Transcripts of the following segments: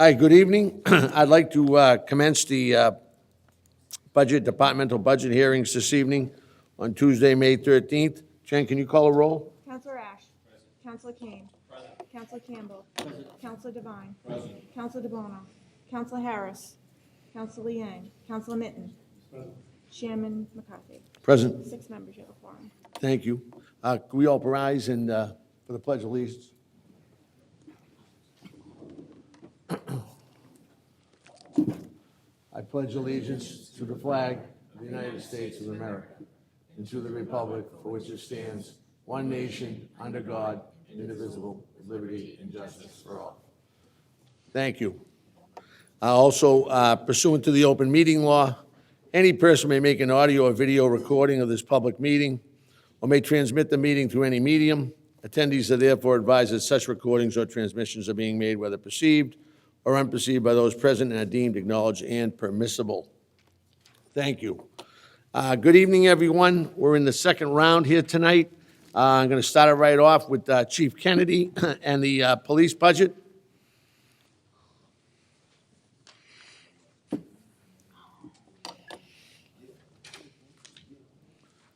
Hi, good evening. I'd like to commence the departmental budget hearings this evening on Tuesday, May 13th. Jen, can you call a roll? Counselor Ash. Counselor Kane. Counselor Campbell. Counselor Devine. Counselor DeBono. Counselor Harris. Counselor Liang. Counselor Mitten. Chairman McCarthy. Present. 6 members, you have a quorum. Thank you. Can we all rise and for the Pledge of Allegiance? I pledge allegiance to the flag of the United States of America and to the republic for which it stands, one nation, under God, indivisible, with liberty and justice for all. Thank you. Also, pursuant to the open meeting law, any person may make an audio or video recording of this public meeting or may transmit the meeting through any medium. Attendees are therefore advised that such recordings or transmissions are being made whether perceived or unperceived by those present and are deemed acknowledged and permissible. Thank you. Good evening, everyone. We're in the second round here tonight. I'm going to start it right off with Chief Kennedy and the police budget.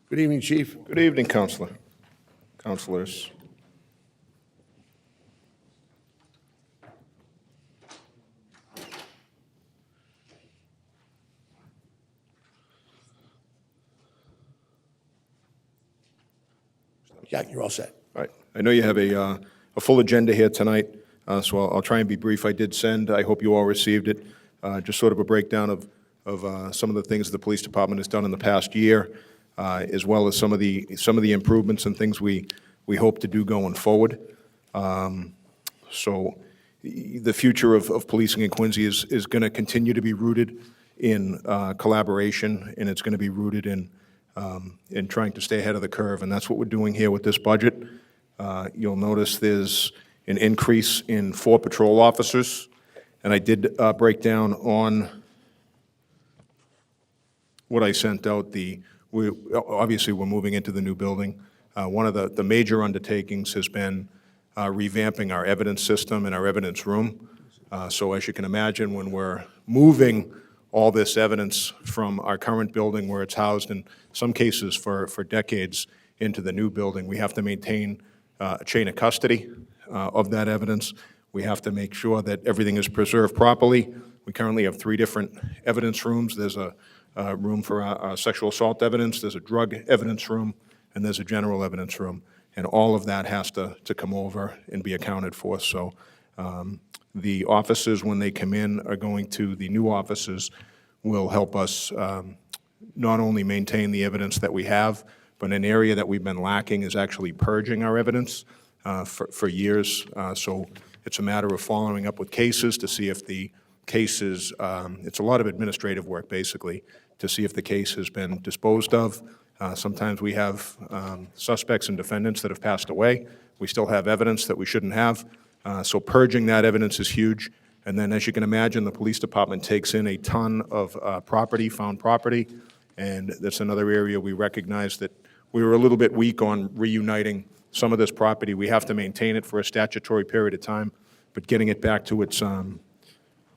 Good evening, Chief. Good evening, Councilors. Yeah, you're all set. All right. I know you have a full agenda here tonight, so I'll try and be brief. I did send, I hope you all received it, just sort of a breakdown of some of the things the police department has done in the past year, as well as some of the improvements and things we hope to do going forward. So the future of policing in Quincy is going to continue to be rooted in collaboration, and it's going to be rooted in trying to stay ahead of the curve, and that's what we're doing here with this budget. You'll notice there's an increase in 4 patrol officers, and I did break down on what I sent out. Obviously, we're moving into the new building. One of the major undertakings has been revamping our evidence system and our evidence room. So as you can imagine, when we're moving all this evidence from our current building where it's housed in some cases for decades into the new building, we have to maintain a chain of custody of that evidence. We have to make sure that everything is preserved properly. We currently have 3 different evidence rooms. There's a room for our sexual assault evidence, there's a drug evidence room, and there's a general evidence room. And all of that has to come over and be accounted for. So the officers, when they come in, are going to, the new officers will help us not only maintain the evidence that we have, but an area that we've been lacking is actually purging our evidence for years. So it's a matter of following up with cases to see if the cases, it's a lot of administrative work basically, to see if the case has been disposed of. Sometimes we have suspects and defendants that have passed away. We still have evidence that we shouldn't have. So purging that evidence is huge. And then, as you can imagine, the police department takes in a ton of found property, and that's another area we recognize that we were a little bit weak on reuniting some of this property. We have to maintain it for a statutory period of time, but getting it back to its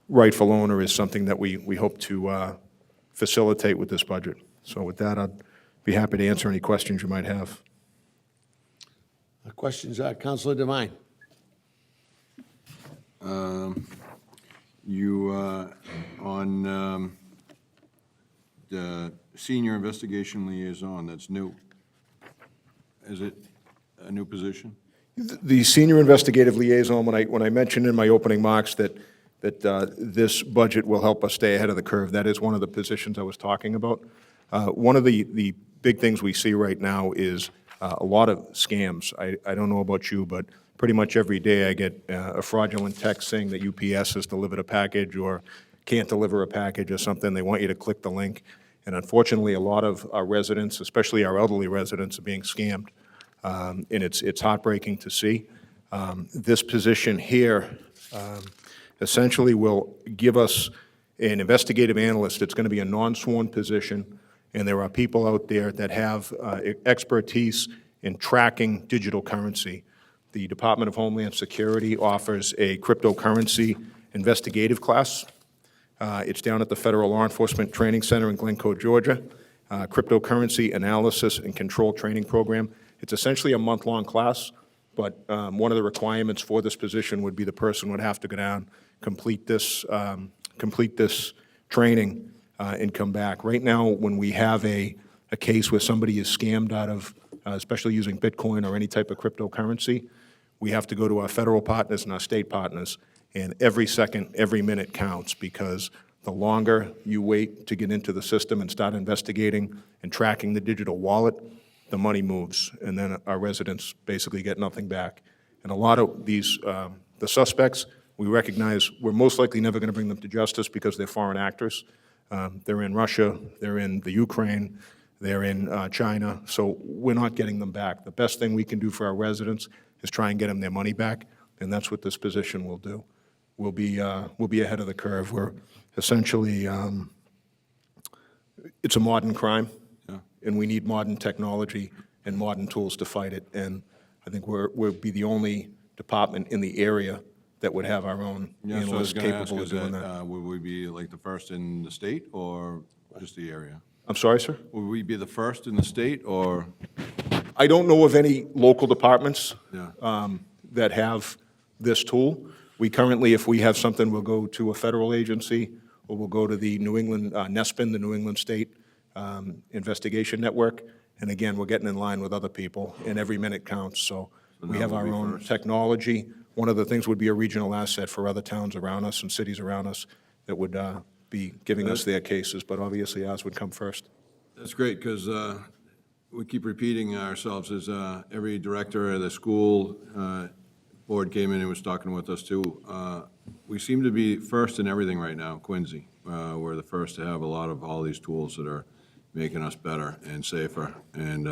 rightful owner is something that we hope to facilitate with this budget. So with that, I'd be happy to answer any questions you might have. Questions, Councilor Devine? On the senior investigation liaison, that's new. Is it a new position? The senior investigative liaison, when I mentioned in my opening remarks that this budget will help us stay ahead of the curve, that is one of the positions I was talking about. One of the big things we see right now is a lot of scams. I don't know about you, but pretty much every day I get a fraudulent text saying that UPS has delivered a package or can't deliver a package or something. They want you to click the link. And unfortunately, a lot of our residents, especially our elderly residents, are being scammed. And it's heartbreaking to see. This position here essentially will give us an investigative analyst. It's going to be a non-sworn position, and there are people out there that have expertise in tracking digital currency. The Department of Homeland Security offers a cryptocurrency investigative class. It's down at the Federal Law Enforcement Training Center in Glencoe, Georgia. Cryptocurrency Analysis and Control Training Program. It's essentially a month-long class, but one of the requirements for this position would be the person would have to go down, complete this training, and come back. Right now, when we have a case where somebody is scammed out of, especially using Bitcoin or any type of cryptocurrency, we have to go to our federal partners and our state partners, and every second, every minute counts, because the longer you wait to get into the system and start investigating and tracking the digital wallet, the money moves, and then our residents basically get nothing back. And a lot of these, the suspects, we recognize we're most likely never going to bring them to justice because they're foreign actors. They're in Russia, they're in the Ukraine, they're in China, so we're not getting them back. The best thing we can do for our residents is try and get them their money back, and that's what this position will do. We'll be ahead of the curve. We're essentially, it's a modern crime, and we need modern technology and modern tools to fight it. And I think we'll be the only department in the area that would have our own Yeah, so I was analysts going to ask, capable of is doing that, that. would we be like the first in the state or just the area? I'm sorry, sir? Would we be the first in the state or? I don't know of any local departments Yeah. that have this tool. We currently, if we have something, we'll go to a federal agency, or we'll go to the New England, NESPIN, the New England State Investigation Network. And again, we're getting in line with other people, and every minute counts. So we now have we'll our be own first. technology. One of the things would be a regional asset for other towns around us and cities around us that would be giving us their cases, but obviously ours would come first. That's great, because we keep repeating ourselves as every director of the school board came in and was talking with us too. We seem to be first in everything right now, Quincy. We're the first to have a lot of all these tools that are making us better and safer, and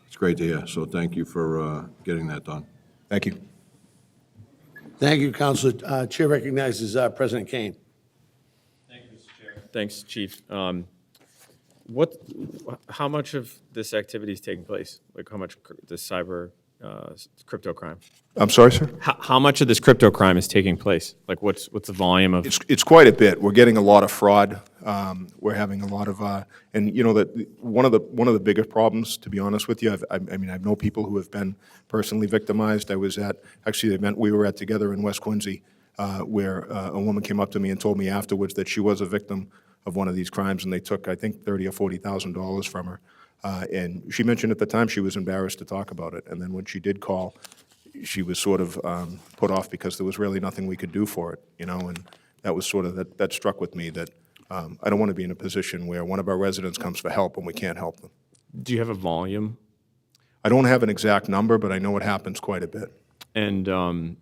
it's great to hear. So thank you for getting that done. Thank you. Thank you, Counselor. Chair recognizes President Kane. Thanks, Chief. How much of this activity is taking place? Like, how much this cyber crypto crime? I'm sorry, sir? How much of this crypto crime is taking place? Like, what's the volume of? It's quite a bit. We're getting a lot of fraud. We're having a lot of, and you know that one of the bigger problems, to be honest with you, I mean, I know people who have been personally victimized. I was at actually the event we were at together in West Quincy, where a woman came up to me and told me afterwards that she was a victim of one of these crimes, and they took, I think, $30,000 or $40,000 from her. And she mentioned at the time she was embarrassed to talk about it, and then when she did call, she was sort of put off because there was really nothing we could do for it, you know, and that was sort of, that struck with me that I don't want to be in a position where one of our residents comes for help and we can't help them. Do you have a volume? I don't have an exact number, but I know it happens quite a bit. And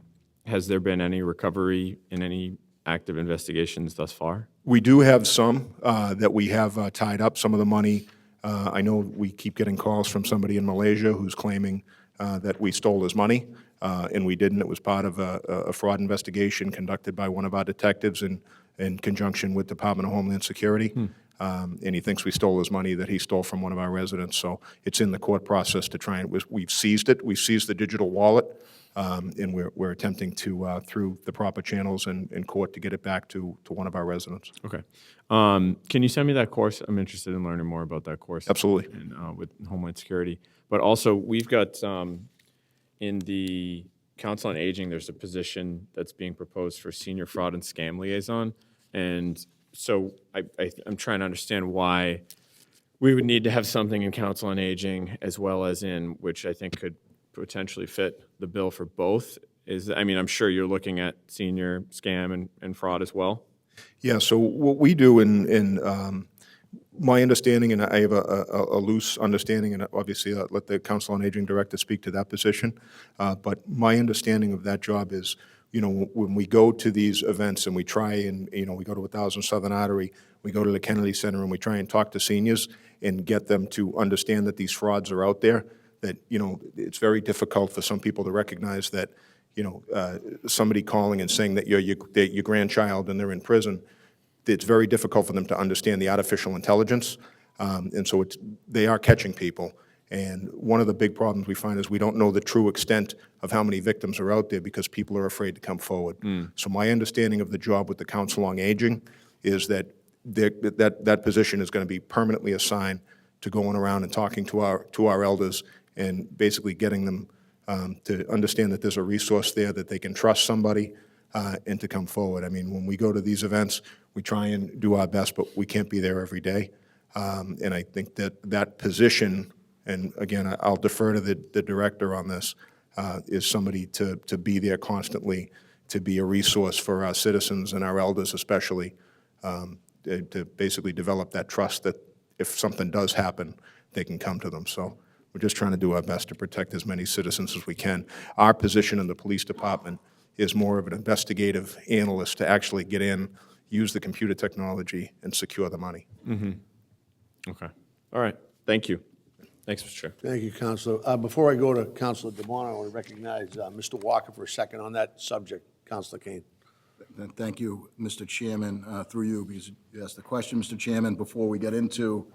has there been any recovery in any active investigations thus far? We do have some that we have tied up, some of the money. I know we keep getting calls from somebody in Malaysia who's claiming that we stole his money, and we didn't. It was part of a fraud investigation conducted by one of our detectives in conjunction with Department of Homeland Security. And he thinks we stole his money that he stole from one of our residents. So it's in the court process to try and, we've seized it. We've seized the digital wallet, and we're attempting to, through the proper channels in court, to get it back to one of our residents. Okay. Can you send me that course? I'm interested in learning more about that course. Absolutely. And, with Homeland Security. But also, we've got, in the Council on Aging, there's a position that's being proposed for Senior Fraud and Scam Liaison. And so I'm trying to understand why we would need to have something in Council on Aging as well as in, which I think could potentially fit the bill for both. I mean, I'm sure you're looking at senior scam and fraud as well. Yeah, so what we do in my understanding, and I have a loose understanding, and obviously I'll let the Council on Aging Director speak to that position, but my understanding of that job is, you know, when we go to these events and we try and, you know, we go to 1000 Southern Artery, we go to the Kennedy Center and we try and talk to seniors and get them to understand that these frauds are out there, that, you know, it's very difficult for some people to recognize that, you know, somebody calling and saying that you're your grandchild and they're in prison, it's very difficult for them to understand the artificial intelligence. And so they are catching people. And one of the big problems we find is we don't know the true extent of how many victims are out there because people are afraid to come forward. So my understanding of the job with the Council on Aging is that that position is going to be permanently assigned to going around and talking to our elders and basically getting them to understand that there's a resource there, that they can trust somebody, and to come forward. I mean, when we go to these events, we try and do our best, but we can't be there every day. And I think that position, and again, I'll defer to the director on this, is somebody to be there constantly, to be a resource for our citizens and our elders especially, to basically develop that trust that if something does happen, they can come to them. So we're just trying to do our best to protect as many citizens as we can. Our position in the police department is more of an investigative analyst to actually get in, use the computer technology, and secure the money. Okay. All right. Thank you. Thanks, Mr. Chair. Thank you, Counselor. Before I go to Counselor DeBona, I want to recognize Mr. Walker for a second on that subject. Counselor Kane. Thank you, Mr. Chairman, through you, because you asked the question, Mr. Chairman, before we get into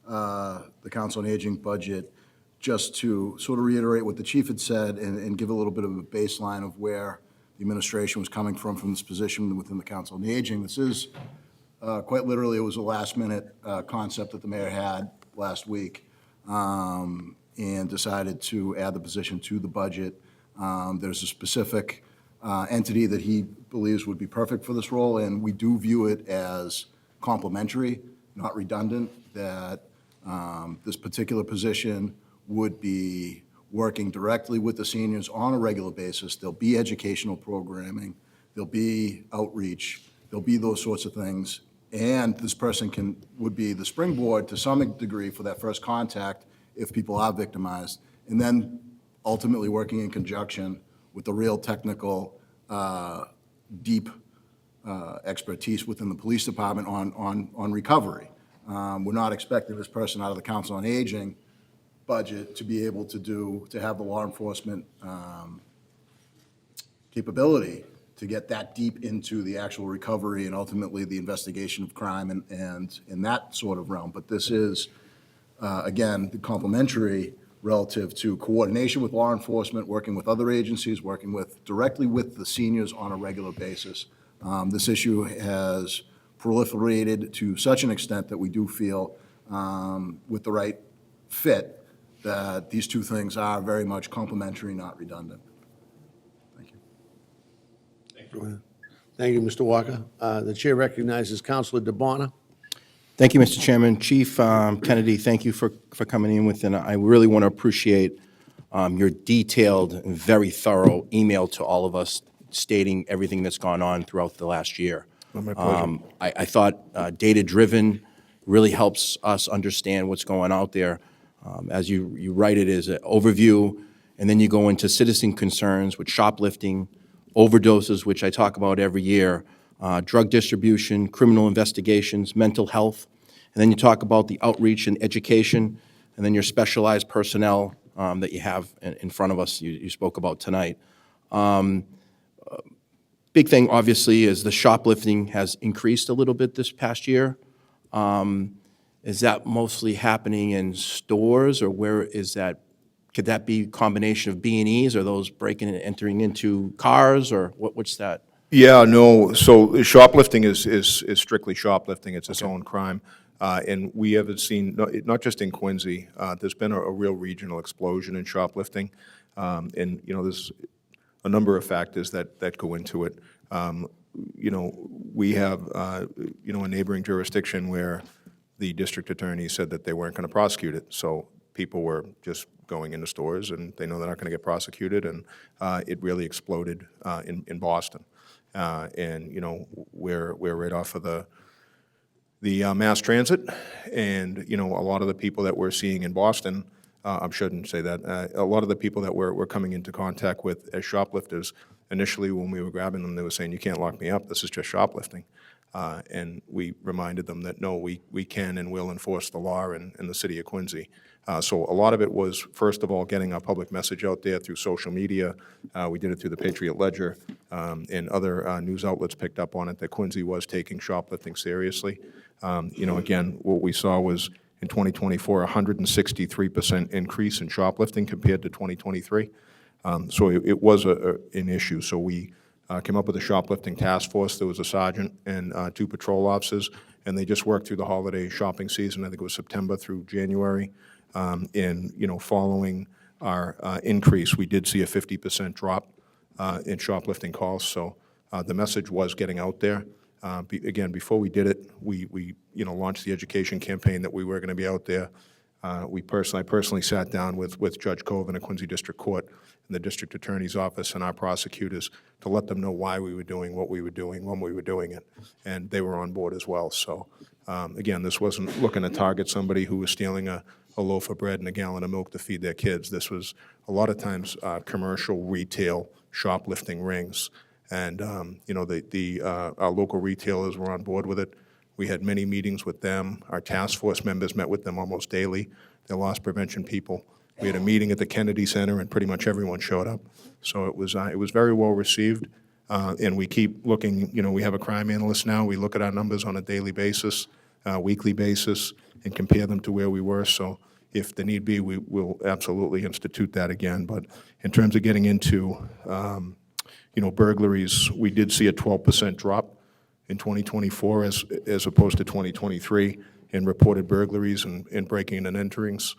the Council on Aging budget, just to sort of reiterate what the chief had said and give a little bit of a baseline of where the administration was coming from this position within the Council on Aging. This is, quite literally, it was a last-minute concept that the mayor had last week and decided to add the position to the budget. There's a specific entity that he believes would be perfect for this role, and we do view it as complementary, not redundant, that this particular position would be working directly with the seniors on a regular basis. There'll be educational programming, there'll be outreach, there'll be those sorts of things, and this person would be the springboard to some degree for that first contact if people are victimized, and then ultimately working in conjunction with the real technical, deep expertise within the police department on recovery. We're not expecting this person out of the Council on Aging budget to be able to have the law enforcement capability to get that deep into the actual recovery and ultimately the investigation of crime and in that sort of realm. But this is, again, complementary relative to coordination with law enforcement, working with other agencies, working directly with the seniors on a regular basis. This issue has proliferated to such an extent that we do feel, with the right fit, that these two things are very much complementary, not redundant. Thank you. Thank you, Mr. Walker. The chair recognizes Counselor DeBona. Thank you, Mr. Chairman. Chief Kennedy, thank you for coming in with, and I really want to appreciate your detailed and very thorough email to all of us stating everything that's gone on throughout the last year. My pleasure. I thought data-driven really helps us understand what's going out there. As you write it as an overview, and then you go into citizen concerns with shoplifting, overdoses, which I talk about every year, drug distribution, criminal investigations, mental health, and then you talk about the outreach and education, and then your specialized personnel that you have in front of us, you spoke about tonight. Big thing, obviously, is the shoplifting has increased a little bit this past year. Is that mostly happening in stores, or where is that? Could that be a combination of B&Es, or those breaking and entering into cars, or what's that? Yeah, no, so shoplifting is strictly shoplifting. It's its own crime. And we haven't seen, not just in Quincy, there's been a real regional explosion in shoplifting. And, there's a number of factors that go into it. We have, a neighboring jurisdiction where the district attorney said that they weren't going to prosecute it. So people were just going into stores, and they know they're not going to get prosecuted, and it really exploded in Boston. And, we're right off of the mass transit, and, a lot of the people that we're seeing in Boston, I shouldn't say that, a lot of the people that we're coming into contact with as shoplifters, initially when we were grabbing them, they were saying, "You can't lock me up, this is just shoplifting." And we reminded them that, no, we can and will enforce the law in the city of Quincy. So a lot of it was, first of all, getting our public message out there through social media. We did it through the Patriot Ledger, and other news outlets picked up on it, that Quincy was taking shoplifting seriously. Again, what we saw was in 2024, a 163% increase in shoplifting compared to 2023. So it was an issue. So we came up with a shoplifting task force. There was a sergeant and 2 patrol officers, and they just worked through the holiday shopping season. I think it was September through January. And, following our increase, we did see a 50% drop in shoplifting calls. So the message was getting out there. Again, before we did it, we launched the education campaign that we were going to be out there. I personally sat down with Judge Coven at Quincy District Court and the District Attorney's Office and our prosecutors to let them know why we were doing what we were doing when we were doing it, and they were on board as well. So, again, this wasn't looking to target somebody who was stealing a loaf of bread and a gallon of milk to feed their kids. This was a lot of times commercial retail shoplifting rings, and our local retailers were on board with it. We had many meetings with them. Our task force members met with them almost daily. They're loss prevention people. We had a meeting at the Kennedy Center, and pretty much everyone showed up. So it was very well received, and we keep looking. We have a crime analyst now. We look at our numbers on a daily basis, weekly basis, and compare them to where we were. So if the need be, we will absolutely institute that again. But in terms of getting into, burglaries, we did see a 12% drop in 2024 as opposed to 2023 in reported burglaries and breaking and enterings.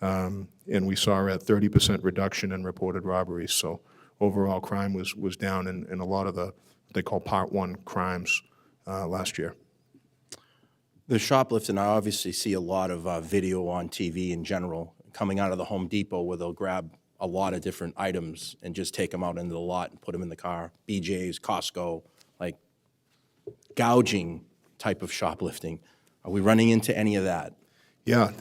And we saw a 30% reduction in reported robberies. So overall crime was down in a lot of what they call Part 1 crimes last year. The shoplifting, I obviously see a lot of video on TV in general, coming out of the Home Depot where they'll grab a lot of different items and just take them out into the lot and put them in the car. BJ's, Costco, like gouging type of shoplifting. Are we running into any of that? Yeah,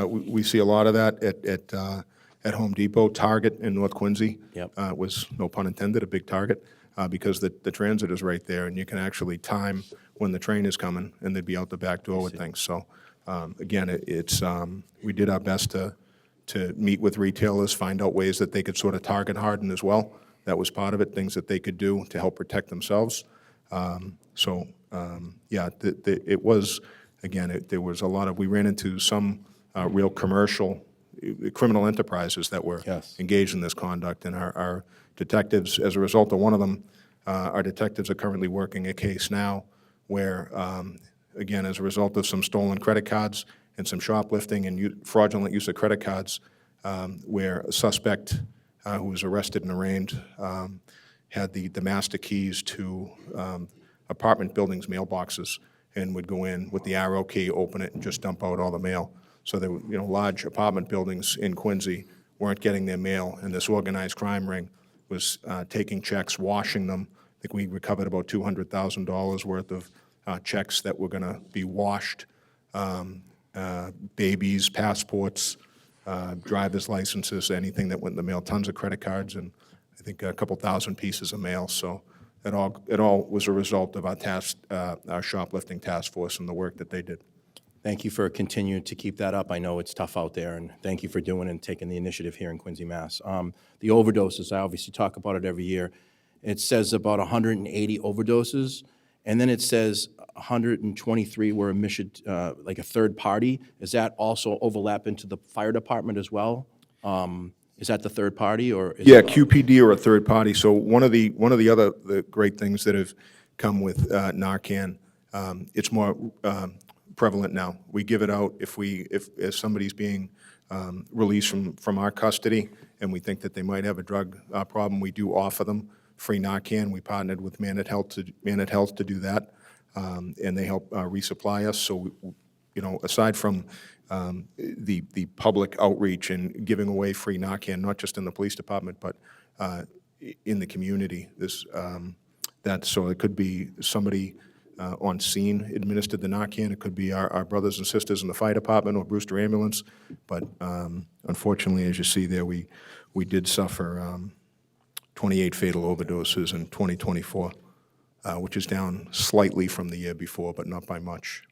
we see a lot of that at Home Depot. Target in North Quincy was, no pun intended, a big target because the transit is right there, and you can actually time when the train is coming, and they'd be out the back door with things. So again, we did our best to meet with retailers, find out ways that they could sort of target harden as well. That was part of it, things that they could do to help protect themselves. It was, again, there was a lot of, we ran into some real commercial, criminal enterprises that were engaged in this conduct, and our detectives, as a result of one of them, our detectives are currently working a case now where, again, as a result of some stolen credit cards and some shoplifting and fraudulent use of credit cards, where a suspect who was arrested and arraigned had the master keys to apartment buildings' mailboxes and would go in with the arrow key, open it, and just dump out all the mail. So there were, large apartment buildings in Quincy weren't getting their mail, and this organized crime ring was taking checks, washing them. I think we recovered about $200,000 worth of checks that were going to be washed, babies, passports, driver's licenses, anything that went in the mail, tons of credit cards, and I think a couple thousand pieces of mail. So it all was a result of our shoplifting task force and the work that they did. Thank you for continuing to keep that up. I know it's tough out there, and thank you for doing and taking the initiative here in Quincy, Mass. The overdoses, I obviously talk about it every year. It says about 180 overdoses, and then it says 123 were emission, like a third party. Does that also overlap into the fire department as well? Is that the third party, or? QPD or a third party. So one of the other great things that have come with Narcan, it's more prevalent now. We give it out if somebody's being released from our custody and we think that they might have a drug problem, we do offer them free Narcan. We partnered with Man at Health to do that, and they help resupply us. So, aside from the public outreach and giving away free Narcan, not just in the police department, but in the community, so it could be somebody on scene administered the Narcan. It could be our brothers and sisters in the fire department or Brewster Ambulance. But unfortunately, as you see there, we did suffer 28 fatal overdoses in 2024, which is down slightly from the year before, but not by much.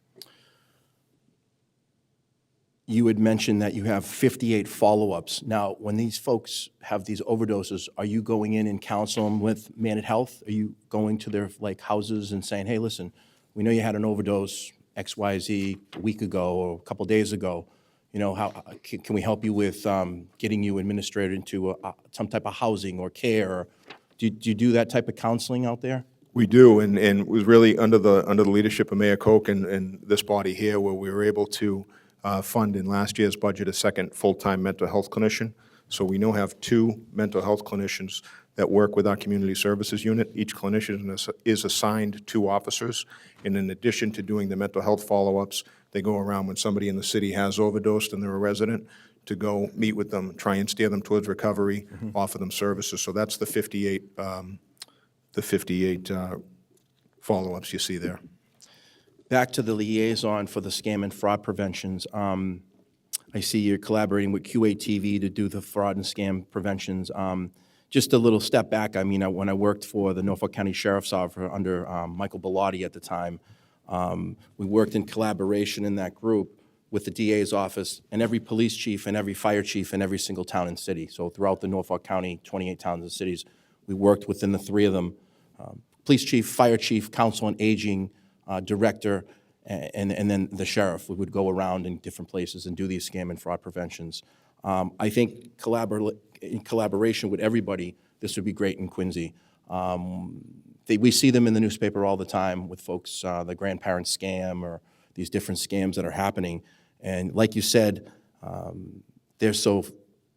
You had mentioned that you have 58 follow-ups. Now, when these folks have these overdoses, are you going in and counseling them with Man at Health? Are you going to their houses and saying, hey, listen, we know you had an overdose XYZ a week ago or a couple days ago. How can we help you with getting you administered into some type of housing or care? Do you do that type of counseling out there? We do, and it was really under the leadership of Mayor Koch and this body here, where we were able to fund in last year's budget a second full-time mental health clinician. So we now have 2 mental health clinicians that work with our community services unit. Each clinician is assigned 2 officers, and in addition to doing the mental health follow-ups, they go around when somebody in the city has overdosed and they're a resident, to go meet with them, try and steer them towards recovery, offer them services. So that's the 58 follow-ups you see there. Back to the liaison for the scam and fraud preventions. I see you're collaborating with QATV to do the fraud and scam preventions. Just a little step back, I mean, when I worked for the Norfolk County Sheriff's Office under Michael Bellotti at the time, we worked in collaboration in that group with the DA's office and every police chief and every fire chief in every single town and city. So throughout the Norfolk County, 28 towns and cities, we worked within the 3 of them, police chief, fire chief, council on aging, director, and then the sheriff. We would go around in different places and do these scam and fraud preventions. I think in collaboration with everybody, this would be great in Quincy. We see them in the newspaper all the time with folks, the grandparent scam or these different scams that are happening. And like you said, they're so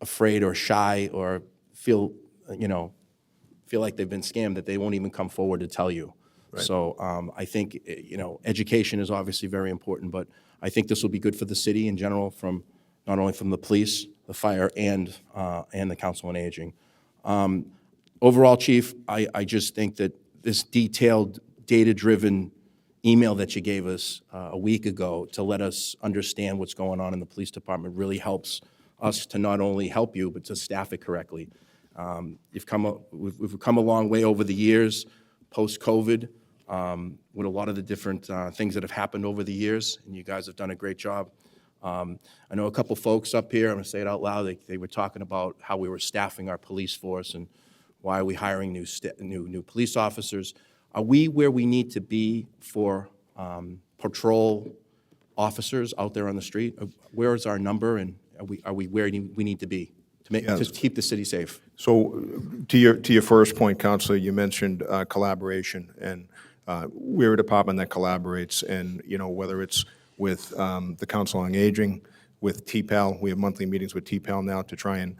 afraid or shy or feel like they've been scammed that they won't even come forward to tell you. So I think, education is obviously very important, but I think this will be good for the city in general, from not only from the police, the fire, and the council on aging. Overall, Chief, I just think that this detailed, data-driven email that you gave us a week ago to let us understand what's going on in the police department really helps us to not only help you, but to staff it correctly. We've come a long way over the years, post-COVID, with a lot of the different things that have happened over the years, and you guys have done a great job. I know a couple folks up here, I'm going to say it out loud, they were talking about how we were staffing our police force and why are we hiring new police officers. Are we where we need to be for patrol officers out there on the street? Where is our number, and are we where we need to be to keep the city safe? So to your first point, Counselor, you mentioned collaboration, and we're a department that collaborates, and whether it's with the Council on Aging, with TPAL, we have monthly meetings with TPAL now to try and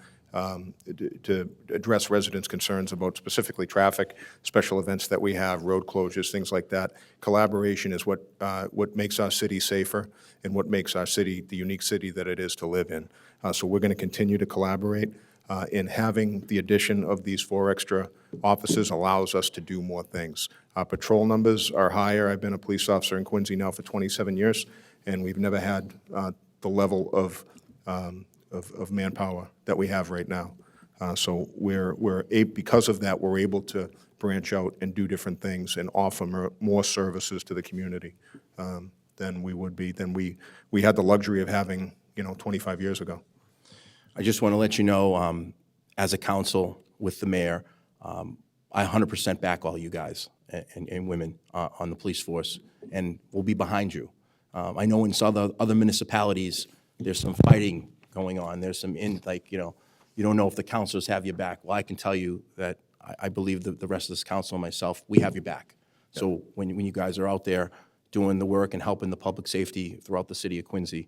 to address residents' concerns about specifically traffic, special events that we have, road closures, things like that. Collaboration is what makes our city safer and what makes our city the unique city that it is to live in. So we're going to continue to collaborate. And having the addition of these 4 extra officers allows us to do more things. Our patrol numbers are higher. I've been a police officer in Quincy now for 27 years, and we've never had the level of manpower that we have right now. So because of that, we're able to branch out and do different things and offer more services to the community than we had the luxury of having 25 years ago. I just want to let you know, as a council with the mayor, I 100% back all you guys and women on the police force, and we'll be behind you. I know in some other municipalities, there's some fighting going on. There's some you don't know if the councilors have your back. Well, I can tell you that I believe the rest of this council and myself, we have your back. So when you guys are out there doing the work and helping the public safety throughout the city of Quincy,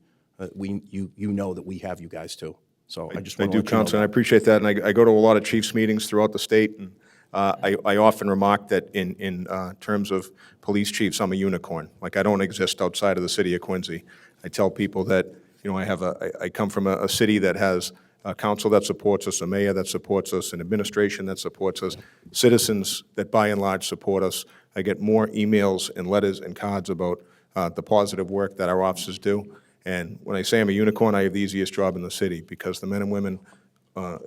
you know that we have you guys too. So I just want to let you know Counsel, and I appreciate that. And I go to a lot of chiefs meetings throughout the state, and I often remark that in terms of police chiefs, I'm a unicorn. Like, I don't exist outside of the city of Quincy. I tell people that I come from a city that has a council that supports us, a mayor that supports us, an administration that supports us, citizens that by and large support us. I get more emails and letters and cards about the positive work that our officers do. And when I say I'm a unicorn, I have the easiest job in the city, because the men and women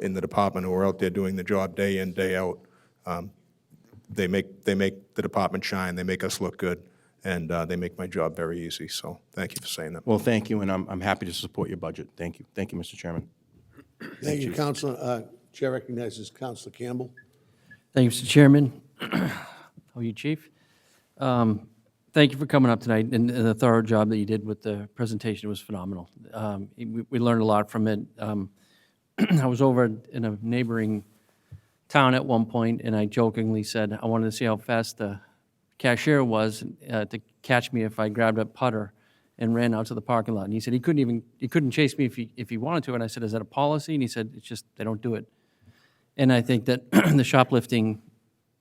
in the department who are out there doing the job day in, day out, they make the department shine, they make us look good, and they make my job very easy. So thank you for saying that. Well, thank you, and I'm happy to support your budget. Thank you. Thank you, Mr. Chairman. Thank you, Counselor. Chair recognizes Counselor Campbell. Thank you, Mr. Chairman. How are you, Chief? thank you for coming up tonight, and the thorough job that you did with the presentation was phenomenal. We learned a lot from it. I was over in a neighboring town at one point, and I jokingly said I wanted to see how fast the cashier was to catch me if I grabbed a putter and ran out to the parking lot. And he said he couldn't chase me if he wanted to. And I said, is that a policy? And he said, it's just they don't do it. And I think that the shoplifting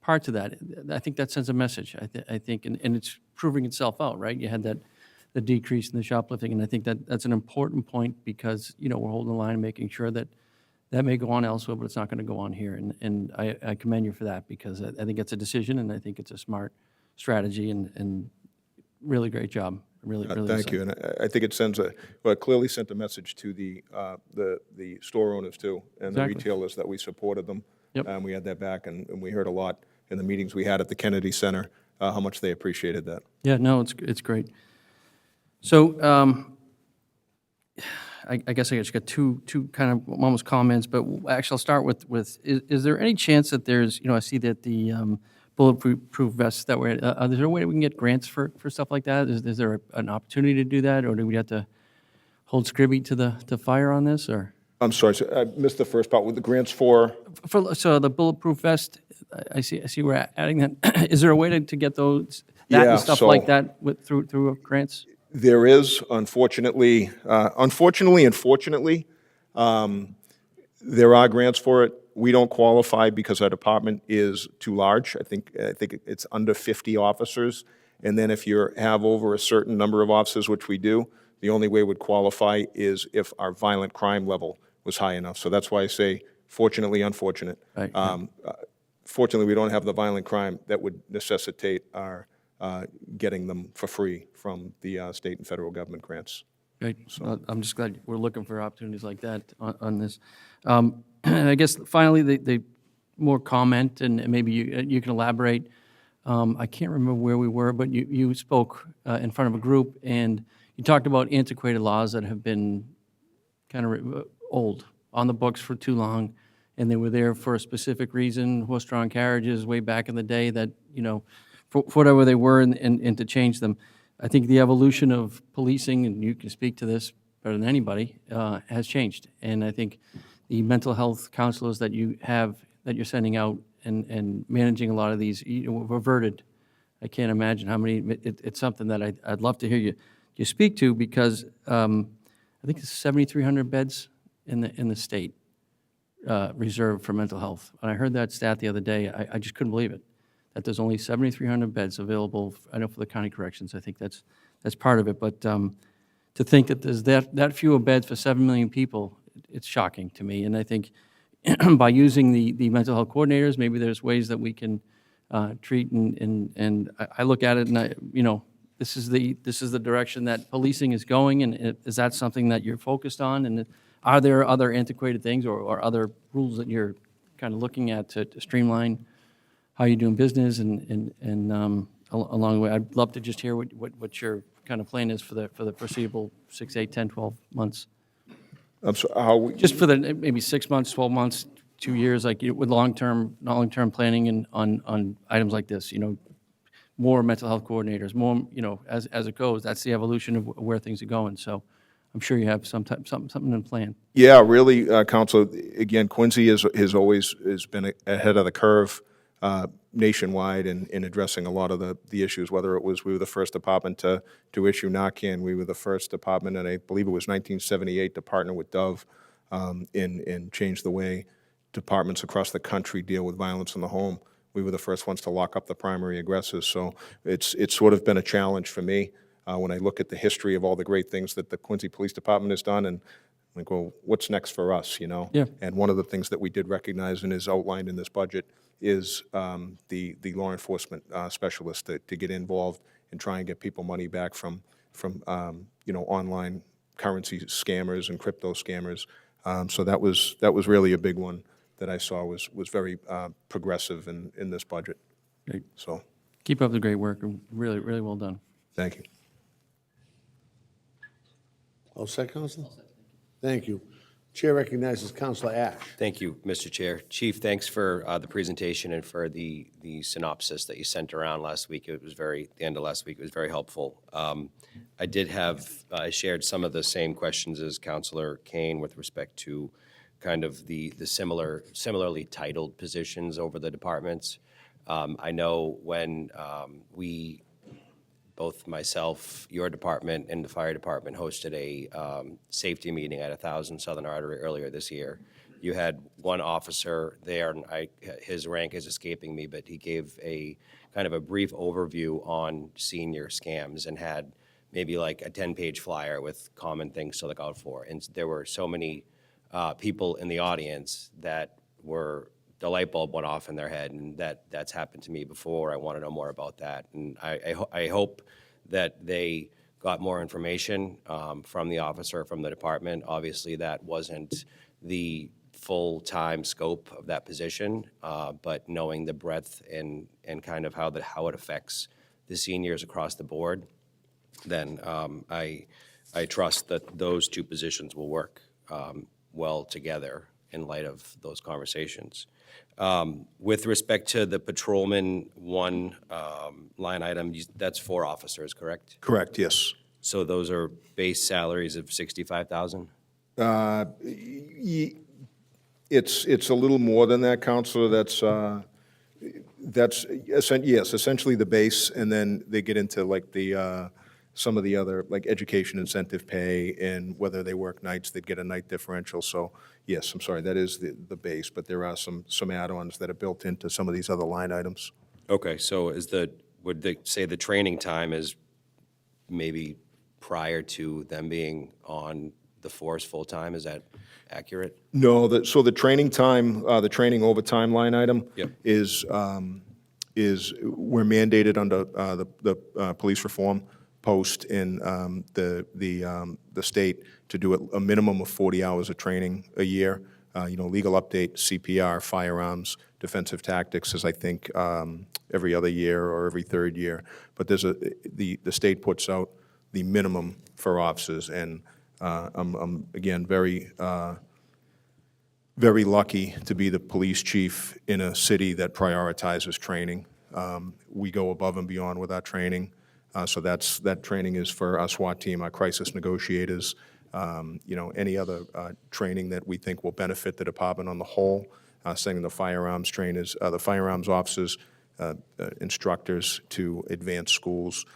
part to that, I think that sends a message. I think, and it's proving itself out, right? You had the decrease in the shoplifting, and I think that's an important point because, you know, we're holding the line and making sure that that may go on elsewhere, but it's not going to go on here. And I commend you for that because I think it's a decision, and I think it's a smart strategy, and really great job. Really, really. Thank you, and I think it it clearly sent a message to the store owners too, and the Exactly. retailers that we supported them. Yep. And we had that back, and we heard a lot in the meetings we had at the Kennedy Center, how much they appreciated that. Yeah, no, it's great. So I guess I just got two kind of almost comments, but actually I'll start with is there any chance that there's, you know, I see that the bulletproof vests that were, is there a way that we can get grants for stuff like that? Is there an opportunity to do that, or do we have to hold Scribby to fire on this, or? I'm sorry, so I missed the first part with the grants for. So the bulletproof vest, I see we're adding that. Is there a way to get those, that Yeah, and stuff so- like that through grants? There is, unfortunately, and fortunately, there are grants for it. We don't qualify because our department is too large. I think it's under 50 officers. And then if you have over a certain number of officers, which we do, the only way would qualify is if our violent crime level was high enough. So that's why I say fortunately, unfortunate. Right. Fortunately, we don't have the violent crime that would necessitate our getting them for free from the state and federal government grants. Great. Well, I'm just glad we're looking for opportunities like that on this. I guess finally, the more comment, and maybe you can elaborate. I can't remember where we were, but you spoke in front of a group, and you talked about antiquated laws that have been kind of old, on the books for too long, and they were there for a specific reason, horse-drawn carriages way back in the day that, you know, for whatever they were, and to change them. I think the evolution of policing, and you can speak to this better than anybody, has changed. And I think the mental health counselors that you have, that you're sending out and managing a lot of these, you know, reverted. I can't imagine how many, it's something that I'd love to hear you speak to, because I think it's 7,300 beds in the state reserved for mental health. And I heard that stat the other day. I just couldn't believe it, that there's only 7,300 beds available, I know, for the county corrections. I think that's part of it. But to think that there's that fewer beds for 7 million people, it's shocking to me. And I think by using the mental health coordinators, maybe there's ways that we can treat, and I look at it, and you know, this is the direction that policing is going, and is that something that you're focused on? And are there other antiquated things or other rules that you're kind of looking at to streamline how you're doing business, and along the way? I'd love to just hear what your kind of plan is for the foreseeable 6, 8, 10, 12 months. I'm sorry, how we, Just for the maybe 6 months, 12 months, 2 years, like with long-term planning and on items like this, you know, more mental health coordinators, more, you know, as it goes. That's the evolution of where things are going. So I'm sure you have something in plan. yeah, really, Council, again, Quincy has always been ahead of the curve nationwide in addressing a lot of the issues, whether it was we were the first department to issue Narcan, we were the first department, and I believe it was 1978, to partner with Dove and change the way departments across the country deal with violence in the home. We were the first ones to lock up the primary aggressors. So it's sort of been a challenge for me when I look at the history of all the great things that the Quincy Police Department has done, and I go, what's next for us, you know? Yeah. And one of the things that we did recognize and is outlined in this budget is the law enforcement specialists to get involved and try and get people money back from you know, online currency scammers and crypto scammers. So that was really a big one that I saw was very progressive in this budget. Great. So, Keep up the great work. Really, really well done. thank you. All set, Counselor? Thank you. Chair recognizes Counselor Ash. Thank you, Mr. Chair. Chief, thanks for the presentation and for the synopsis that you sent around last week. It was the end of last week, it was very helpful. I did I shared some of the same questions as Counselor Kane with respect to kind of the similarly titled positions over the departments. I know when both myself, your department, and the fire department hosted a safety meeting at 1000 Southern Artery earlier this year. You had one officer there, and his rank is escaping me, but he gave a kind of a brief overview on senior scams and had maybe like a 10-page flyer with common things to look out for. And there were so many people in the audience that the light bulb went off in their head, and that's happened to me before. I want to know more about that. And I hope that they got more information from the officer, from the department. Obviously, that wasn't the full-time scope of that position, but knowing the breadth and kind of how it affects the seniors across the board, then I trust that those two positions will work well together in light of those conversations. With respect to the patrolman one line item, that's 4 officers, correct? Correct, yes. So those are base salaries of 65,000? It's a little more than that, Counselor. Yes, essentially the base, and then they get into like some of the other, like education incentive pay, and whether they work nights, they'd get a night differential. So yes, I'm sorry, that is the base, but there are some add-ons that are built into some of these other line items. Okay, so would they say the training time is maybe prior to them being on the force full-time? Is that accurate? No, so the training time, the training overtime line item Yep. is we're mandated under the police reform post in the state to do a minimum of 40 hours of training a year. Legal update, CPR, firearms, defensive tactics is, I think, every other year or every third year. But the state puts out the minimum for officers, and I'm again very lucky to be the police chief in a city that prioritizes training. We go above and beyond with our training. So that training is for our SWAT team, our crisis negotiators, any other training that we think will benefit the department on the whole, sending the firearms trainers, the firearms officers, instructors to advanced schools,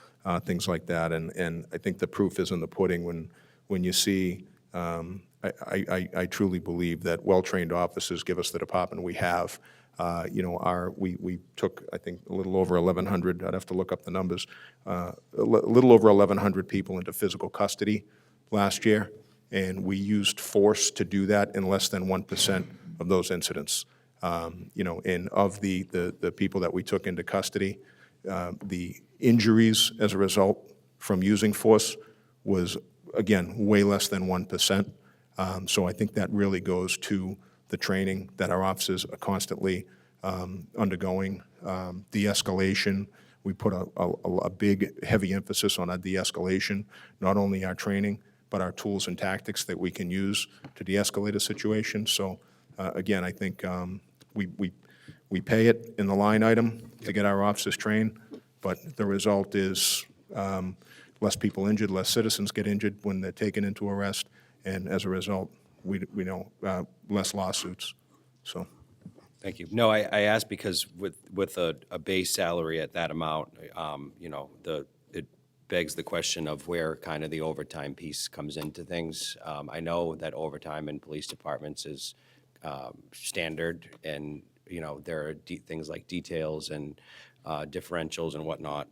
things like that. And I think the proof is in the pudding when you see, I truly believe that well-trained officers give us the department we have. We took, I think, a little over 1,100, I'd have to look up the numbers, a little over 1,100 people into physical custody last year, and we used force to do that in less than 1% of those incidents. And of the people that we took into custody, the injuries as a result from using force was, again, way less than 1%. So I think that really goes to the training that our officers are constantly undergoing. De-escalation, we put a big, heavy emphasis on our de-escalation, not only our training, but our tools and tactics that we can use to de-escalate a situation. So again, I think we pay it in the line item to get our officers trained, but the result is less people injured, less citizens get injured when they're taken into arrest, and as a result, we know less lawsuits. So, Thank you. No, I asked because with a base salary at that amount, it begs the question of where kind of the overtime piece comes into things. I know that overtime in police departments is standard, and there are things like details and differentials and whatnot.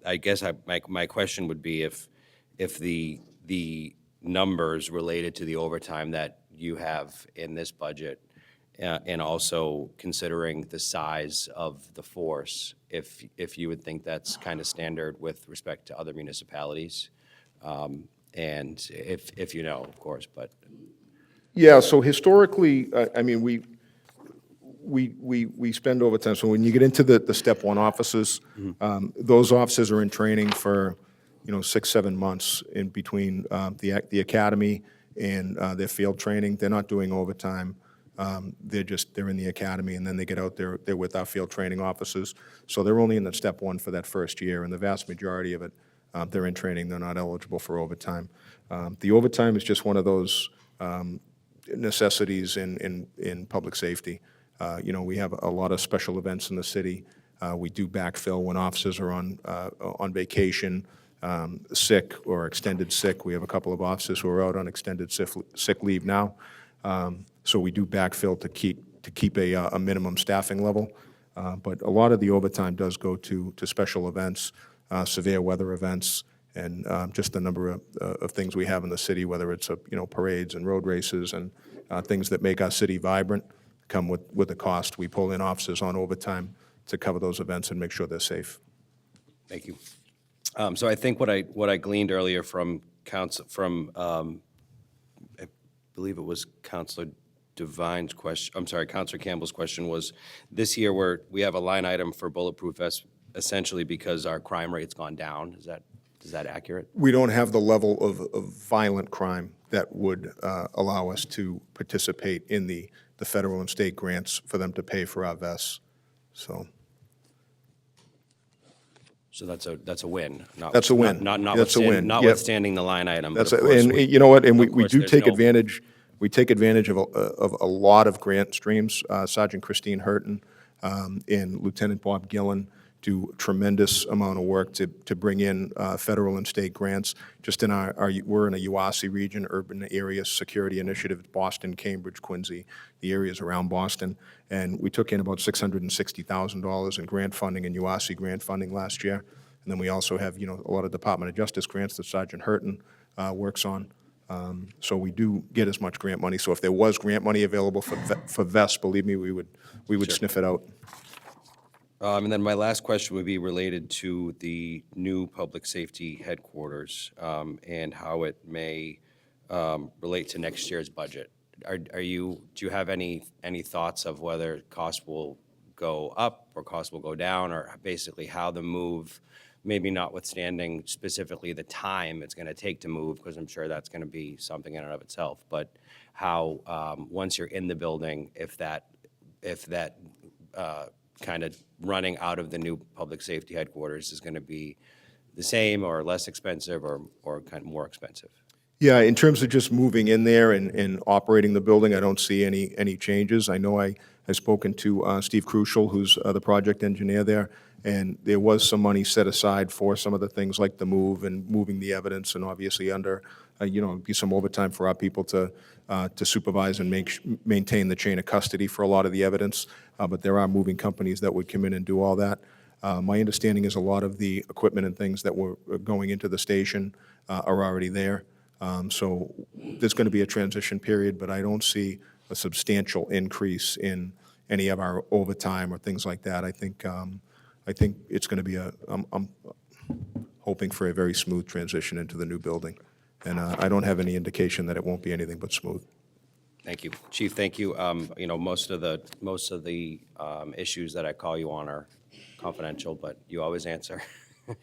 I guess my question would be if the numbers related to the overtime that you have in this budget, and also considering the size of the force, if you would think that's kind of standard with respect to other municipalities, and if you know, of course, but. yeah, so historically, I mean, we spend overtime. So when you get into the step one officers, those officers are in training for 6-7 months in between the academy in their field training. They're not doing overtime. They're in the academy, and then they get out there, they're with our field training officers. So they're only in the step one for that first year, and the vast majority of it, they're in training, they're not eligible for overtime. The overtime is just one of those necessities in public safety. We have a lot of special events in the city. We do backfill when officers are on vacation, sick or extended sick. We have a couple of officers who are out on extended sick leave now. So we do backfill to keep a minimum staffing level. But a lot of the overtime does go to special events, severe weather events, and just the number of things we have in the city, whether it's parades and road races and things that make our city vibrant, come with a cost. We pull in officers on overtime to cover those events and make sure they're safe. Thank you. So I think what I gleaned earlier from I believe it was Councilor Devine's question, I'm sorry, Councilor Campbell's question was, this year we have a line item for bulletproof vests essentially because our crime rate's gone down. Is that accurate? We don't have the level of violent crime that would allow us to participate in the federal and state grants for them to pay for our vests. So that's a win. That's a win. That's a win. Yep. Notwithstanding the line item. But That's of course, and you know what? And of we course do there's take no- advantage. We take advantage of a lot of grant streams. Sergeant Christine Hurton and Lieutenant Bob Gillen do a tremendous amount of work to bring in federal and state grants. Just in we're in a UASI region, urban area security initiative, Boston, Cambridge, Quincy, the areas around Boston. And we took in about $660,000 in grant funding and UASI grant funding last year. And then we also have, a lot of Department of Justice grants that Sergeant Hurton works on. So we do get as much grant money. So if there was grant money available for vests, believe me, we would sniff it out. And then my last question would be related to the new public safety headquarters and how it may relate to next year's budget. Do you have any thoughts of whether costs will go up or costs will go down, or basically how the move, maybe notwithstanding specifically the time it's going to take to move, because I'm sure that's going to be something in and of itself, but how once you're in the building, if that kind of running out of the new public safety headquarters is going to be the same or less expensive or kind of more expensive? Yeah, in terms of just moving in there and operating the building, I don't see any changes. I know I've spoken to Steve Crucial, who's the project engineer there, and there was some money set aside for some of the things like the move and moving the evidence, and obviously under, be some overtime for our people to supervise and maintain the chain of custody for a lot of the evidence. But there are moving companies that would come in and do all that. My understanding is a lot of the equipment and things that were going into the station are already there. So there's going to be a transition period, but I don't see a substantial increase in any of our overtime or things like that. I think it's going to be I'm hoping for a very smooth transition into the new building. And I don't have any indication that it won't be anything but smooth. Thank you. Chief, thank you. Most of the issues that I call you on are confidential, but you always answer,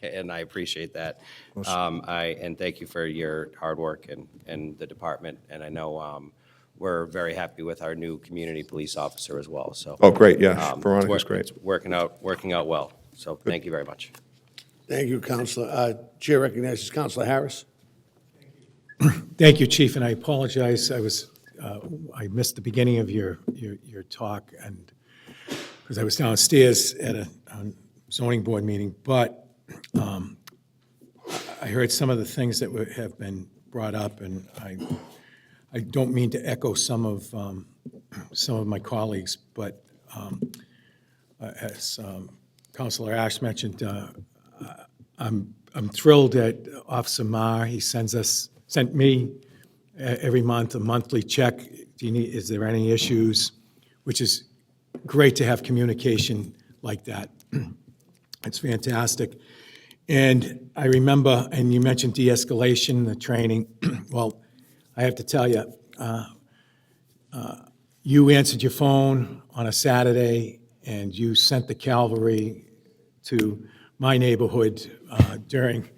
and I appreciate that. And thank you for your hard work and the department. And I know we're very happy with our new community police officer as well. So. Oh, great, yeah, Veronica's great. It's working out well. So thank you very much. Thank you, Counselor. Chair recognizes Counselor Harris. Thank you, Chief, and I apologize. I missed the beginning of your talk, and because I was downstairs at a zoning board meeting, but I heard some of the things that have been brought up, and I don't mean to echo some of my colleagues, but as Councilor Ash mentioned, I'm thrilled that Officer Marr, he sent me every month a monthly check. Is there any issues? Which is great to have communication like that. It's fantastic. And I remember, and you mentioned de-escalation, the training. Well, I have to tell you, you answered your phone on a Saturday and you sent the cavalry to my neighborhood during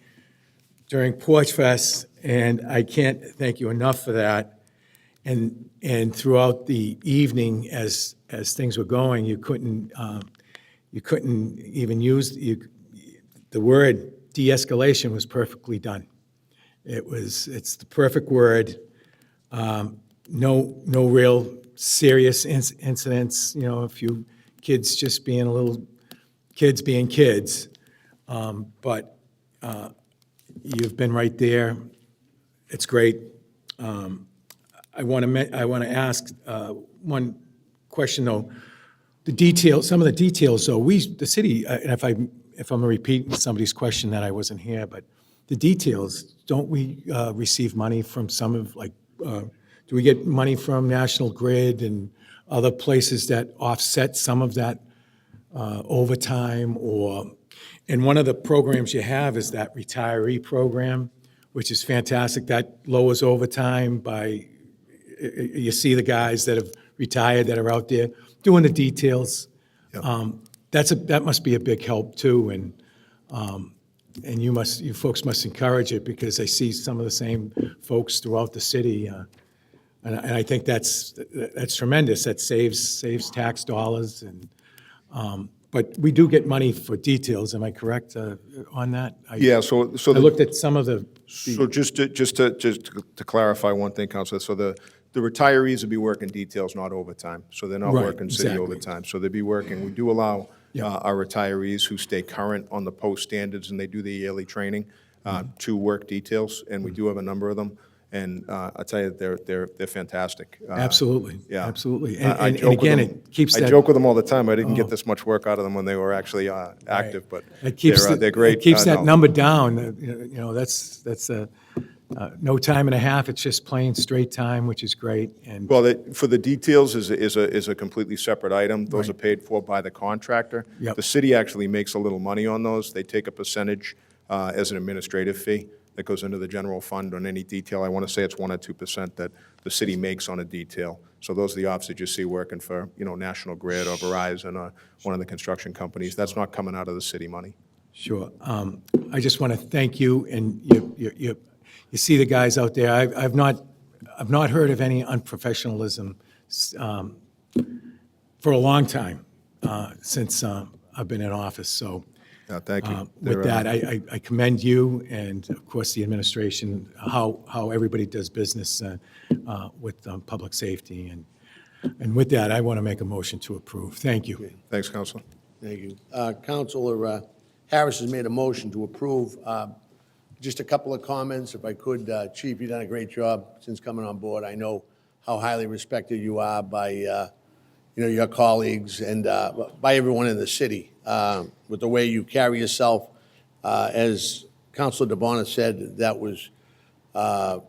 during Porch Fest, and I can't thank you enough for that. And throughout the evening, as things were going, you couldn't even use, the word de-escalation was perfectly done. It's the perfect word. No real serious incidents, a few kids just being kids being kids. But you've been right there. It's great. I want to ask one question, though. Some of the details, though, the city, and if I'm repeating somebody's question that I wasn't here, but the details, don't we receive money from some of, do we get money from National Grid and other places that offset some of that overtime? And one of the programs you have is that retiree program, which is fantastic. That lowers overtime by, you see the guys that have retired that are out there doing the details. That must be a big help too, and you folks must encourage it, because I see some of the same folks throughout the city, and I think that's tremendous. That saves tax dollars, but we do get money for details. Am I correct on that? Yeah, so I looked at some of the. So just to clarify one thing, Counselor, so the retirees would be working details, not overtime. So they're not Right, working city exactly. overtime. So they'd be working, we do allow Yeah. our retirees who stay current on the post standards and they do the yearly training to work details, and we do have a number of them. And I'll tell you, they're fantastic. Absolutely, yeah. absolutely. I And joke with again, them- it keeps that. I joke with them all the time. I didn't get this much work out of them when they were actually active, but It keeps they're great. It keeps that no. number down. That's no time and a half. It's just plain straight time, which is great. And Well, for the details is a completely separate item. Those are paid for by the contractor. Yep. The city actually makes a little money on those. They take a percentage as an administrative fee that goes into the general fund on any detail. I want to say it's 1 or 2% that the city makes on a detail. So those are the officers you see working for, National Grid or Verizon or one of the construction companies. That's not coming out of the city money. sure, I just want to thank you, and you see the guys out there. I've not heard of any unprofessionalism for a long time since I've been in office. So. Thank you. With that, I commend you and, of course, the administration, how everybody does business with public safety. And with that, I want to make a motion to approve. Thank you. Thanks, Counselor. Thank you. Counselor Harris has made a motion to approve. Just a couple of comments, if I could. Chief, you've done a great job since coming on board. I know how highly respected you are by, your colleagues and by everyone in the city with the way you carry yourself. As Councilor DeBona said, that was a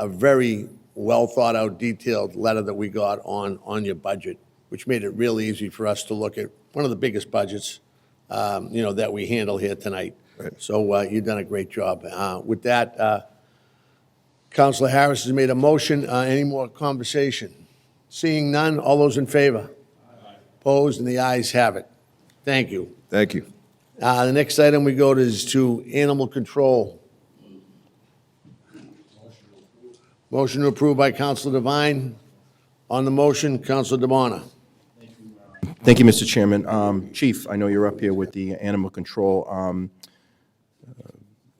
very well-thought-out, detailed letter that we got on your budget, which made it real easy for us to look at one of the biggest budgets, that we handle here tonight. Right. So you've done a great job. With that, Councilor Harris has made a motion. Any more conversation? Seeing none, all those in favor? Opposed, and the ayes have it. Thank you. Thank you. The next item we go to is to animal control. Motion to approve by Councilor Devine. On the motion, Councilor DeBona. Thank you, Mr. Chairman. Chief, I know you're up here with the animal control.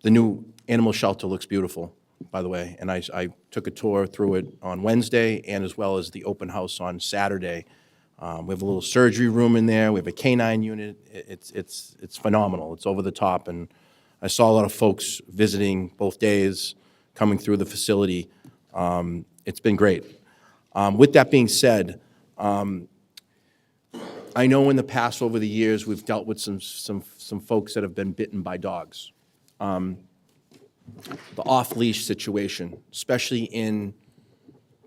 The new animal shelter looks beautiful, by the way, and I took a tour through it on Wednesday and as well as the open house on Saturday. We have a little surgery room in there. We have a canine unit. It's phenomenal. It's over the top, and I saw a lot of folks visiting both days, coming through the facility. It's been great. With that being said, I know in the past, over the years, we've dealt with some folks that have been bitten by dogs. The off-leash situation, especially in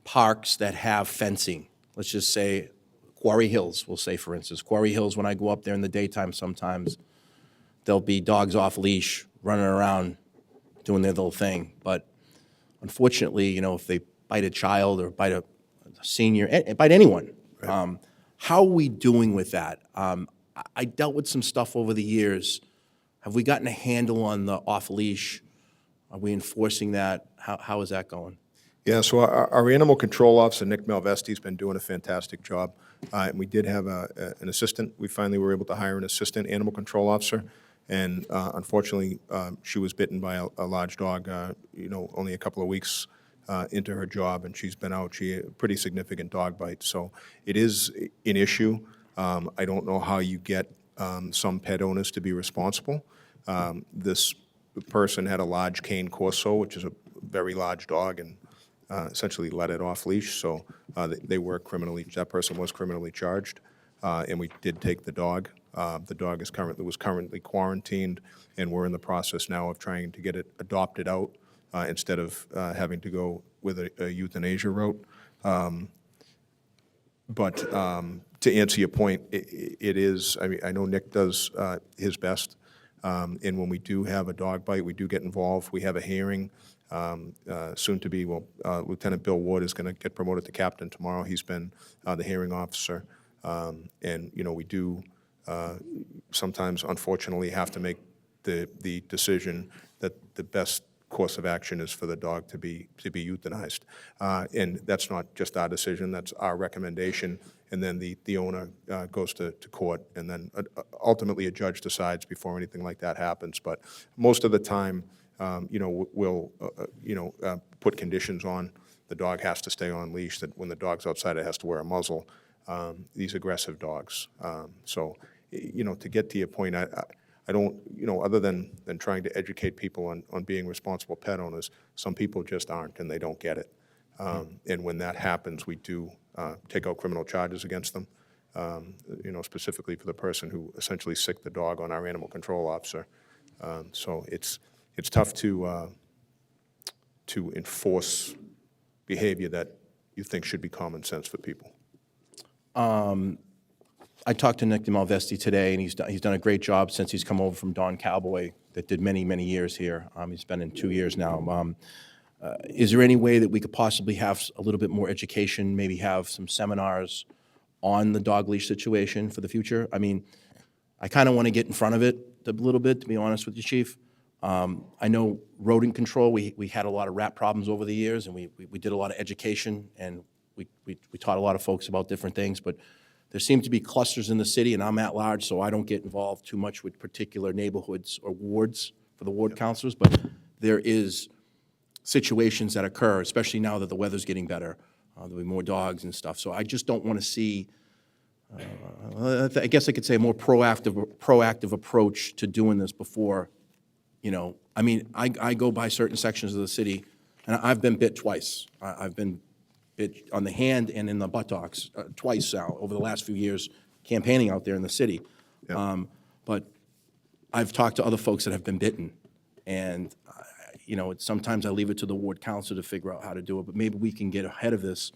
parks that have fencing. Let's just say Quarry Hills, we'll say, for instance. Quarry Hills, when I go up there in the daytime sometimes, there'll be dogs off-leash, running around, doing their little thing. But unfortunately, if they bite a child or bite a senior, bite anyone, how are we doing with that? I dealt with some stuff over the years. Have we gotten a handle on the off-leash Are we enforcing that? How is that going? Yeah, so our animal control officer, Nick Malvesti's been doing a fantastic job. And we did have an assistant. We finally were able to hire an assistant animal control officer. And unfortunately, she was bitten by a large dog, only a couple of weeks into her job, and she's been out. She had a pretty significant dog bite. So it is an issue. I don't know how you get some pet owners to be responsible. This person had a large cane corso, which is a very large dog, and essentially let it off leash. So they were that person was criminally charged, and we did take the dog. The dog was currently quarantined, and we're in the process now of trying to get it adopted out instead of having to go with a euthanasia route. But to answer your point, it is, I mean, I know Nick does his best, and when we do have a dog bite, we do get involved. We have a hearing soon to be, Lieutenant Bill Ward is going to get promoted to captain tomorrow. He's been the hearing officer. And, we do sometimes, unfortunately, have to make the decision that the best course of action is for the dog to be euthanized. And that's not just our decision, that's our recommendation. And then the owner goes to court, and then ultimately a judge decides before anything like that happens. But most of the time, we'll put conditions on. The dog has to stay on leash, that when the dog's outside, it has to wear a muzzle. These aggressive dogs. So, to get to your point, I don't, other than trying to educate people on being responsible pet owners, some people just aren't, and they don't get it. And when that happens, we do take out criminal charges against them, specifically for the person who essentially sicked the dog on our animal control officer. So it's tough to enforce behavior that you think should be common sense for people. I talked to Nick Malvesti today, and he's done a great job since he's come over from Don Cowboy that did many, many years here. He's been in 2 years now. Is there any way that we could possibly have a little bit more education, maybe have some seminars on the dog leash situation for the future? I mean, I kind of want to get in front of it a little bit, to be honest with you, Chief. I know rodent control, we had a lot of rat problems over the years, and we did a lot of education, and we taught a lot of folks about different things, but there seem to be clusters in the city, and I'm at large, so I don't get involved too much with particular neighborhoods or wards for the ward counselors, but there is situations that occur, especially now that the weather's getting better. There'll be more dogs and stuff, so I just don't want to see, I guess I could say a more proactive approach to doing this before, I mean, I go by certain sections of the city, and I've been bit twice. I've been bit on the hand and in the buttocks twice now over the last few years campaigning out there in the city. Yeah. But I've talked to other folks that have been bitten, and sometimes I leave it to the ward council to figure out how to do it, but maybe we can get ahead of this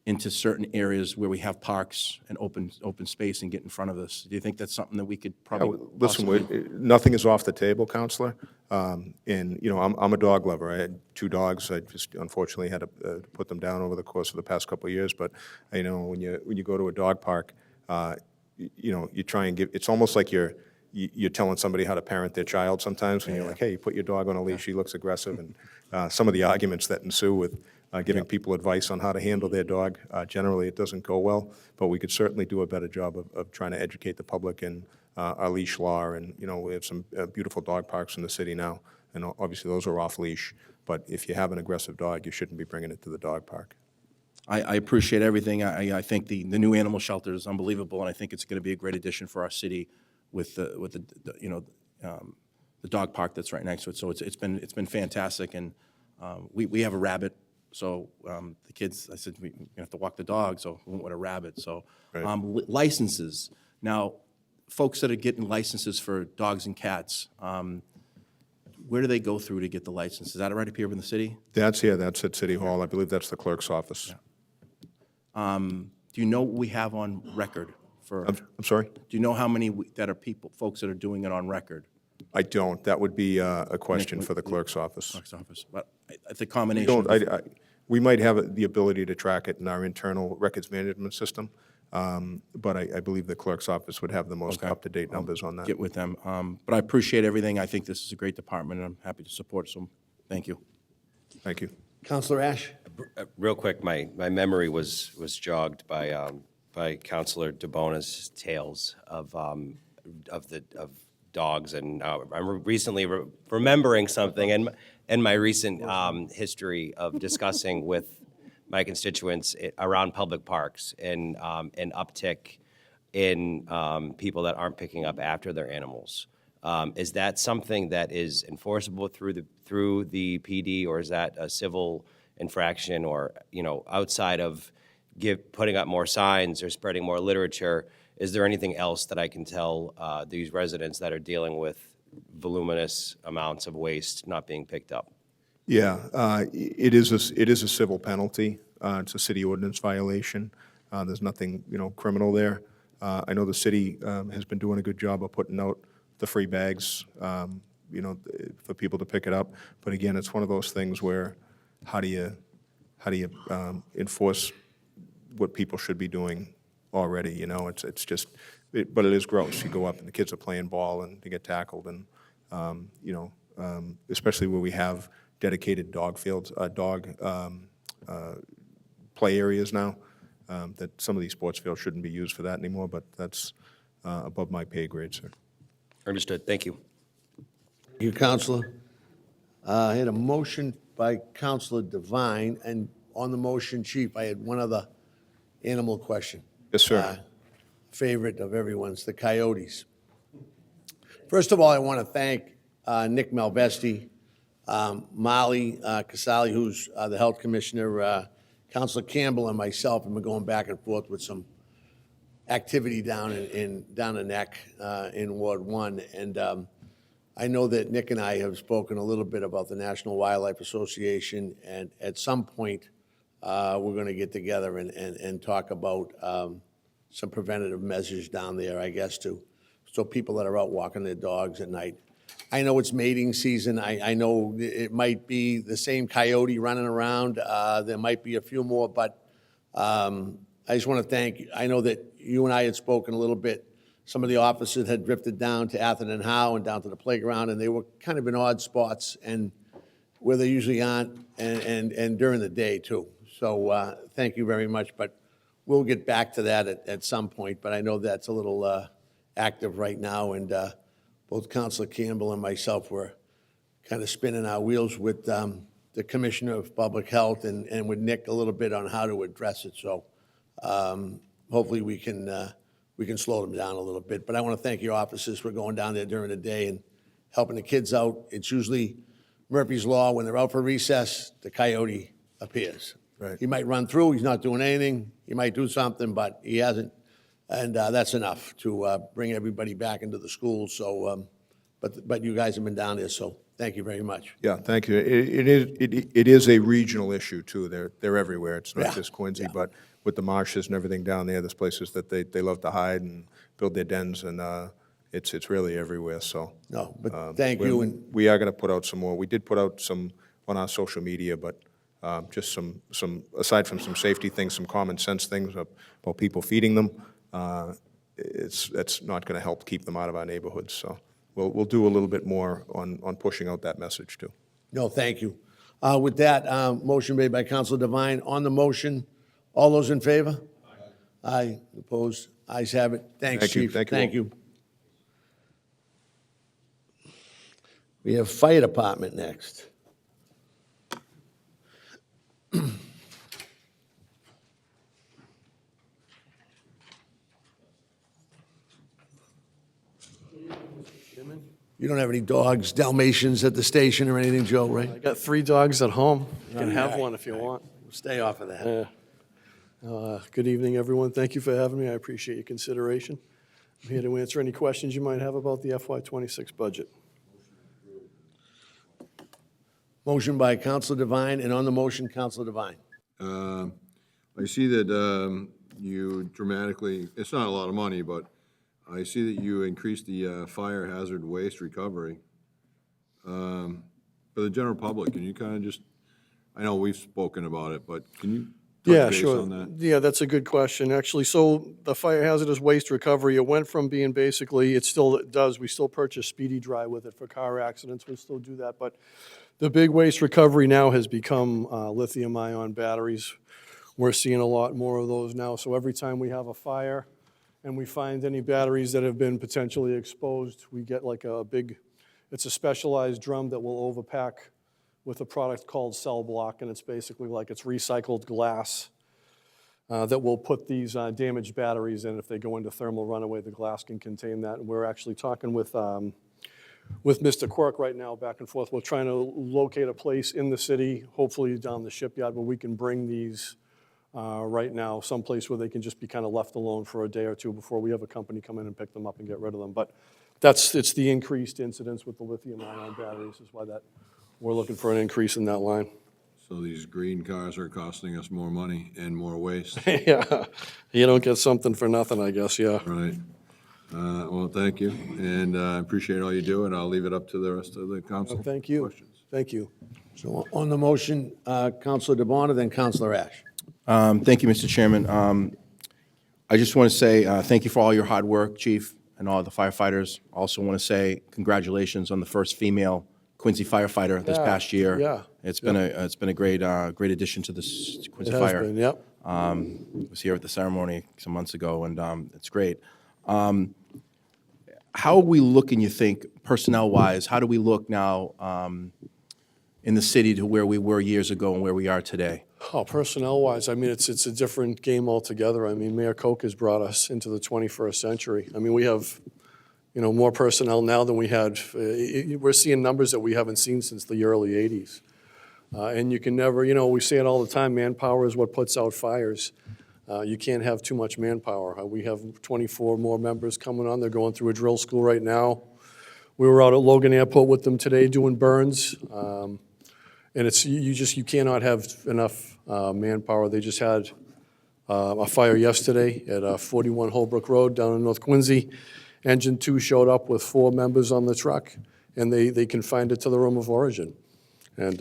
into certain areas where we have parks and open space and get in front of this. Do you think that's something that we could probably Listen, possibly- nothing is off the table, Counselor. And, I'm a dog lover. I had 2 dogs. I just unfortunately had to put them down over the course of the past couple of years. But, when you go to a dog park, you try and it's almost like you're telling somebody how to parent their child sometimes, when you're like, hey, you put your dog on a leash, he looks aggressive. And some of the arguments that ensue with giving people advice on how to handle their dog, generally it doesn't go well, but we could certainly do a better job of trying to educate the public in our leash law. And, we have some beautiful dog parks in the city now, and obviously those are off leash, but if you have an aggressive dog, you shouldn't be bringing it to the dog park. I appreciate everything. I think the new animal shelter is unbelievable, and I think it's going to be a great addition for our city with the dog park that's right next to it. So it's been fantastic, and we have a rabbit. So the kids, I said, we have to walk the dog, so we went with a rabbit. So Right. Licenses. Now, folks that are getting licenses for dogs and cats, where do they go through to get the license? Is that right up here in the city? That's at City Hall. I believe that's the clerk's office. Do you know what we have on record for? I'm sorry? Do you know how many that are folks that are doing it on record? I don't. That would be a question for the clerk's office. Clerk's office, but it's a We combination. don't, we might have the ability to track it in our internal records management system, but I believe the clerk's office would have the most up-to-date numbers on that. Get with them. But I appreciate everything. I think this is a great department, and I'm happy to support. So, Thank you. Thank you. Counselor Ash? Real quick, my memory was jogged by Counselor DeBona's tales of dogs, and I'm recently remembering something, and my recent history of discussing with my constituents around public parks and an uptick in people that aren't picking up after their animals. Is that something that is enforceable through the PD, or is that a civil infraction, or, outside of putting up more signs or spreading more literature, is there anything else that I can tell these residents that are dealing with voluminous amounts of waste not being picked up? Yeah, it is a civil penalty. It's a city ordinance violation. There's nothing, criminal there. I know the city has been doing a good job of putting out the free bags, for people to pick it up. But again, it's one of those things where how do you enforce what people should be doing already? It's just, but it is gross. You go up and the kids are playing ball and they get tackled, and especially where we have dedicated dog fields, play areas now. That some of these sports fields shouldn't be used for that anymore, but that's above my pay grade, sir. Understood. Thank you. Thank you, Counselor. I had a motion by Counselor Devine, and on the motion, Chief, I had one other animal question. Yes, sir. Favorite of everyone's, the coyotes. First of all, I want to thank Nick Malvesti, Molly Casali, who's the Health Commissioner, Counselor Campbell, and myself have been going back and forth with some activity down in Neck in Ward 1. And I know that Nick and I have spoken a little bit about the National Wildlife Association, and at some point, we're going to get together and talk about some preventative measures down there, I guess, so people that are out walking their dogs at night. I know it's mating season. I know it might be the same coyote running around. There might be a few more, but I just want to thank you. I know that you and I had spoken a little bit. Some of the officers had drifted down to Atherton and Howe and down to the playground, and they were kind of in odd spots and where they usually aren't, and during the day, too. So thank you very much, but we'll get back to that at some point, but I know that's a little active right now, and both Councilor Campbell and myself were kind of spinning our wheels with the Commissioner of Public Health and with Nick a little bit on how to address it, so hopefully we can slow them down a little bit. But I want to thank your officers for going down there during the day and helping the kids out. It's usually Murphy's Law, when they're out for recess, the coyote appears. Right. He might run through, he's not doing anything, he might do something, but he hasn't. And that's enough to bring everybody back into the schools. So, but you guys have been down there, so thank you very much. Yeah, thank you. It is a regional issue, too. They're everywhere. It's not Yeah, just Quincy, yeah. but with the marshes and everything down there, there's places that they love to hide and build their dens, and it's really everywhere, so. No, but thank you, and We are going to put out some more. We did put out some on our social media, but just some aside from some safety things, some common sense things about people feeding them, that's not going to help keep them out of our neighborhoods, so. We'll do a little bit more on pushing out that message, too. no, thank you. With that, motion made by Councilor Devine. On the motion, all those in favor? Aye. Opposed? Ayes have it. Thanks, Thank you. Chief. Thank you Thank all. you. We have Fire Department next. You don't have any dogs, Dalmatians at the station or anything, Joe, right? I got 3 dogs at home. You can have one if you want. Stay off of that. Good evening, everyone. Thank you for having me. I appreciate your consideration. I'm here to answer any questions you might have about the FY26 budget. Motion by Councilor Devine, and on the motion, Councilor Devine. I see that you dramatically, it's not a lot of money, but I see that you increased the fire hazard waste recovery. For the general public, can you kind of just, I know we've spoken about it, but can you Yeah, base sure. on that? Yeah, that's a good question, actually. So the fire hazardous waste recovery, it went from being basically, it still does, we still purchase Speedy Dry with it for car accidents, we still do that, but the big waste recovery now has become lithium-ion batteries. We're seeing a lot more of those now, so every time we have a fire and we find any batteries that have been potentially exposed, we get like a big, it's a specialized drum that will overpack with a product called Cell Block, and it's basically like it's recycled glass that will put these damaged batteries in. If they go into thermal runaway, the glass can contain that. And we're actually talking with Mr. Quirk right now, back and forth. We're trying to locate a place in the city, hopefully down the shipyard, where we can bring these right now, someplace where they can just be kind of left alone for a day or two before we have a company come in and pick them up and get rid of them. But it's the increased incidence with the lithium-ion batteries is why that we're looking for an increase in that line. So these green cars are costing us more money and more waste, Yeah, you don't get something for nothing, I guess, yeah. right? Well, thank you, and I appreciate all you do, and I'll leave it up to the rest of the council. Thank you. Questions? Thank you. So on the motion, Counselor DeBona, then Counselor Ash. Thank you, Mr. Chairman. I just want to say thank you for all your hard work, Chief, and all the firefighters. Also want to say congratulations on the first female Quincy firefighter this Yeah, past year. yeah, It's been a great addition to this It Quincy has Fire. been, yep. Was here at the ceremony some months ago, and it's great. How are we looking, you think, personnel-wise? How do we look now in the city to where we were years ago and where we are today? Oh, personnel-wise, I mean, it's a different game altogether. I mean, Mayor Koch has brought us into the 21st century. I mean, we have, more personnel now than we had. We're seeing numbers that we haven't seen since the early 80s. And you can never, we say it all the time, manpower is what puts out fires. You can't have too much manpower. We have 24 more members coming on. They're going through a drill school right now. We were out at Logan Airport with them today doing burns. And it's, you cannot have enough manpower. They just had a fire yesterday at 41 Holbrook Road down in North Quincy. Engine 2 showed up with 4 members on the truck, and they confined it to the room of origin. And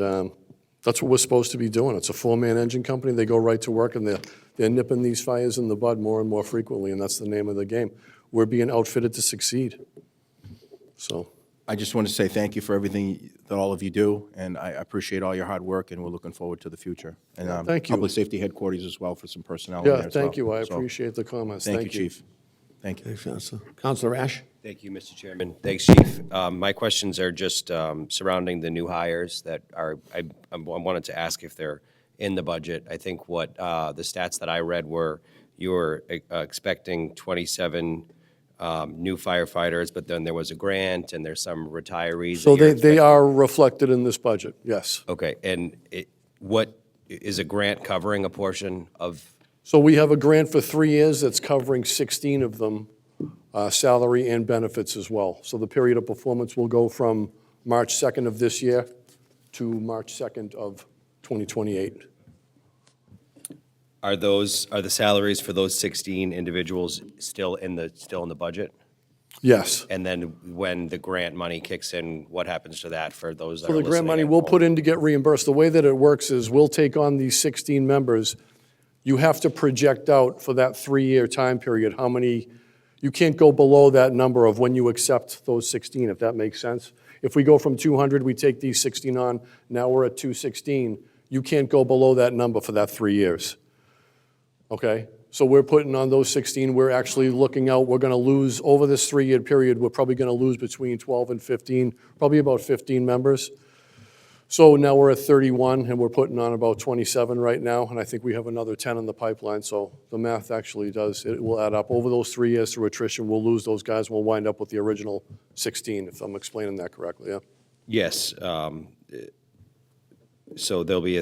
that's what we're supposed to be doing. It's a 4-man engine company. They go right to work, and they're nipping these fires in the bud more and more frequently, and that's the name of the game. We're being outfitted to succeed. So. I just want to say thank you for everything that all of you do, and I appreciate all your hard work, and we're looking forward to the future. And thank you. Public Safety Headquarters as well for some personnel in there Yeah, as well. thank you. I So, appreciate the comments. Thank you, Chief. Thank you. Thanks, Counselor. Counselor Ash? Thank you, Mr. Chairman. Thanks, Chief. My questions are just surrounding the new hires that are, I wanted to ask if they're in the budget. I think what the stats that I read were you were expecting 27 new firefighters, but then there was a grant and there's some retirees. So that you're they are reflected in this budget, yes. Okay, and what, is a grant covering a portion of, So we have a grant for 3 years that's covering 16 of them, salary and benefits as well. So the period of performance will go from March 2nd of this year to March 2nd of 2028. are the salaries for those 16 individuals still in the budget? Yes. And then when the grant money kicks in, what happens to that for those that So are the grant listening money at we'll home? put in to get reimbursed. The way that it works is we'll take on these 16 members. You have to project out for that 3-year time period how many, you can't go below that number of when you accept those 16, if that makes sense. If we go from 200, we take these 16 on, now we're at 216, you can't go below that number for that 3 years. Okay? So we're putting on those 16, we're actually looking out, we're going to lose, over this 3-year period, we're probably going to lose between 12 and 15, probably about 15 members. So now we're at 31, and we're putting on about 27 right now, and I think we have another 10 in the pipeline, so the math actually does, it will add up. Over those 3 years through attrition, we'll lose those guys, we'll wind up with the original 16, if I'm explaining that correctly, yeah? Yes. So there'll be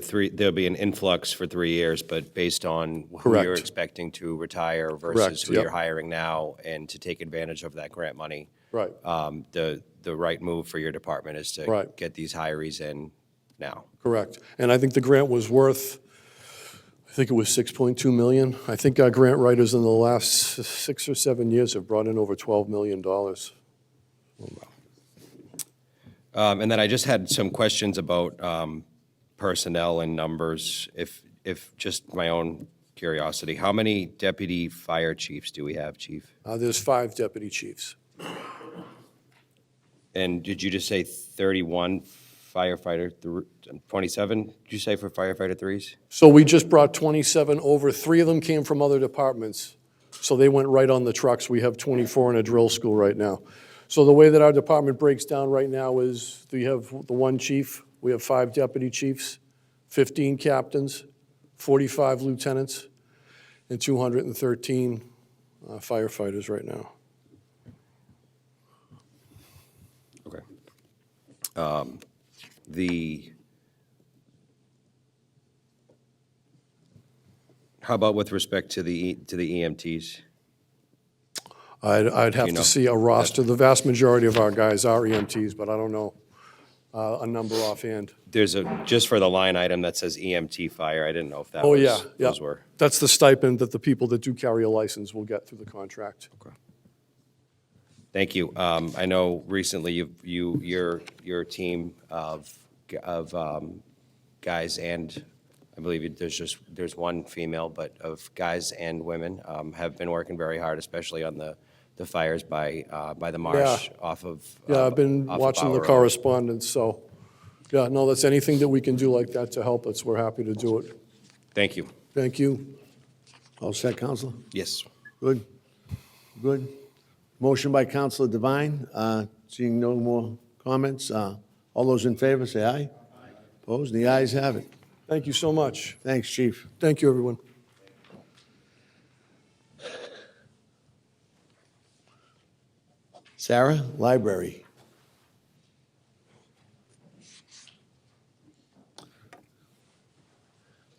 an influx for 3 years, but based on who you're Correct. expecting to retire versus Correct, who yep. you're hiring now, and to take advantage of that grant money. Right. The right move for your department is to Right. get these hirees in now. Correct. And I think the grant was worth, I think it was 6.2 million. I think our grant writers in the last 6 or 7 years have brought in over $12 million. And then I just had some questions about personnel and numbers. If if, just my own curiosity, how many deputy fire chiefs do we have, Chief? There's 5 deputy chiefs. And did you just say 31 firefighter, 27, did you say for firefighter threes? So we just brought 27 over. 3 of them came from other departments, so they went right on the trucks. We have 24 in a drill school right now. So the way that our department breaks down right now is we have the 1 chief, we have 5 deputy chiefs, 15 captains, 45 lieutenants, and 213 firefighters right now. Okay. How about with respect to the EMTs? I'd have You know, to see a roster. The vast majority of our guys are EMTs, but I don't know a number offhand. There's just for the line item that says EMT fire, I didn't know if that Oh, was, yeah, yeah. those were. That's the stipend that the people that do carry a license will get through the contract. Thank you. I know recently your team of guys and, I believe there's one female, but of guys and women have been working very hard, especially on the fires by the marsh off of. Yeah, I've been off of watching the Bower Road. correspondence, so, yeah, no, that's anything that we can do like that to help us, we're happy to do it. Thank you. Thank you. All set, Counselor? Yes. Good? Good? Motion by Counselor Devine. Seeing no more comments, all those in favor, say aye. Opposed? The ayes have it. Thank you so much. Thanks, Chief. Thank you, everyone. Sarah, Library.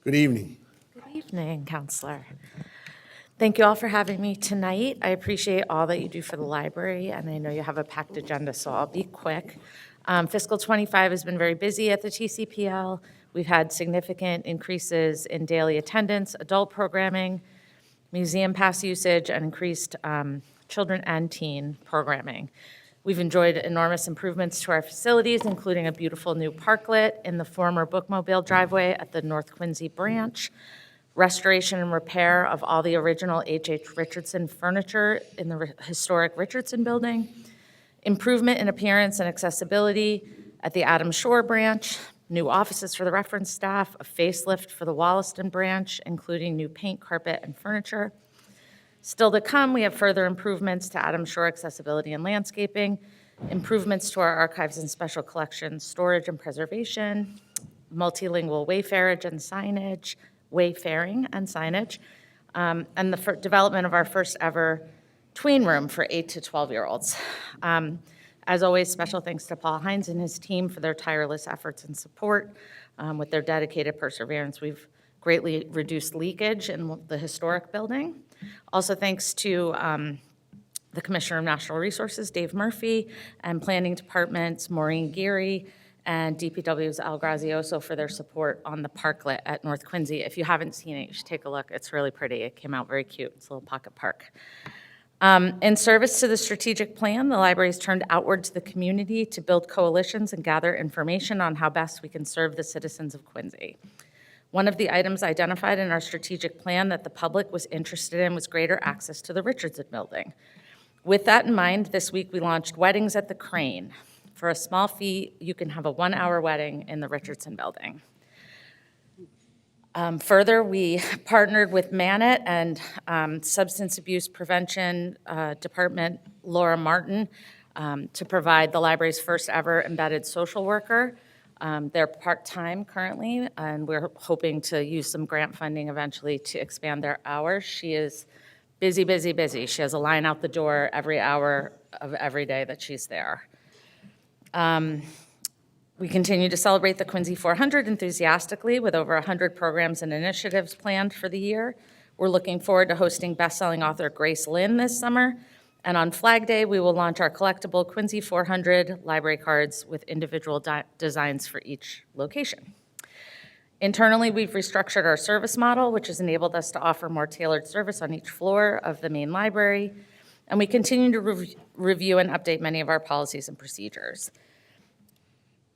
Good evening. Good evening, Counselor. Thank you all for having me tonight. I appreciate all that you do for the library, and I know you have a packed agenda, so I'll be quick. Fiscal '25 has been very busy at the TCPL. We've had significant increases in daily attendance, adult programming, museum pass usage, and increased children and teen programming. We've enjoyed enormous improvements to our facilities, including a beautiful new parklet in the former bookmobile driveway at the North Quincy branch, restoration and repair of all the original H.H. Richardson furniture in the historic Richardson building, improvement in appearance and accessibility at the Adams Shore branch, new offices for the reference staff, a facelift for the Wollaston branch, including new paint, carpet, and furniture. Still to come, we have further improvements to Adams Shore accessibility and landscaping, improvements to our archives and special collections, storage and preservation, multilingual wayfaring and signage, and the development of our first ever tween room for 8 to 12-year-olds. As always, special thanks to Paul Hines and his team for their tireless efforts and support. With their dedicated perseverance, we've greatly reduced leakage in the historic building. Also thanks to the Commissioner of Natural Resources, Dave Murphy, and Planning Department's Maureen Geary, and DPW's Al Grazioso for their support on the parklet at North Quincy. If you haven't seen it, you should take a look. It's really pretty. It came out very cute. It's a little pocket park. In service to the strategic plan, the library's turned outward to the community to build coalitions and gather information on how best we can serve the citizens of Quincy. One of the items identified in our strategic plan that the public was interested in was greater access to the Richardson Building. With that in mind, this week we launched Weddings at the Crane. For a small fee, you can have a 1-hour wedding in the Richardson Building. Further, we partnered with Manet and Substance Abuse Prevention Department, Laura Martin, to provide the library's first ever embedded social worker. They're part-time currently, and we're hoping to use some grant funding eventually to expand their hours. She is busy, busy, busy. She has a line out the door every hour of every day that she's there. We continue to celebrate the Quincy 400 enthusiastically with over 100 programs and initiatives planned for the year. We're looking forward to hosting best-selling author Grace Lynn this summer. And on Flag Day, we will launch our collectible Quincy 400 library cards with individual designs for each location. Internally, we've restructured our service model, which has enabled us to offer more tailored service on each floor of the main library. And we continue to review and update many of our policies and procedures.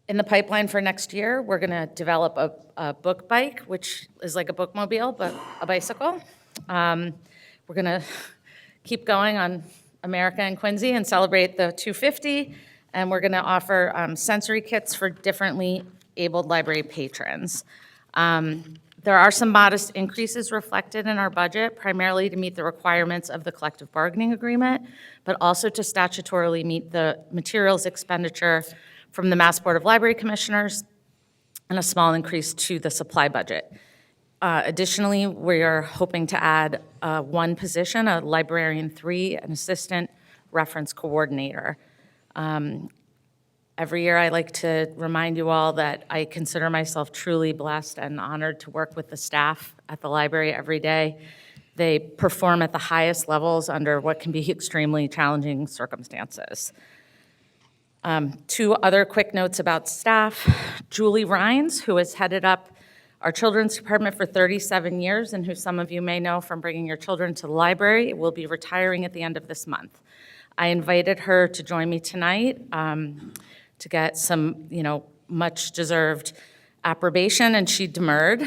In the pipeline for next year, we're going to develop a book bike, which is like a bookmobile, but a bicycle. We're going to keep going on America and Quincy and celebrate the 250, and we're going to offer sensory kits for differently abled library patrons. There are some modest increases reflected in our budget, primarily to meet the requirements of the collective bargaining agreement, but also to statutorily meet the materials expenditure from the Mass Board of Library Commissioners, and a small increase to the supply budget. Additionally, we are hoping to add one position, a librarian 3, an assistant reference coordinator. Every year, I like to remind you all that I consider myself truly blessed and honored to work with the staff at the library every day. They perform at the highest levels under what can be extremely challenging circumstances. 2 other quick notes about staff. Julie Rhines, who has headed up our children's department for 37 years and who some of you may know from bringing your children to the library, will be retiring at the end of this month. I invited her to join me tonight to get some, much-deserved approbation, and she demurred.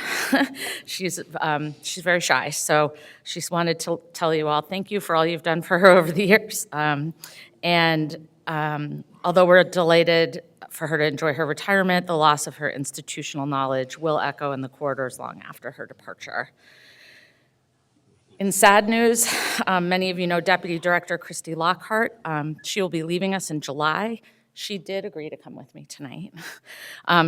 She's very shy, so she's wanted to tell you all thank you for all you've done for her over the years. Although we're delighted for her to enjoy her retirement, the loss of her institutional knowledge will echo in the corridors long after her departure. In sad news, many of you know Deputy Director Christy Lockhart. She will be leaving us in July. She did agree to come with me tonight.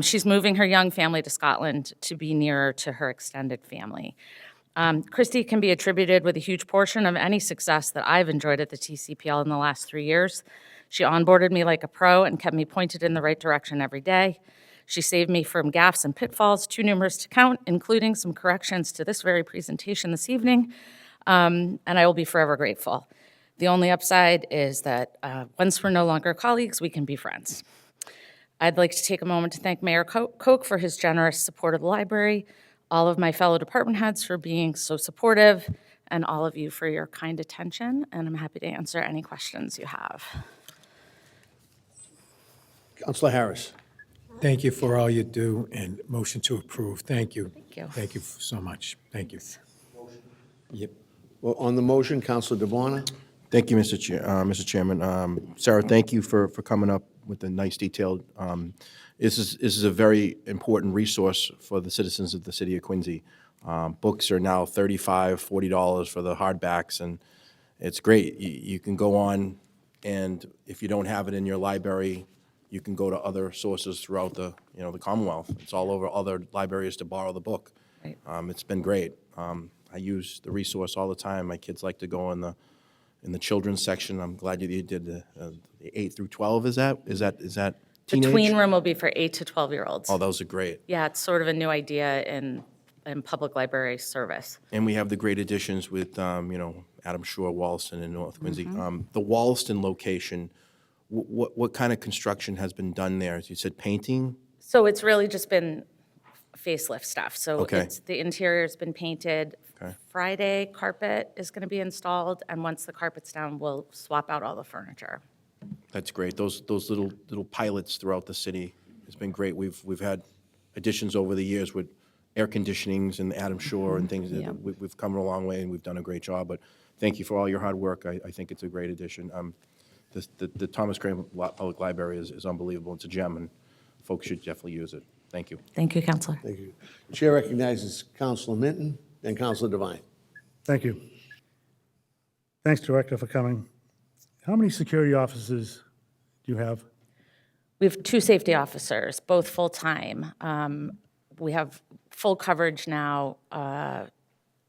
She's moving her young family to Scotland to be nearer to her extended family. Christy can be attributed with a huge portion of any success that I've enjoyed at the TCPL in the last 3 years. She onboarded me like a pro and kept me pointed in the right direction every day. She saved me from gaffes and pitfalls too numerous to count, including some corrections to this very presentation this evening, and I will be forever grateful. The only upside is that once we're no longer colleagues, we can be friends. I'd like to take a moment to thank Mayor Koch for his generous support of the library, all of my fellow department heads for being so supportive, and all of you for your kind attention, and I'm happy to answer any questions you have. Counselor Harris. Thank you for all you do, and motion to approve. Thank you. Thank you. Thank you so much. Thank you. Yep. Well, on the motion, Counselor DeBona. Thank you, Mr. Chairman. Sarah, thank you for coming up with a nice detailed. This is a very important resource for the citizens of the city of Quincy. Books are now $35, $40 for the hardbacks, and it's great. You can go on, and if you don't have it in your library, you can go to other sources throughout the Commonwealth. It's all over other libraries to borrow the book. Right. It's been great. I use the resource all the time. My kids like to go in the children's section. I'm glad you did the 8 through 12. Is that The teenage? tween room will be for 8 to 12-year-olds. Oh, those are great. Yeah, it's sort of a new idea in public library service. And we have the great additions with, Adam Shore, Wallaston, and North Quincy. The Wallaston location, what kind of construction has been done there? As you said, painting? So it's really just been facelift stuff. So Okay. the interior's been painted. Okay. Friday, carpet is going to be installed, and once the carpet's down, we'll swap out all the furniture. That's great. Those little pilots throughout the city has been great. We've had additions over the years with air conditionings and Adam Shore and things. Yeah. We've come a long way, and we've done a great job. But thank you for all your hard work. I think it's a great addition. The Thomas Crane Public Library is unbelievable. It's a gem, and folks should definitely use it. Thank you. Thank you, Counselor. Thank you. Chair recognizes Counselor Minton, then Counselor Devine. Thank you. Thanks, Director, for coming. How many security officers do you have? We have 2 safety officers, both full-time. We have full coverage now.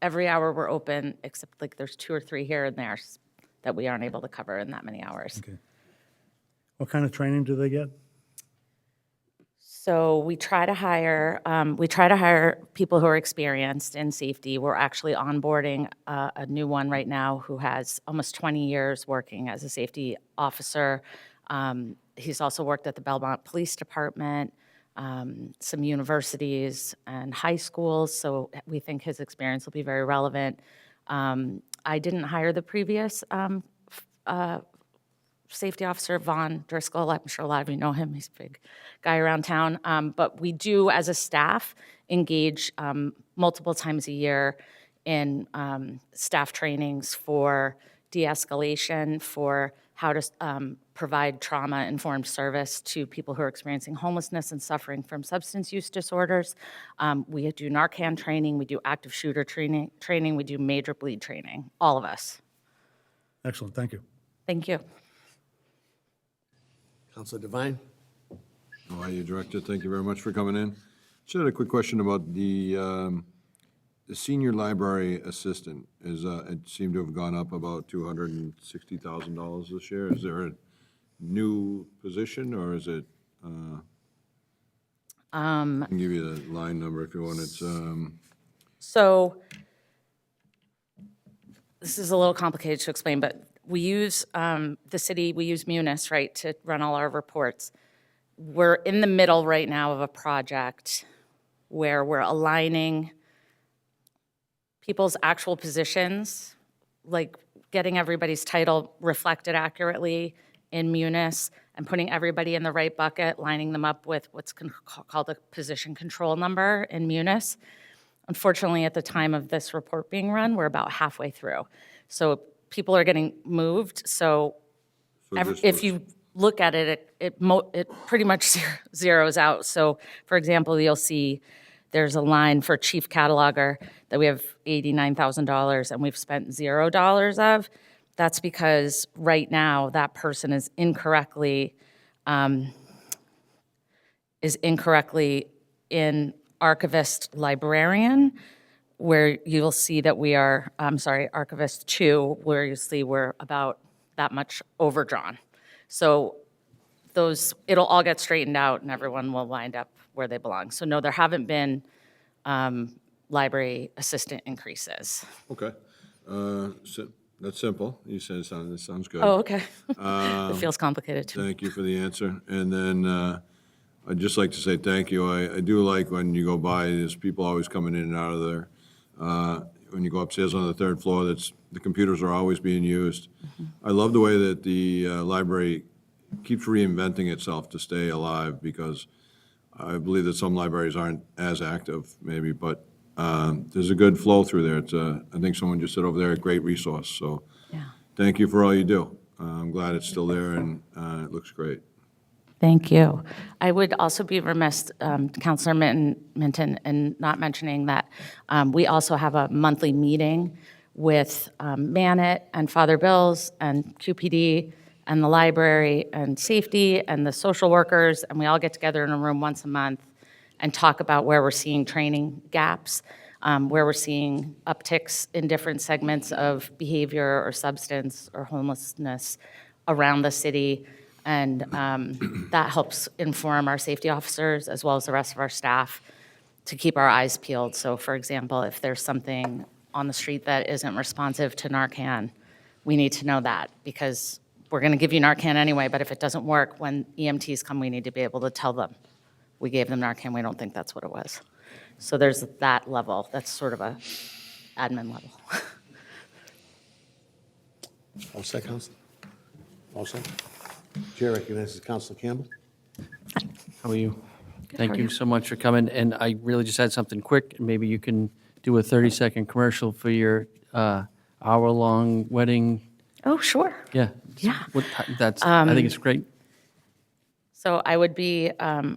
Every hour we're open, except like there's 2 or 3 here and there that we aren't able to cover in that many hours. Okay. What kind of training do they get? So we try to hire people who are experienced in safety. We're actually onboarding a new one right now who has almost 20 years working as a safety officer. He's also worked at the Belmont Police Department, some universities and high schools, so we think his experience will be very relevant. I didn't hire the previous Safety Officer Vaughn Driscoll. I'm sure a lot of you know him. He's a big guy around town. But we do, as a staff, engage multiple times a year in staff trainings for de-escalation, for how to provide trauma-informed service to people who are experiencing homelessness and suffering from substance use disorders. We do Narcan training, we do active shooter training, we do major bleed training, all of us. Excellent, thank you. Thank you. Counselor Devine? How are you, Director? Thank you very much for coming in. Just had a quick question about the senior library assistant. It seemed to have gone up about $260,000 this year. Is there a new position, or is it? I can give you the line number if you want. It's So this is a little complicated to explain, but we use the city, we use Munis, right, to run all our reports. We're in the middle right now of a project where we're aligning people's actual positions, like getting everybody's title reflected accurately in Munis and putting everybody in the right bucket, lining them up with what's called a position control number in Munis. Unfortunately, at the time of this report being run, we're about halfway through. So people are getting moved, so if you look at it, it pretty much zeroes out. So, for example, you'll see there's a line for chief cataloger that we have $89,000 and we've spent $0 of. That's because right now that person is incorrectly in archivist librarian, where you'll see that we are, archivist 2, where you see we're about that much overdrawn. So it'll all get straightened out and everyone will wind up where they belong. So no, there haven't been library assistant increases. okay. So that's simple. You said it sounds good. Oh, okay. It feels complicated too. Thank you for the answer. And then I'd just like to say thank you. I do like when you go by, there's people always coming in and out of there. When you go upstairs on the 3rd floor, the computers are always being used. I love the way that the library keeps reinventing itself to stay alive, because I believe that some libraries aren't as active maybe, but there's a good flow through there. I think someone just said over there, a great resource. So Yeah. thank you for all you do. I'm glad it's still there, and it looks great. Thank you. I would also be remiss, Councilor Minton, in not mentioning that we also have a monthly meeting with Manet and Father Bills and QPD and the library and safety and the social workers, and we all get together in a room once a month and talk about where we're seeing training gaps, where we're seeing upticks in different segments of behavior or substance or homelessness around the city. And that helps inform our safety officers as well as the rest of our staff to keep our eyes peeled. So for example, if there's something on the street that isn't responsive to Narcan, we need to know that, because we're going to give you Narcan anyway, but if it doesn't work, when EMTs come, we need to be able to tell them, we gave them Narcan, we don't think that's what it was. So there's that level. That's sort of a admin level. All set, Counselor? All set? Chair recognizes Counselor Campbell. How are you? how Thank are you you? so much for coming, and I really just had something quick, and maybe you can do a 30-second commercial for your hour-long wedding. Oh, sure. Yeah. Yeah. I think it's great. So I would be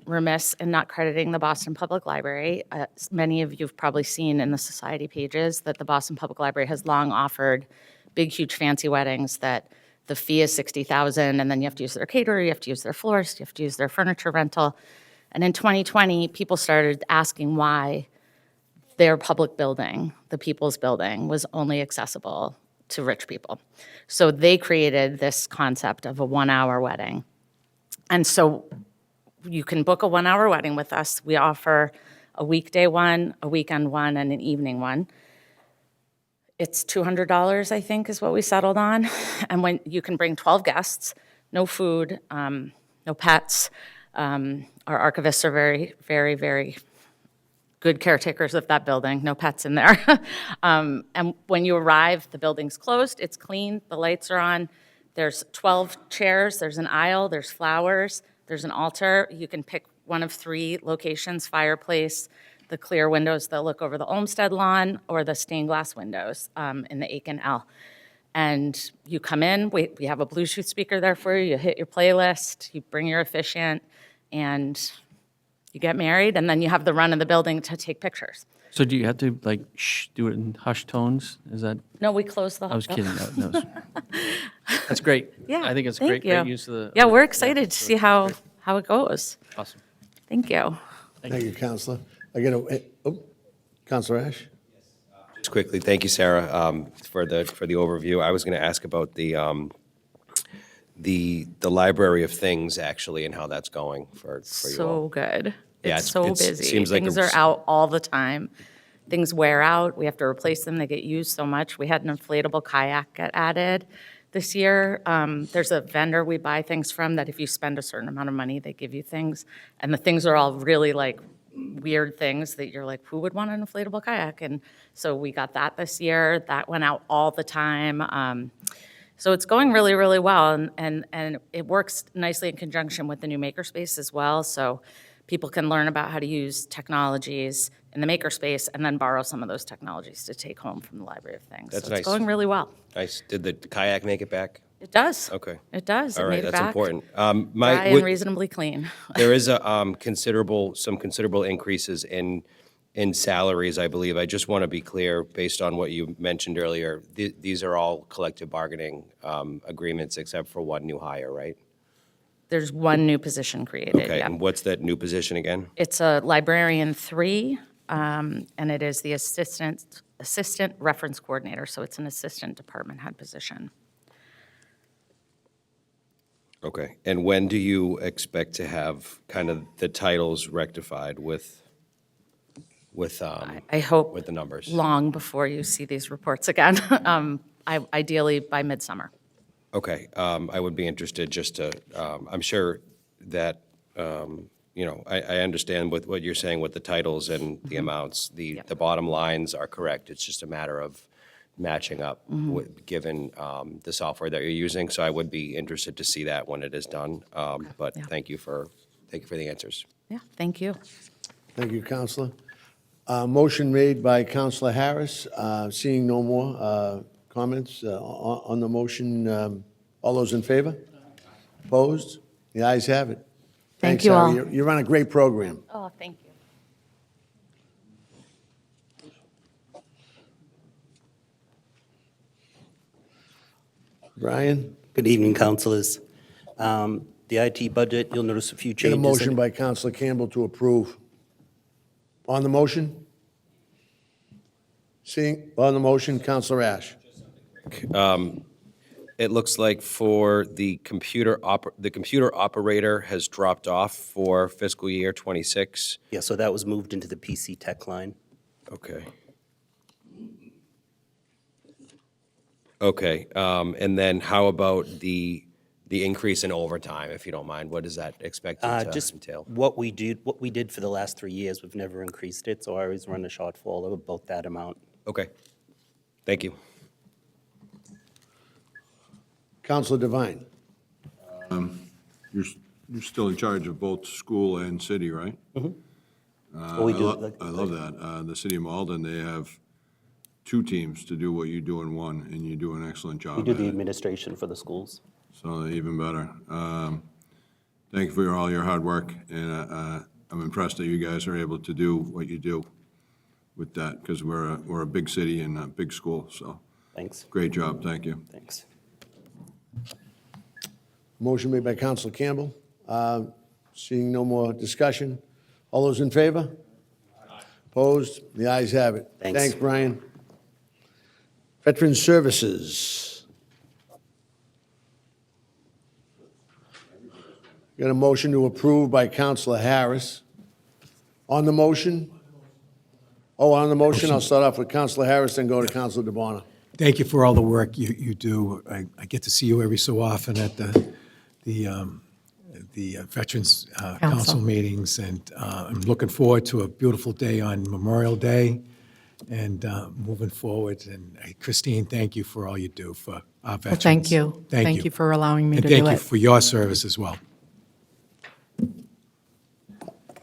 remiss in not crediting the Boston Public Library. Many of you have probably seen in the society pages that the Boston Public Library has long offered big, huge, fancy weddings that the fee is $60,000, and then you have to use their caterer, you have to use their florist, you have to use their furniture rental. And in 2020, people started asking why their public building, the People's Building, was only accessible to rich people. So they created this concept of a 1-hour wedding. And so you can book a 1-hour wedding with us. We offer a weekday one, a weekend one, and an evening one. It's $200, I think, is what we settled on. And when you can bring 12 guests, no food, no pets. Our archivists are very, very, very good caretakers of that building, no pets in there. And when you arrive, the building's closed, it's clean, the lights are on, There's 12 chairs, there's an aisle, there's flowers, there's an altar. You can pick one of 3 locations: fireplace, the clear windows that look over the Olmsted lawn, or the stained glass windows in the Aiken L. And you come in, we have a Bluetooth speaker there for you, you hit your playlist, you bring your officiant, and you get married, and then you have the run of the building to take pictures. So do you have to like do it in hushed tones? Is that, No, we close the. I was kidding. No. That's great. Yeah. I think it's thank great you. use of the. Yeah, we're excited to see how it goes. Awesome. Thank you. Thank you, Counselor. I get a, Counselor Ash? Just quickly, thank you, Sarah, for the overview. I was going to ask about the library of things, actually, and how that's going for you all. So good. Yeah, It's so it busy. seems like Things it are was- out all the time. Things wear out. We have to replace them. They get used so much. We had an inflatable kayak get added this year. There's a vendor we buy things from that if you spend a certain amount of money, they give you things. And the things are all really like weird things that you're like, who would want an inflatable kayak? And so we got that this year. That went out all the time. So it's going really, really well, and it works nicely in conjunction with the new makerspace as well. So people can learn about how to use technologies in the makerspace and then borrow some of those technologies to take home from the Library of Things. That's so nice. it's going really well. Nice. Did the kayak make it back? It does. Okay. It does. All It right, made it that's back. important. Dry and reasonably clean. There is a some considerable increases in salaries, I believe. I just want to be clear, based on what you mentioned earlier, these are all collective bargaining agreements except for one new hire, right? There's one new position created. Okay, yeah. and what's that new position again? It's a librarian 3, and it is the assistant reference coordinator. So it's an assistant department head position. Okay, and when do you expect to have kind of the titles rectified with I hope with the numbers? long before you see these reports again. Ideally by midsummer. Okay, I would be interested just to, I'm sure that, I understand with what you're saying with the titles and the amounts. The bottom lines are correct. It's just a matter of matching up given the software that you're using. So I would be interested to see that when it is done. But thank you for the answers. Yeah, thank you. Thank you, Counselor. Motion made by Counselor Harris. Seeing no more comments on the motion, all those in favor? Opposed? The ayes have it. Thank Thanks, you Harry. all. You run a great program. Oh, thank you. Brian? Good evening, councilors. The IT budget, you'll notice a few Get a changes. motion by Counselor Campbell to approve. On the motion? Seeing, on the motion, Counselor Ash. It looks like for the computer operator has dropped off for fiscal year '26. Yeah, so that was moved into the PC tech line. Okay. Okay, and then how about the increase in overtime, if you don't mind? What is that expected to Just entail? what we did for the last 3 years, we've never increased it, so I always run a shortfall of about that amount. Okay, thank you. Counselor Devine. You're still in charge of both school and city, right? Well, we do, I love that. The city of Malden, they have 2 teams to do what you do in one, and you do an excellent job we do at the it. administration for the schools. So even better. Thank you for all your hard work, and I'm impressed that you guys are able to do what you do with that, because we're a big city and a big school, so Thanks. great job, thank you. Thanks. Motion made by Counselor Campbell. Seeing no more discussion. All those in favor? Opposed? The ayes have it. Thanks. Thanks, Brian. Veteran Services. Got a motion to approve by Counselor Harris. On the motion? Oh, on the motion, I'll start off with Counselor Harris, then go to Counselor DeBona. Thank you for all the work you do. I get to see you every so often at the Veterans Council meetings, and I'm looking forward to a beautiful day on Memorial Day. and moving forward. And Christine, thank you for all you do for our veterans. Thank you. Thank you for allowing me to do And thank you it. for your service as well.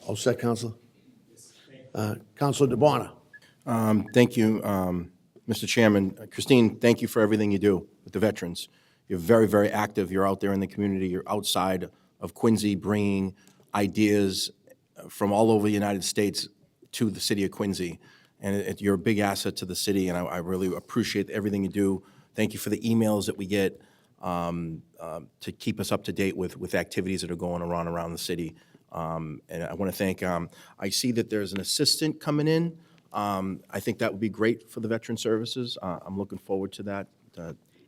All set, Counselor? Counselor DeBona? Thank you, Mr. Chairman. Christine, thank you for everything you do with the veterans. You're very, very active. You're out there in the community. You're outside of Quincy bringing ideas from all over the United States to the city of Quincy. And you're a big asset to the city, and I really appreciate everything you do. Thank you for the emails that we get to keep us up to date with activities that are going on around the city. And I want to thank, I see that there's an assistant coming in. I think that would be great for the Veteran Services. I'm looking forward to that.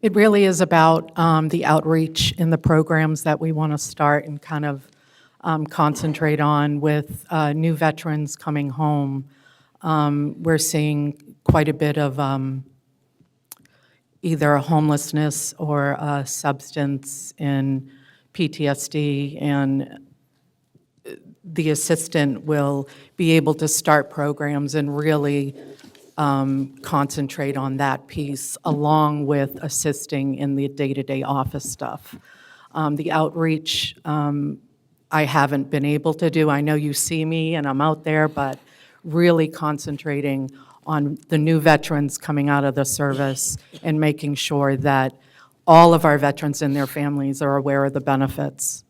It really is about the outreach in the programs that we want to start and kind of concentrate on with new veterans coming home. We're seeing quite a bit of either a homelessness or a substance in PTSD, and the assistant will be able to start programs and really concentrate on that piece, along with assisting in the day-to-day office stuff. The outreach, I haven't been able to do. I know you see me and I'm out there, but really concentrating on the new veterans coming out of the service and making sure that all of our veterans and their families are aware of the benefits.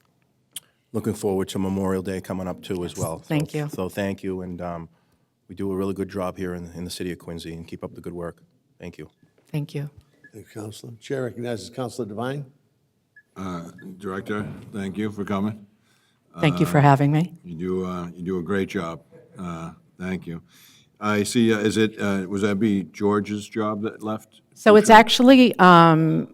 Looking forward to Memorial Day coming up too as well. Thank you. So thank you, and we do a really good job here in the city of Quincy, and keep up the good work. Thank you. Thank you. Thank you, Counselor. Chair recognizes Counselor Devine. Director, thank you for coming. Thank you for having me. You do a great job. Thank you. I see, was that be George's job that left? So it's actually, when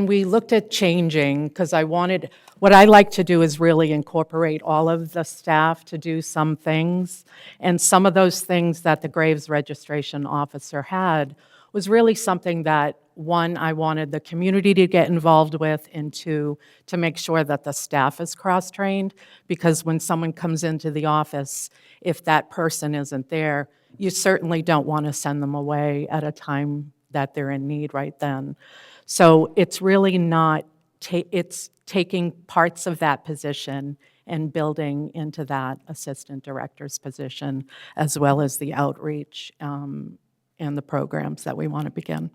we looked at changing, because what I like to do is really incorporate all of the staff to do some things. And some of those things that the Graves Registration Officer had was really something that, one, I wanted the community to get involved with, and two, to make sure that the staff is cross-trained, because when someone comes into the office, if that person isn't there, you certainly don't want to send them away at a time that they're in need right then. So it's really not, it's taking parts of that position and building into that assistant director's position, as well as the outreach and the programs that we want to begin.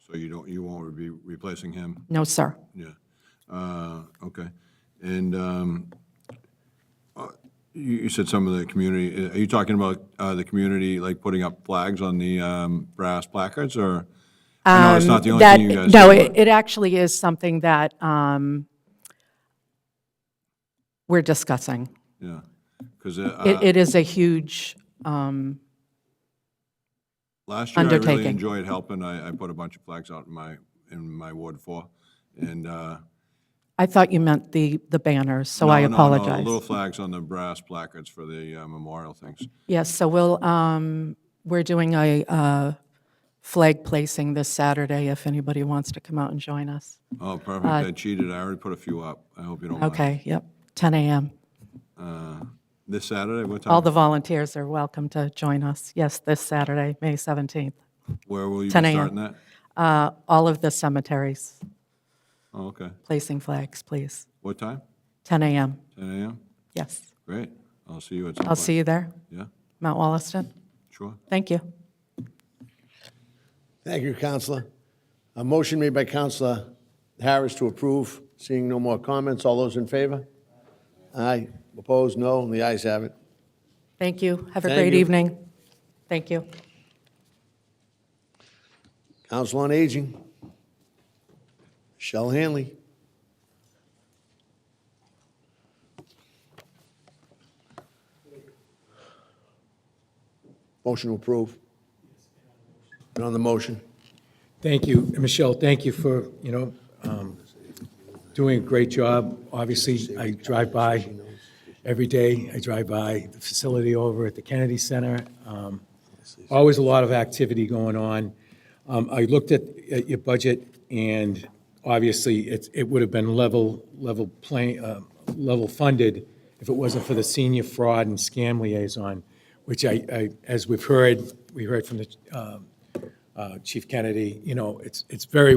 So you won't be replacing him? No, sir. Yeah. Okay. And you said some of the community, are you talking about the community, like putting up flags on the brass placards, or? I know it's not the only thing you guys No, do, but- it actually is something that we're discussing. Yeah. Because It is a huge last year, I really undertaking. enjoyed helping. I put a bunch of flags out in my Ward 4. And I thought you meant the banners, so no, I no, no, apologize. little flags on the brass placards for the memorial things. Yes, so we're doing a flag placing this Saturday, if anybody wants to come out and join us. Oh, perfect. I cheated. I already put a few up. I hope you don't mind. Okay, yep, 10 a.m. This Saturday, what time? All the volunteers are welcome to join us. Yes, this Saturday, May 17th, Where will you be 10 a.m. starting that? All of the cemeteries Oh, okay. placing flags, please. What time? 10 a.m., 10 a.m.? yes. Great. I'll see you at some I'll point. see you there, Yeah, Mount Wollaston. sure. Thank you. Thank you, Counselor. A motion made by Counselor Harris to approve. Seeing no more comments, all those in favor? Aye. Opposed? No. And the ayes have it. Thank you. Have a Thank great you. evening. Thank you. Council on Aging. Michelle Hanley. Motion to approve. And on the motion. Thank you. And Michelle, thank you for, doing a great job. Obviously, I drive by every day. I drive by the facility over at the Kennedy Center. Always a lot of activity going on. I looked at your budget, and obviously, it would have been level funded if it wasn't for the senior fraud and scam liaison, which as we've heard, we heard from the Chief Kennedy, you know, it's very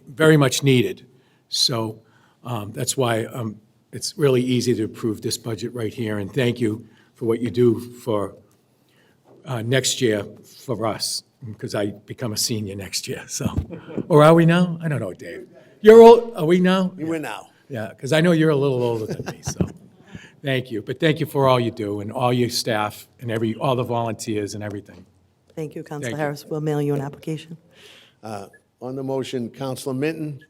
very much needed. So that's why it's really easy to approve this budget right here, and thank you for what you do for next year for us, because I become a senior next year, so. Or are we now? I don't know, Dave. You're old, are we now? You win now. Yeah, because I know you're a little older than me, so, thank you. But thank you for all you do, and all your staff, and all the volunteers and everything. Thank you, Councilor Thank you. Harris. We'll mail you an application. On the motion, Counselor Minton?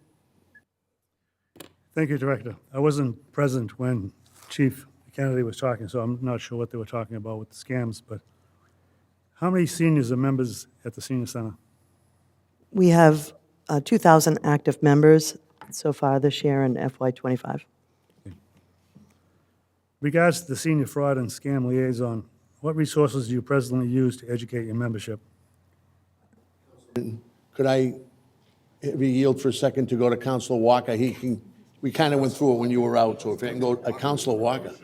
Thank you, Director. I wasn't present when Chief Kennedy was talking, so I'm not sure what they were talking about with the scams, but how many seniors are members at the senior center? We have 2,000 active members so far this year in FY25. Regards to the senior fraud and scam liaison, what resources do you presently use to educate your membership? Could I have you yield for a second to go to Counselor Walker? We kind of went through it when you were out, so if I can go, Counselor Walker.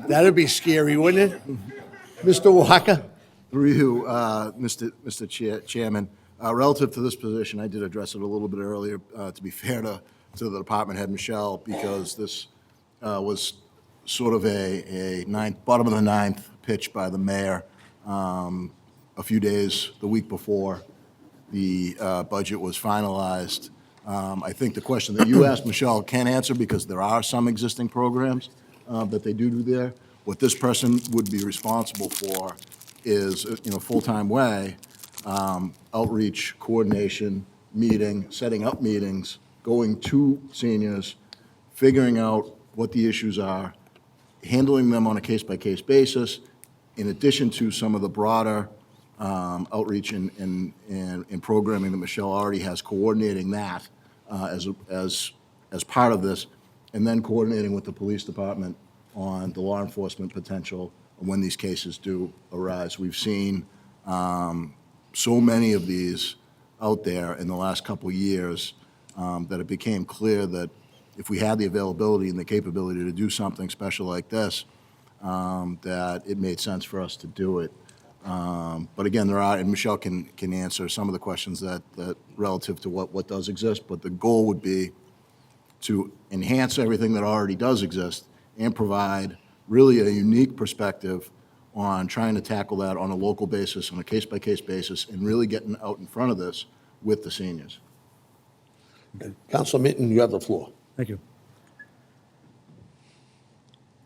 That'd be scary, wouldn't it? Mr. Walker? Through you, Mr. Chairman, relative to this position, I did address it a little bit earlier, to be fair to the department head, Michelle, because this was sort of a bottom of the ninth pitch by the mayor a few days, the week before the budget was finalized. I think the question that you asked, Michelle, can answer, because there are some existing programs that they do there. What this person would be responsible for is, in a full-time way, outreach, coordination, setting up meetings, going to seniors, figuring out what the issues are, handling them on a case-by-case basis, in addition to some of the broader outreach and programming that Michelle already has, coordinating that as part of this, and then coordinating with the police department on the law enforcement potential when these cases do arise. We've seen so many of these out there in the last couple of years that it became clear that if we had the availability and the capability to do something special like this, that it made sense for us to do it. But again, there are, and Michelle can answer some of the questions that relative to what does exist, but the goal would be to enhance everything that already does exist and provide really a unique perspective on trying to tackle that on a local basis, on a case-by-case basis, and really getting out in front of this with the seniors. Counselor Minton, you have the floor. Thank you.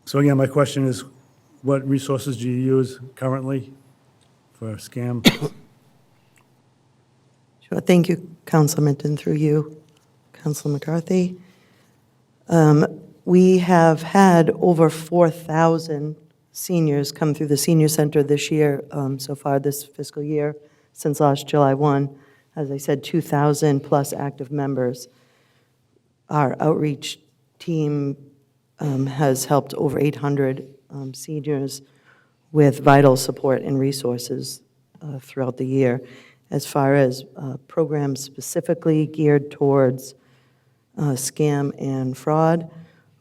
So again, my question is, what resources do you use currently for scam? Sure. Thank you, Councilor Minton, through you, Councilor McCarthy. We have had over 4,000 seniors come through the senior center this year, so far this fiscal year, since last July 1. As I said, 2,000 plus active members. Our outreach team has helped over 800 seniors with vital support and resources throughout the year. As far as programs specifically geared towards scam and fraud,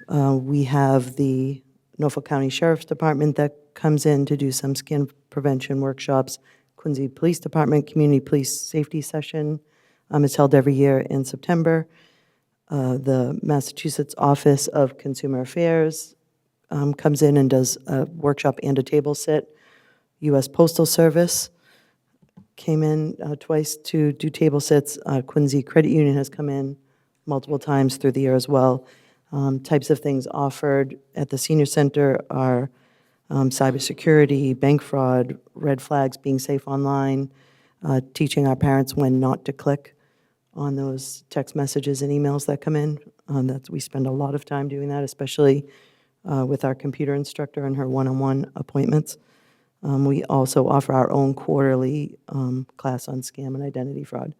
we have the Norfolk County Sheriff's Department that comes in to do some scam prevention workshops. Quincy Police Department Community Police Safety Session is held every year in September. The Massachusetts Office of Consumer Affairs comes in and does a workshop and a table sit. U.S. Postal Service came in twice to do table sits. Quincy Credit Union has come in multiple times through the year as well. Types of things offered at the senior center are cybersecurity, bank fraud, red flags, being safe online, teaching our parents when not to click on those text messages and emails that come in. We spend a lot of time doing that, especially with our computer instructor and her one-on-one appointments. We also offer our own quarterly class on scam and identity fraud.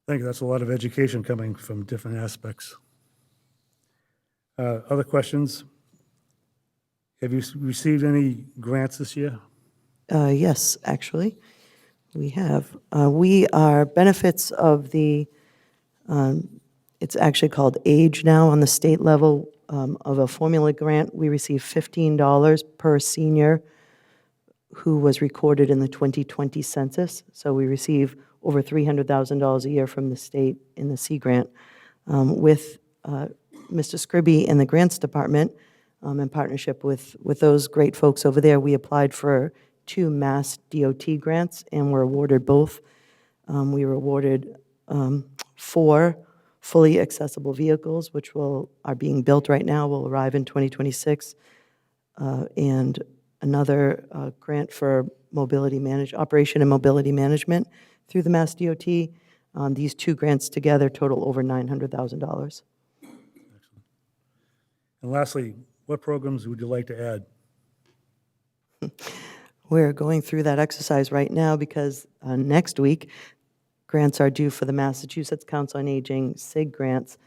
Thank you. That's a lot of education coming from different aspects. Other questions? Have you received any grants this year? Yes, actually, we have. We are benefits of the, it's actually called AGE now on the state level of a formula grant. We receive $15 per senior who was recorded in the 2020 census. So we receive over $300,000 a year from the state in the Sea Grant. With Mr. Scribby and the Grants Department, in partnership with those great folks over there, we applied for 2 Mass DOT grants and were awarded both. We were awarded 4 fully accessible vehicles, which are being built right now, will arrive in 2026, and another grant for operation and mobility management through the Mass DOT. These 2 grants together total over $900,000. And lastly, what programs would you like to add? We're going through that exercise right now because next week, grants are due for the Massachusetts Council on Aging SIG grants.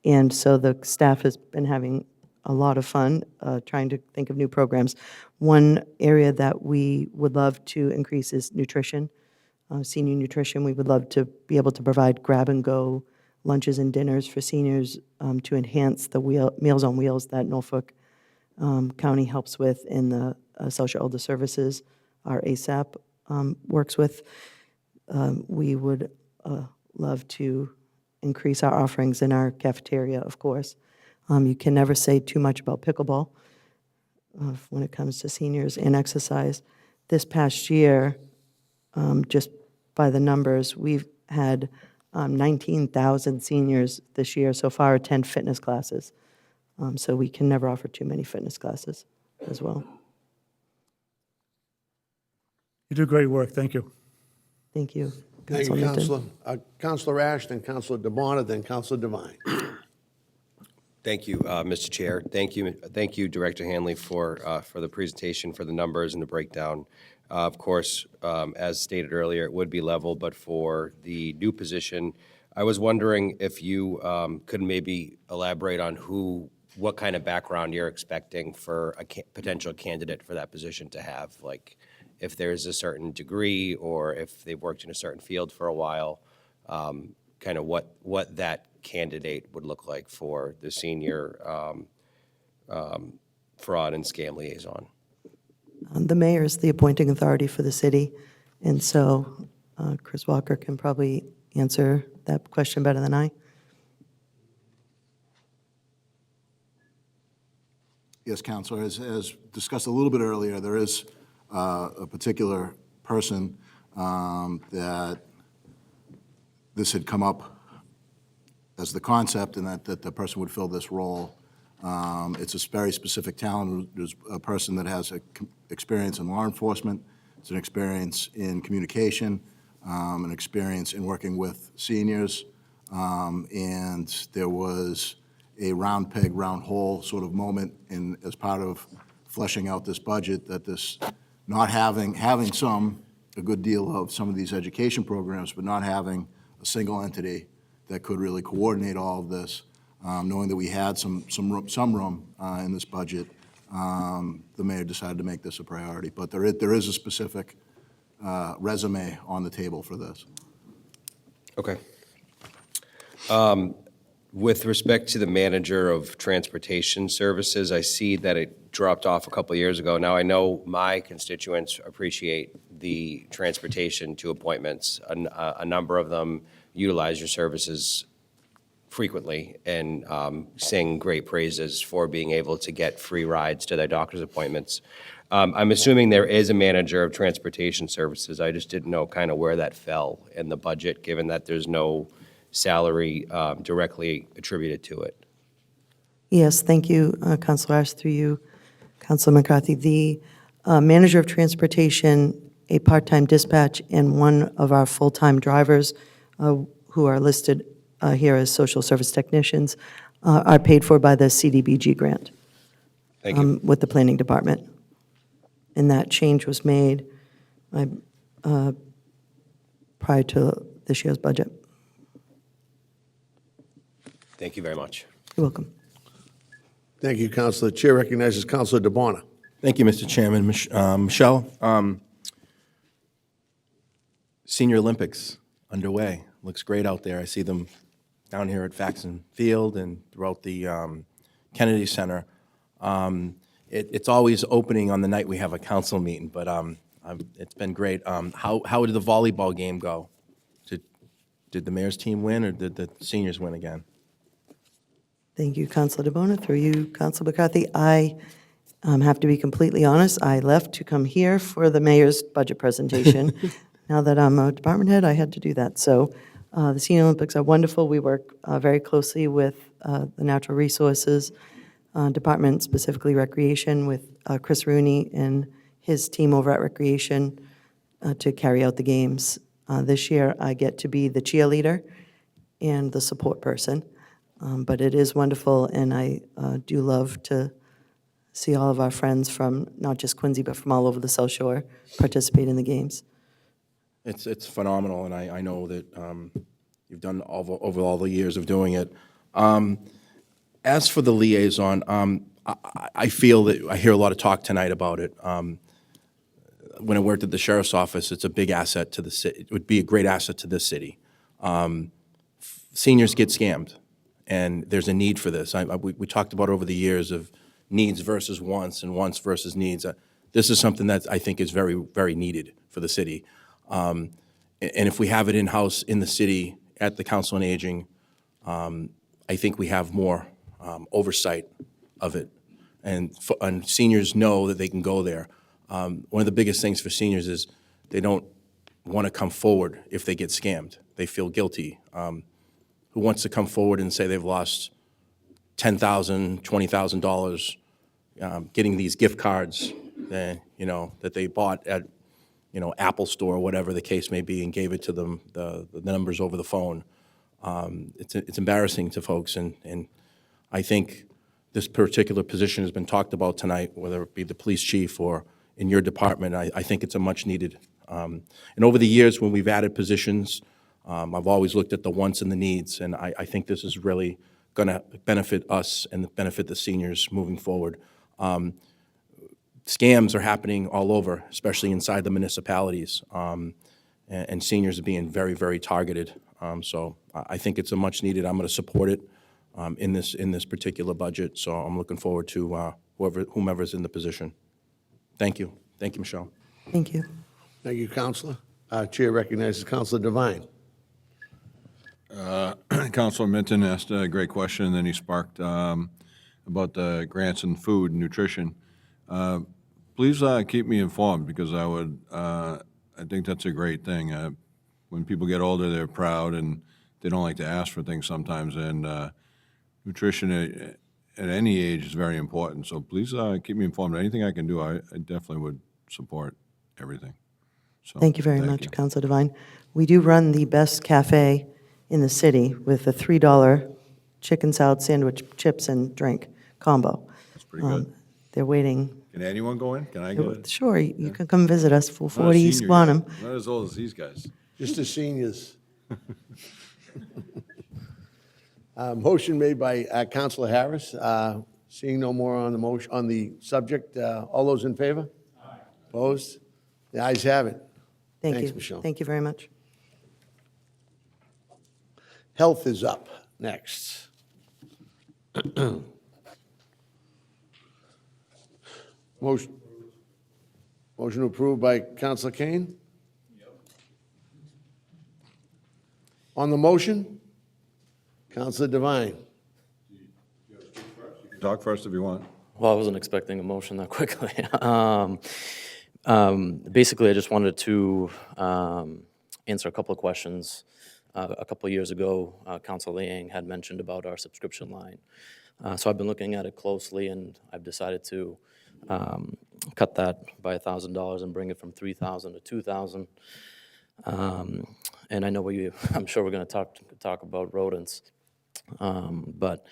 And so the staff has been having a lot of fun trying to think of new programs. One area that we would love to increase is nutrition, senior nutrition. We would love to be able to provide grab-and-go lunches and dinners for seniors to enhance the Meals on Wheels that Norfolk County helps with in the Social Elder Services, our ASAP works with. We would love to increase our offerings in our cafeteria, of course. You can never say too much about pickleball when it comes to seniors and exercise. This past year, just by the numbers, we've had 19,000 seniors this year so far attend fitness classes. So we can never offer too many fitness classes as well. You do great work. Thank you. Thank you. Thank you, Councilor Minton. Counselor. Counselor Ash, then Counselor DeBona, then Counselor Devine. Thank you, Mr. Chair. Thank you, Director Hanley, for the presentation, for the numbers and the breakdown. Of course, as stated earlier, it would be level, but for the new position, I was wondering if you could maybe elaborate on what kind of background you're expecting for a potential candidate for that position to have, like if there's a certain degree or if they've worked in a certain field for a while, kind of what that candidate would look like for the senior fraud and scam liaison. The mayor is the appointing authority for the city, and so Chris Walker can probably answer that question better than I. Yes, Counselor, as discussed a little bit earlier, there is a particular person that this had come up as the concept, and that the person would fill this role. It's a very specific talent. There's a person that has experience in law enforcement, it's an experience in communication, an experience in working with seniors, and there was a round peg, round hole sort of moment as part of fleshing out this budget, that this not having a good deal of some of these education programs, but not having a single entity that could really coordinate all of this, knowing that we had some room in this budget, the mayor decided to make this a priority. But there is a specific resume on the table for this. Okay. With respect to the manager of transportation services, I see that it dropped off a couple of years ago. Now, I know my constituents appreciate the transportation to appointments. A number of them utilize your services frequently and sing great praises for being able to get free rides to their doctor's appointments. I'm assuming there is a manager of transportation services. I just didn't know kind of where that fell in the budget, given that there's no salary directly attributed to it. Yes, thank you, Councilor Ash, through you, Councilor McCarthy. The manager of transportation, a part-time dispatch, and one of our full-time drivers who are listed here as social service technicians are paid for by the CDBG grant. Thank you. With the planning department. And that change was made prior to this year's budget. Thank you very much. You're welcome. Thank you, Counselor. Chair recognizes Counselor DeBona. Thank you, Mr. Chairman. Michelle, Senior Olympics underway. Looks great out there. I see them down here at Faxon Field and throughout the Kennedy Center. It's always opening on the night we have a council meeting, but It's been great. How did the volleyball game go? Did the mayor's team win, or did the seniors win again? Thank you, Councilor DeBona. Through you, Councilor McCarthy. I have to be completely honest, I left to come here for the mayor's budget presentation. Now that I'm a department head, I had to do that. So the Senior Olympics are wonderful. We work very closely with the Natural Resources Department, specifically Recreation, with Chris Rooney and his team over at Recreation to carry out the games. This year, I get to be the cheerleader and the support person. But it is wonderful, and I do love to see all of our friends from not just Quincy, but from all over the South Shore participate in the games. It's phenomenal, and I know that you've done over all the years of doing it. As for the liaison, I feel that I hear a lot of talk tonight about it. When I worked at the sheriff's office, it's a big asset to the city. It would be a great asset to this city. Seniors get scammed, and there's a need for this. We talked about over the years of needs versus wants and wants versus needs. This is something that I think is very, very needed for the city. And if we have it in-house in the city at the Council on Aging, I think we have more oversight of it. And seniors know that they can go there. One of the biggest things for seniors is they don't want to come forward if they get scammed. They feel guilty. Who wants to come forward and say they've lost $10,000, $20,000 getting these gift cards that they bought at Apple Store or whatever the case may be, and gave it to them, the numbers over the phone. It's embarrassing to folks, and I think this particular position has been talked about tonight, whether it be the police chief or in your department. I think it's a much needed. And over the years, when we've added positions, I've always looked at the wants and the needs, and I think this is really going to benefit us and benefit the seniors moving forward. Scams are happening all over, especially inside the municipalities, and seniors are being very, very targeted. So I think it's a much needed. I'm going to support it in this particular budget. So I'm looking forward to whomever's in the position. Thank you. Thank you, Michelle. Thank you. Thank you, Counselor. Chair recognizes Counselor Devine. Councilor Minton asked a great question, and then he sparked about the grants in food and nutrition. Please keep me informed, because I think that's a great thing. When people get older, they're proud, and they don't like to ask for things sometimes, and nutrition at any age is very important. So please keep me informed. Anything I can do, I definitely would support everything. So, Thank you very much, Councilor Devine. We do run the best cafe in the city with a $3 chicken salad sandwich, chips, and drink combo. That's pretty good. They're waiting. Can anyone go in? Can I get it? Sure, you can come visit us, Not a 440 East senior Bonham. yet. Not as old as these guys. Just the seniors. Motion made by Counselor Harris. Seeing no more on the motion, on the subject, all those in favor? Aye. Opposed? The ayes have it. Thank Thanks, you. Michelle. Thank you very much. Health is up next. Motion approved by Counselor Kane? On the motion, Counselor Devine. Talk first if you want. Well, I wasn't expecting a motion that quickly. Basically, I just wanted to answer a couple of questions. A couple of years ago, Councilor Liang had mentioned about our subscription line. So I've been looking at it closely, and I've decided to cut that by $1,000 and bring it from $3,000 to $2,000. And I know I'm sure we're going to talk about rodents, but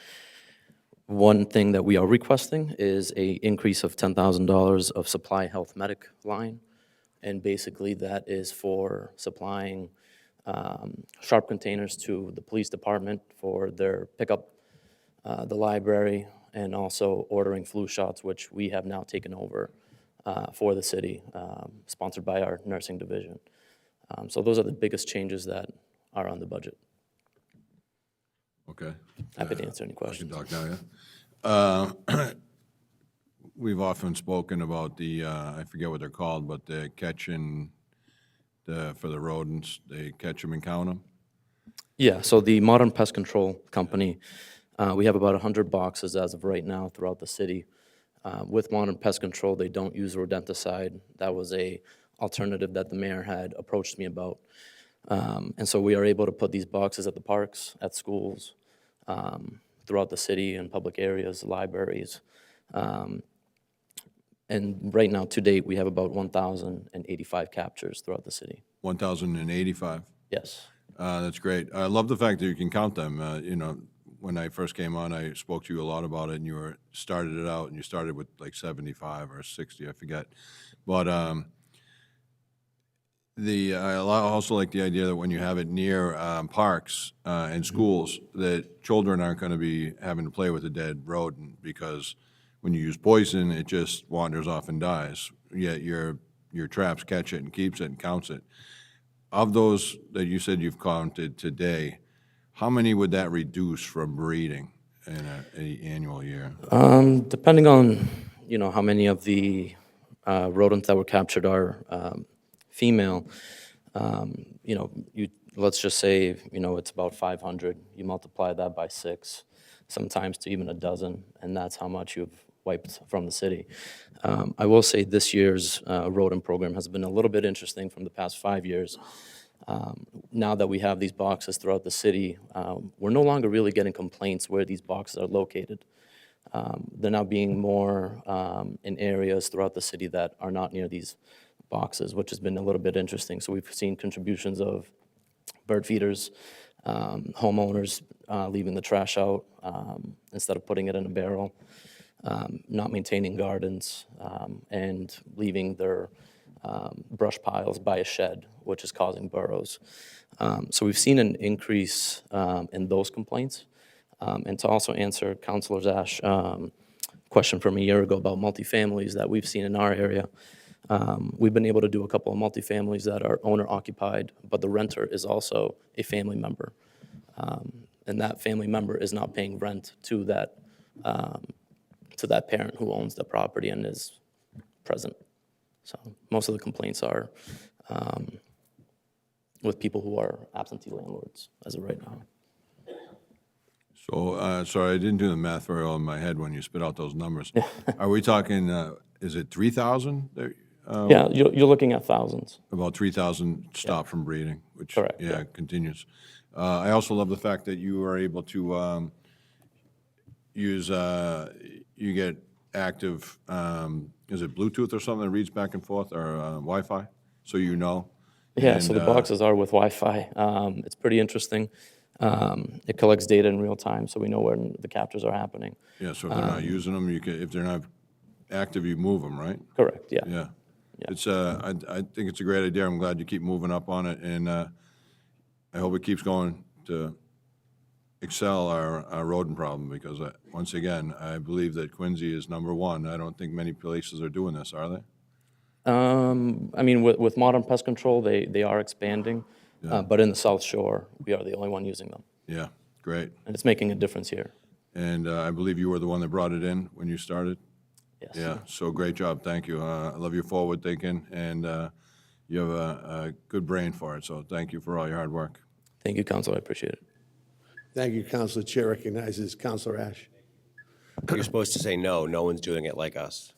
one thing that we are requesting is a increase of $10,000 of supply health medic line, and basically that is for supplying sharp containers to the police department for their pickup, the library, and also ordering flu shots, which we have now taken over for the city, sponsored by our nursing division. So those are the biggest changes that are on the budget. Okay. Happy to answer any questions. I can talk now, yeah. we've often spoken about the, I forget what they're called, but the for the rodents, they catch them and count them? Yeah, so the Modern Pest Control Company, we have about 100 boxes as of right now throughout the city. With Modern Pest Control, they don't use rodenticide. That was a alternative that the mayor had approached me about. And so we are able to put these boxes at the parks, at schools, throughout the city and public areas, libraries. And right now, to date, we have about 1,085 captures throughout the city. 1,085? Yes. That's great. I love the fact that you can count them. When I first came on, I spoke to you a lot about it, and you started it out, and you started with like 75 or 60, I forget. But I also like the idea that when you have it near parks and schools, that children aren't going to be having to play with a dead rodent, because when you use poison, it just wanders off and dies. Yet your traps catch it and keeps it and counts it. Of those that you said you've counted today, how many would that reduce from breeding in an annual year? Depending on, how many of the rodents that were captured are female, let's just say, it's about 500. You multiply that by 6, sometimes to even a dozen, and that's how much you've wiped from the city. I will say this year's rodent program has been a little bit interesting from the past 5 years. Now that we have these boxes throughout the city, we're no longer really getting complaints where these boxes are located. They're now being more in areas throughout the city that are not near these boxes, which has been a little bit interesting. So we've seen contributions of bird feeders, homeowners leaving the trash out instead of putting it in a barrel, not maintaining gardens, and leaving their brush piles by a shed, which is causing burrows. So we've seen an increase in those complaints. And to also answer Councilor Ash's question from a year ago about multifamilies that we've seen in our area, we've been able to do a couple of multifamilies that are owner-occupied, but the renter is also a family member. And that family member is not paying rent to that parent who owns the property and is present. So most of the complaints are with people who are absentee landlords as of right now. So, sorry, I didn't do the math very well in my head when you spit out those numbers. Are we talking, is it 3,000? Yeah, you're looking at thousands. About 3,000 stopped from breeding, which, Correct, yeah, continues. I also love the fact that you are able to use, you get active, is it Bluetooth or something that reads back and forth, or Wi-Fi, so you know? Yeah, so the boxes are with Wi-Fi. It's pretty interesting. It collects data in real time, so we know when the captures are happening. Yeah, so if they're not using them, if they're not active, you move them, right? Correct, yeah. Yeah. It's, I think it's a great idea. I'm glad you keep moving up on it, and I hope it keeps going to excel our rodent problem, because once again, I believe that Quincy is #1. I don't think many places are doing this, are they? I mean, with Modern Pest Control, they are expanding, but in the South Shore, we are the only one using them. Yeah, great. And it's making a difference here. And I believe you were the one that brought it in when you started? Yes. Yeah, so great job, thank you. I love your forward thinking, and you have a good brain for it, so thank you for all your hard work. Thank you, Council, I appreciate it. Thank you, Councilor. Chair recognizes Councilor Ash. You're supposed to say no one's doing it like us.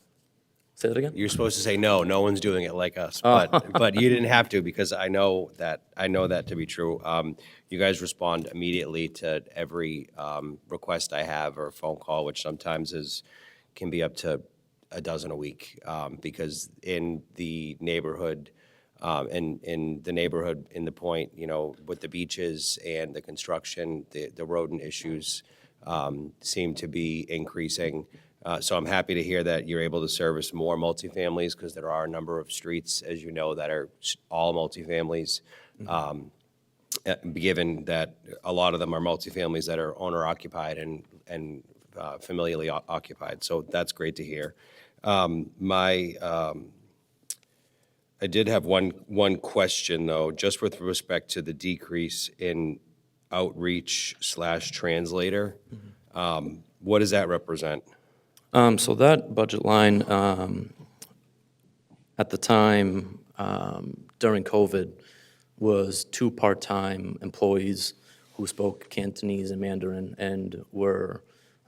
Say that again? You're supposed to say no one's doing it like us, but you didn't have to, because I know that to be true. You guys respond immediately to every request I have or phone call, which sometimes can be up to a dozen a week, because in the neighborhood, in the point, with the beaches and the construction, the rodent issues seem to be increasing. So I'm happy to hear that you're able to service more multifamilies, because there are a number of streets, as you know, that are all multifamilies, given that a lot of them are multifamilies that are owner-occupied and familially occupied. So that's great to hear. I did have one question, though, just with respect to the decrease in outreach/translator. What does that represent? So that budget line, at the time, during COVID, was 2 part-time employees who spoke Cantonese and Mandarin and were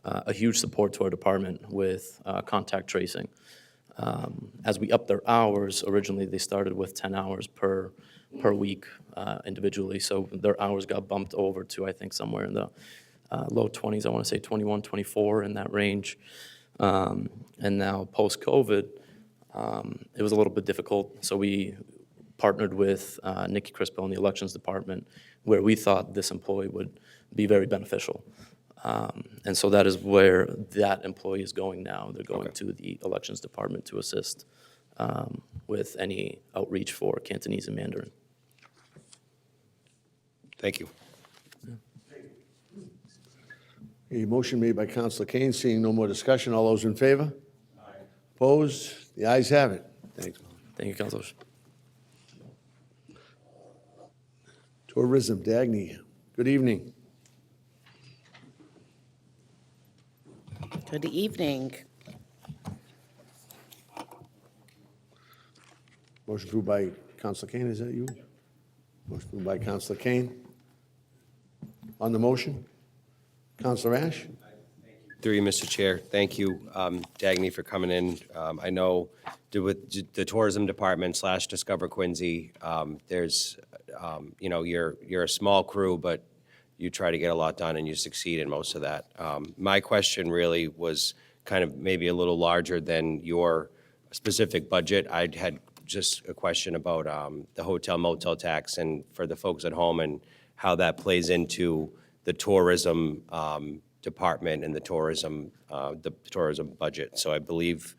a huge support to our department with contact tracing. As we upped their hours, originally they started with 10 hours per week individually, so their hours got bumped over to, I think, somewhere in the low 20s, I want to say 21, 24, in that range. And now, post-COVID, it was a little bit difficult, so we partnered with Nikki Crispo in the elections department, where we thought this employee would be very beneficial. And so that is where that employee is going now. They're going to the elections department to assist with any outreach for Cantonese and Mandarin. Thank you. A motion made by Counselor Kane, seeing no more discussion. All those in favor? Opposed? The ayes have it. Thanks. Thank you, councilors. Tourism, Dagny. Good evening. Good evening. Motion approved by Counselor Kane, is that you? Motion approved by Counselor Kane. On the motion, Counselor Ash? Through you, Mr. Chair. Thank you, Dagny, for coming in. I know with the tourism department / Discover Quincy, there's, you're a small crew, but you try to get a lot done and you succeed in most of that. My question really was kind of maybe a little larger than your specific budget. I had just a question about the hotel motel tax and for the folks at home and how that plays into the tourism department and the tourism budget. So I believe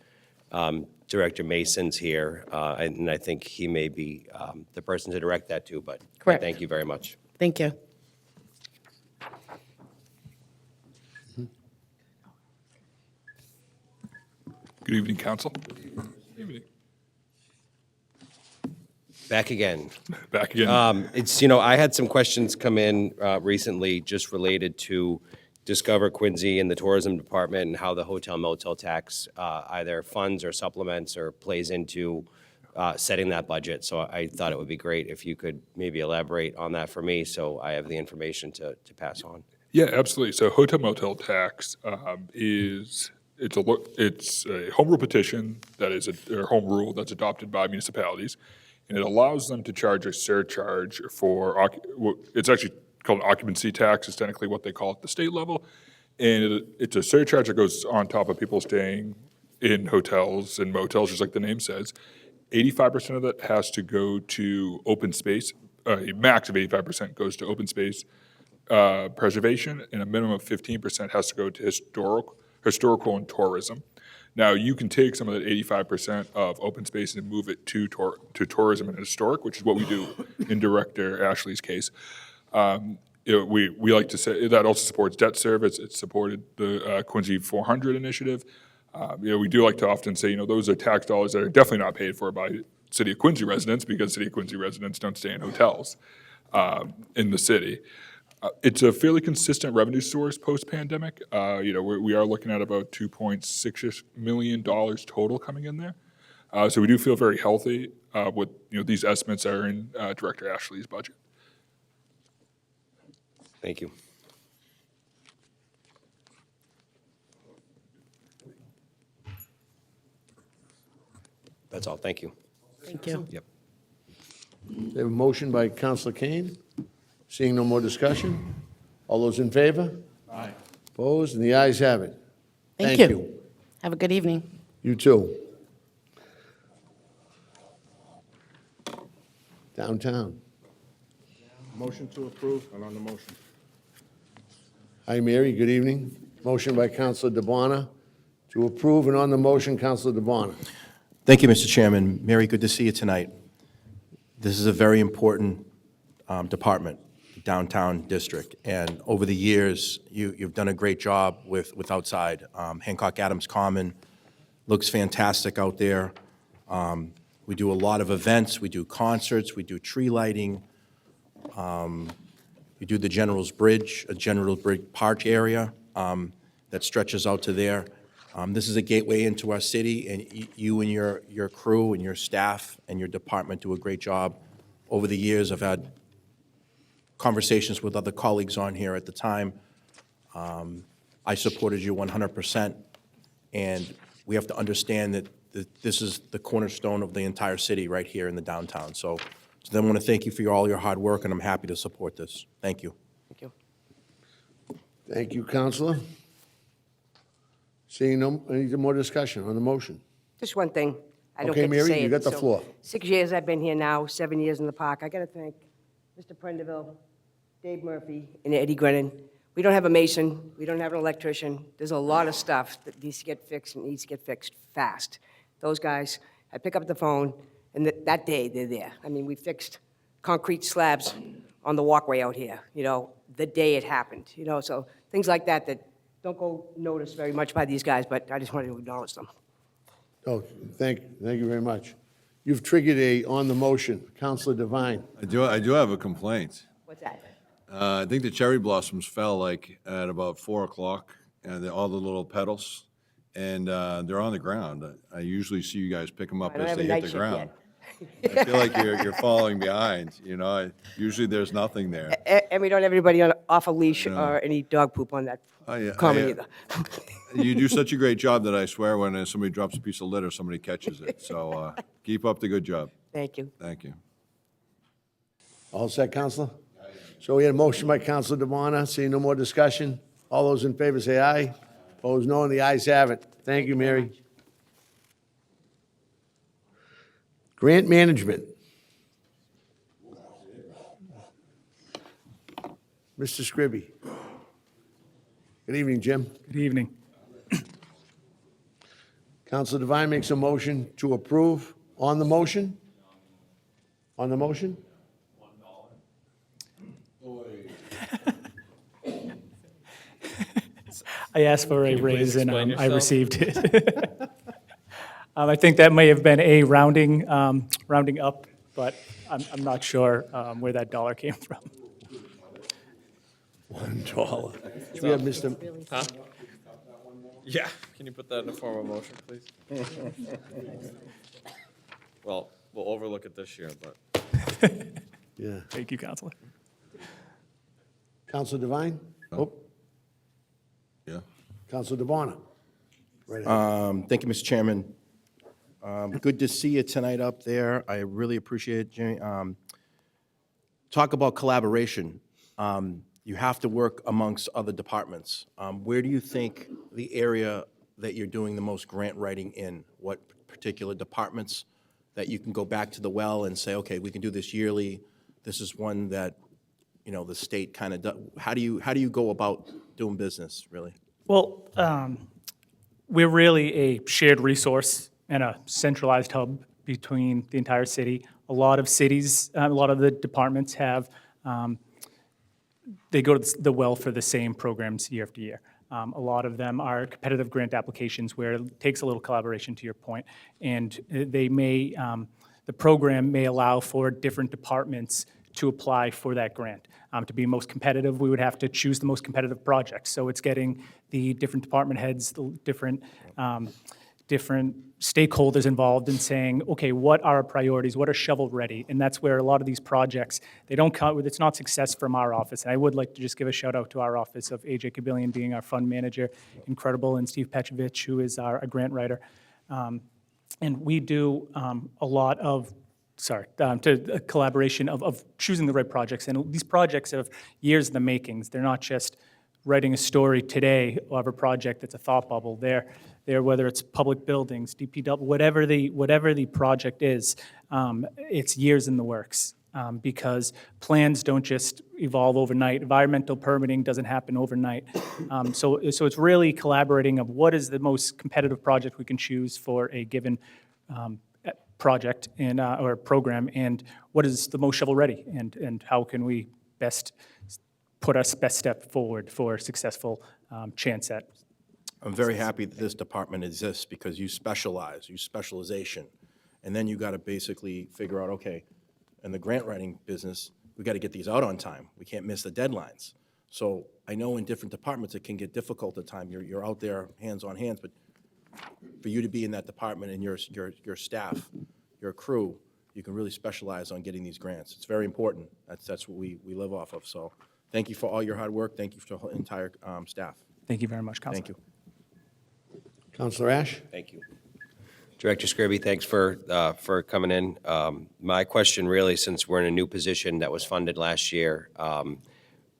Director Mason's here, and I think he may be the person to direct that to, but Correct. Thank you very much. Thank you. Good evening, council. Back again. Back again. It's, I had some questions come in recently just related to Discover Quincy and the tourism department and how the hotel motel tax either funds or supplements or plays into setting that budget. So I thought it would be great if you could maybe elaborate on that for me so I have the information to pass on. Yeah, absolutely. So hotel motel tax it's a home rule petition that is a home rule that's adopted by municipalities, and it allows them to charge a surcharge for, it's actually called an occupancy tax, is technically what they call it at the state level, and it's a surcharge that goes on top of people staying in hotels and motels, just like the name says. 85% of that has to go to open space, a max of 85% goes to open space preservation, and a minimum of 15% has to go to historical and tourism. Now, you can take some of that 85% of open space and move it to tourism and historic, which is what we do in Director Ashley's case. We like to say that also supports debt service. It supported the Quincy 400 initiative. We do like to often say, those are tax dollars that are definitely not paid for by City of Quincy residents because City of Quincy residents don't stay in hotels in the city. It's a fairly consistent revenue source post-pandemic. We are looking at about $2.6 million total coming in there. So we do feel very healthy with these estimates that are in Director Ashley's budget. Thank you. That's all. Thank you. Thank you. Yep. We have a motion by Counselor Kane. Seeing no more discussion. All those in favor? Aye. Opposed? And the ayes have it. Thank you. Have a good evening. You too. Downtown. Motion to approve, and on the motion. Hi, Mary. Good evening. Motion by Counselor DeBona to approve, and on the motion, Counselor DeBona. Thank you, Mr. Chairman. Mary, good to see you tonight. This is a very important department, downtown district, and over the years, you've done a great job with outside. Hancock Adams Common looks fantastic out there. We do a lot of events, we do concerts, we do tree lighting. We do the General's Bridge, a General Bridge Park area that stretches out to there. This is a gateway into our city, and you and your crew and your staff and your department do a great job. Over the years, I've had conversations with other colleagues on here at the time. I supported you 100%, and we have to understand that this is the cornerstone of the entire city right here in the downtown. So I want to thank you for all your hard work, and I'm happy to support this. Thank you. Thank you. Thank you, Counselor. Seeing no, any more discussion on the motion? Just one thing. I don't Okay, get to Mary, say you it, got the so floor. 6 years I've been here now, 7 years in the park. I got to thank Mr. Prendeville, Dave Murphy, and Eddie Grennan. We don't have a mason. We don't have an electrician. There's a lot of stuff that needs to get fixed and needs to get fixed fast. Those guys, I pick up the phone, and that day they're there. I mean, we fixed concrete slabs on the walkway out here, the day it happened, so things like that don't go noticed very much by these guys, but I just wanted to acknowledge them. Oh, thank you very much. You've triggered on the motion. Counselor Devine. I do have a complaint. What's that? I think the cherry blossoms fell like at about 4 o'clock, and all the little petals, and they're on the ground. I usually see you guys pick them up I don't as have they a hit night the shift ground. yet. I feel like you're falling behind, Usually there's nothing there. And we don't have anybody off a leash or any dog poop on that common either. You do such a great job that I swear when somebody drops a piece of litter, somebody catches it. So keep up the good job. Thank you. Thank you. All set, Counselor? So we had a motion by Counselor DeBona. Seeing no more discussion. All those in favor say aye. Opposed, no, and the ayes have it. Thank you, Mary. Grant management. Mr. Scribby. Good evening, Jim. Good evening. Counselor Devine makes a motion to approve. On the motion? On the motion? I asked for a raise and I received it. I think that may have been a rounding up, but I'm not sure where that dollar came from. $1. We have Mr. Huh? Yeah, can you put that in the form of a motion, please? Well, we'll overlook it this year, but. Yeah. Thank you, Counselor. Counselor Devine? Oh, Yeah. Counselor DeBona. Right ahead. Thank you, Mr. Chairman. Good to see you tonight up there. I really appreciate it, Jimmy. Talk about collaboration. You have to work amongst other departments. Where do you think the area that you're doing the most grant writing in? What particular departments that you can go back to the well and say, okay, we can do this yearly. This is one that, the state kind of does. How do you go about doing business, really? Well, we're really a shared resource and a centralized hub between the entire city. A lot of cities, a lot of the departments have, they go to the well for the same programs year after year. A lot of them are competitive grant applications where it takes a little collaboration, to your point, and they may, the program may allow for different departments to apply for that grant. To be most competitive, we would have to choose the most competitive project. So it's getting the different department heads, the different stakeholders involved in saying, okay, what are our priorities? What are shovel-ready? And that's where a lot of these projects, they don't come with, it's not success from our office. And I would like to just give a shout out to our office of AJ Kabillion being our fund manager, incredible, and Steve Petrovich, who is a grant writer. And we do a lot of to a collaboration of choosing the right projects. And these projects have years in the makings. They're not just writing a story today of a project that's a thought bubble. They're whether it's public buildings, DPW, whatever the project is, it's years in the works. Because plans don't just evolve overnight. Environmental permitting doesn't happen overnight. So it's really collaborating of what is the most competitive project we can choose for a given project or program, and what is the most shovel-ready, and how can we best put our best step forward for a successful chance at. I'm very happy that this department exists because you specialization, and then you got to basically figure out, okay, in the grant writing business, we got to get these out on time. We can't miss the deadlines. So I know in different departments it can get difficult at times. You're out there hands on hands, but for you to be in that department and your staff, your crew, you can really specialize on getting these grants. It's very important. That's what we live off of. So thank you for all your hard work. Thank you for the whole entire staff. Thank you very much, Counselor. Thank you. Counselor Ash? Thank you. Director Skirby, thanks for coming in. My question really, since we're in a new position that was funded last year,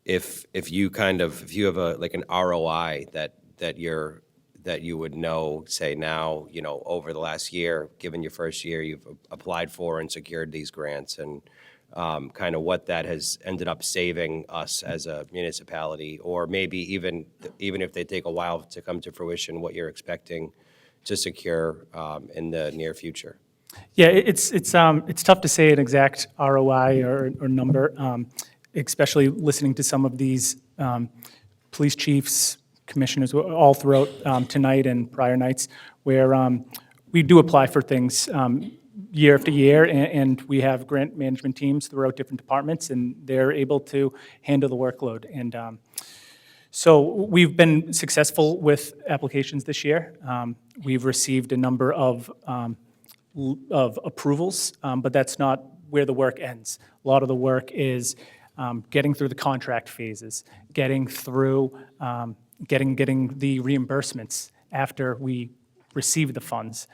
if you have an ROI that you would know, say now, over the last year, given your first year, you've applied for and secured these grants, and kind of what that has ended up saving us as a municipality, or maybe even if they take a while to come to fruition, what you're expecting to secure in the near future? Yeah, it's tough to say an exact ROI or number, especially listening to some of these police chiefs, commissioners, all throughout tonight and prior nights, where we do apply for things year after year, and we have grant management teams throughout different departments, and they're able to handle the workload. And so we've been successful with applications this year. We've received a number of approvals, but that's not where the work ends. A lot of the work is getting through the contract phases, getting through, getting the reimbursements after we receive the funds.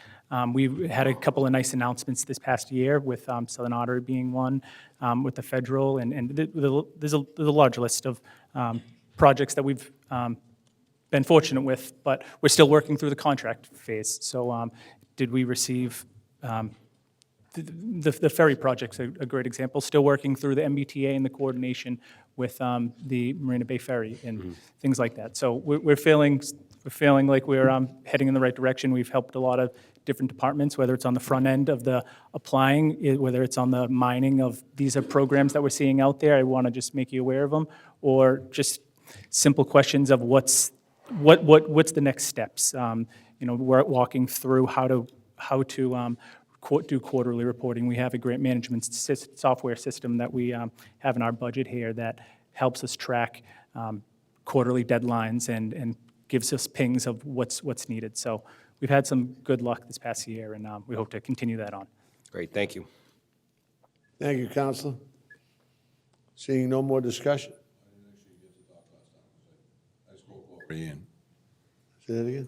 We've had a couple of nice announcements this past year, with Southern Otter being one, with the federal, and there's a large list of projects that we've been fortunate with, but we're still working through the contract phase. So did we receive, the ferry project's a great example, still working through the MBTA and the coordination with the Marina Bay Ferry and things like that. So we're feeling like we're heading in the right direction. We've helped a lot of different departments, whether it's on the front end of the applying, whether it's on the mining of these are programs that we're seeing out there. I want to just make you aware of them, or just simple questions of what's the next steps. We're walking through how to do quarterly reporting. We have a grant management software system that we have in our budget here that helps us track quarterly deadlines and gives us pings of what's needed. So we've had some good luck this past year, and we hope to continue that on. Great, thank you. Thank you, Counselor. Seeing no more discussion? Ian. Say that again?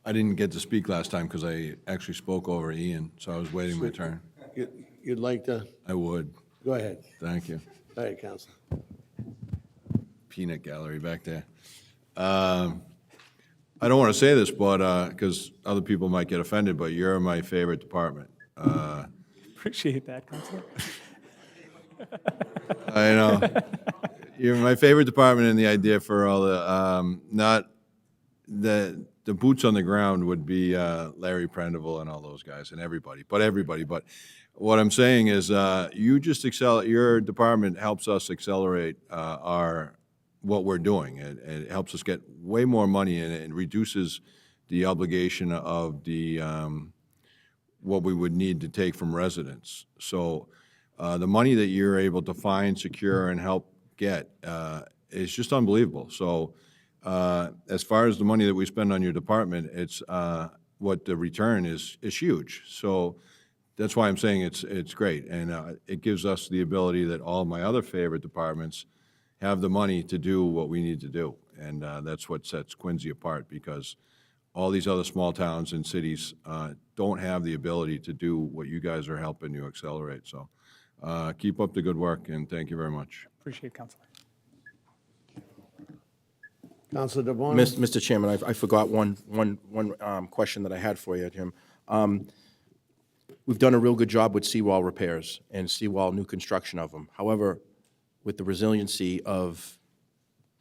I didn't get to speak last time because I actually spoke over Ian, so I was waiting my turn. You'd like to? I would. Go ahead. Thank you. All right, Counselor. Peanut gallery back there. I don't want to say this, but, because other people might get offended, but you're my favorite department. Appreciate that, Counselor. I know. You're my favorite department, and the idea for all the, not, the boots on the ground would be Larry Prendeville and all those guys, and everybody. But what I'm saying is, you just your department helps us accelerate what we're doing. It helps us get way more money, and it reduces the obligation of the what we would need to take from residents. So the money that you're able to find, secure, and help get is just unbelievable. So as far as the money that we spend on your department, it's what the return is huge. So that's why I'm saying it's great, and it gives us the ability that all my other favorite departments have the money to do what we need to do, and that's what sets Quincy apart, because all these other small towns and cities don't have the ability to do what you guys are helping you accelerate. So keep up the good work, and thank you very much. Appreciate it, Counselor. Counselor DeBona? Mr. Chairman, I forgot one question that I had for you, Jim. We've done a real good job with seawall repairs and seawall new construction of them. However, with the resiliency of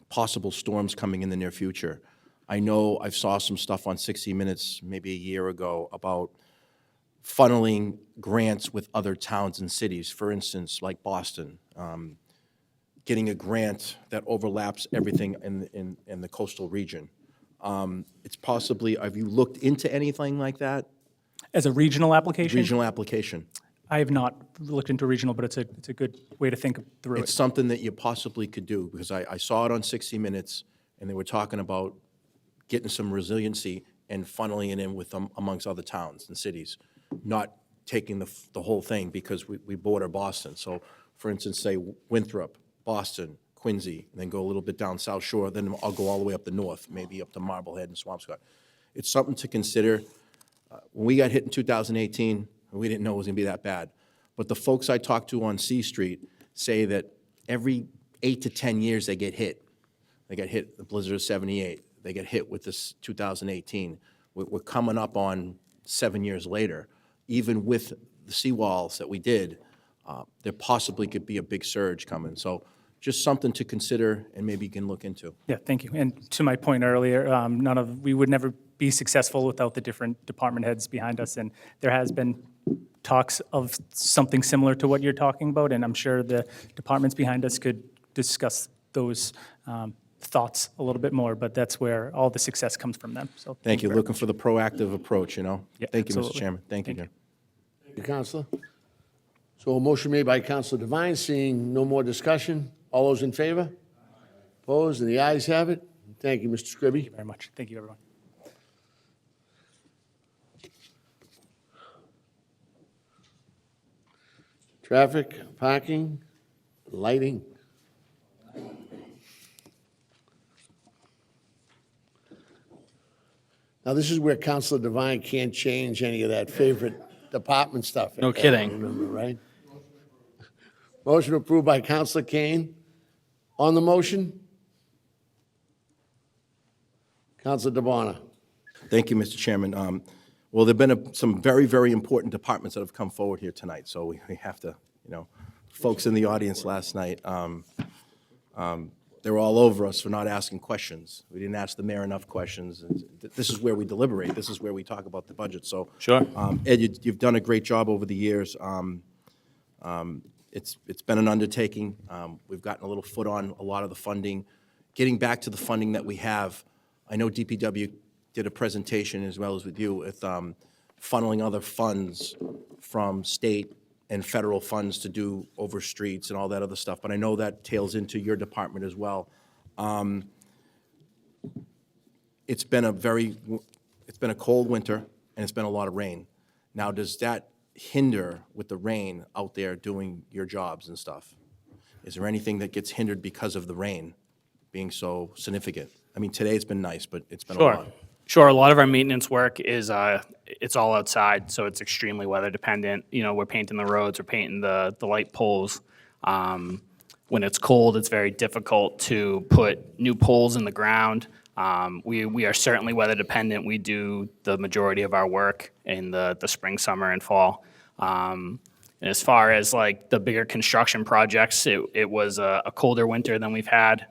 possible storms coming in the near future, I know I saw some stuff on 60 Minutes maybe a year ago about funneling grants with other towns and cities, for instance, like Boston, getting a grant that overlaps everything in the coastal region. It's possibly, have you looked into anything like that? As a regional application? Regional application. I have not looked into regional, but it's a good way to think through it. It's something that you possibly could do, because I saw it on 60 Minutes, and they were talking about getting some resiliency and funneling it in with them amongst other towns and cities, not taking the whole thing because we border Boston. So, for instance, say Winthrop, Boston, Quincy, and then go a little bit down South Shore, then I'll go all the way up the north, maybe up to Marblehead and Swampscott. It's something to consider. When we got hit in 2018, we didn't know it was going to be that bad. But the folks I talked to on C Street say that every 8 to 10 years they get hit. They got hit the blizzard of 78. They get hit with this 2018. We're coming up on 7 years later. Even with the seawalls that we did, there possibly could be a big surge coming. So just something to consider and maybe you can look into. Yeah, thank you. And to my point earlier, we would never be successful without the different department heads behind us. And there has been talks of something similar to what you're talking about, and I'm sure the departments behind us could discuss those thoughts a little bit more, but that's where all the success comes from them. So Thank you. very Looking for the proactive approach, you know? Yeah, Thank you, Mr. absolutely. Chairman. Thank you Thank again. Thank you, Counselor. So a motion made by Counselor Devine, seeing no more discussion. All those in favor? Opposed? And the ayes have it. Thank you, Mr. Scribby. very much. Thank you, everyone. Traffic, parking, lighting. Now, this is where Counselor Devine can't change any of that favorite department stuff. No kidding. Remember, right? Motion approved by Counselor Kane. On the motion? Counselor DeBona. Thank you, Mr. Chairman. Well, there've been some very, very important departments that have come forward here tonight, so we have to, folks in the audience last night, they were all over us for not asking questions. We didn't ask the mayor enough questions. And this is where we deliberate. This is where we talk about the budget. So, Sure. Ed, you've done a great job over the years. It's been an undertaking. We've gotten a little foot on a lot of the funding. Getting back to the funding that we have, I know DPW did a presentation as well as with you with funneling other funds from state and federal funds to do over streets and all that other stuff, but I know that tails into your department as well. It's been a cold winter and it's been a lot of rain. Now, does that hinder with the rain out there doing your jobs and stuff? Is there anything that gets hindered because of the rain being so significant? I mean, today's been nice, but it's been a lot. Sure. A lot of our maintenance work is it's all outside, so it's extremely weather dependent. We're painting the roads, we're painting the light poles. When it's cold, it's very difficult to put new poles in the ground. We are certainly weather dependent. We do the majority of our work in the spring, summer, and fall. And as far as like the bigger construction projects, it was a colder winter than we've had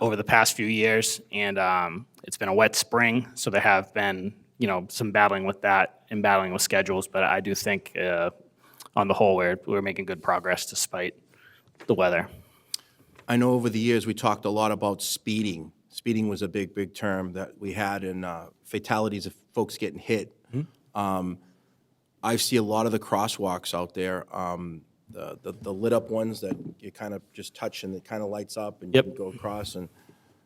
over the past few years, and it's been a wet spring, so there have been, some battling with that and battling with schedules, but I do think on the whole, we're making good progress despite the weather. I know over the years, we talked a lot about speeding. Speeding was a big, big term that we had, and fatalities of folks getting hit. I see a lot of the crosswalks out there, the lit up ones that you kind of just touch and it kind of lights up and you can go across. And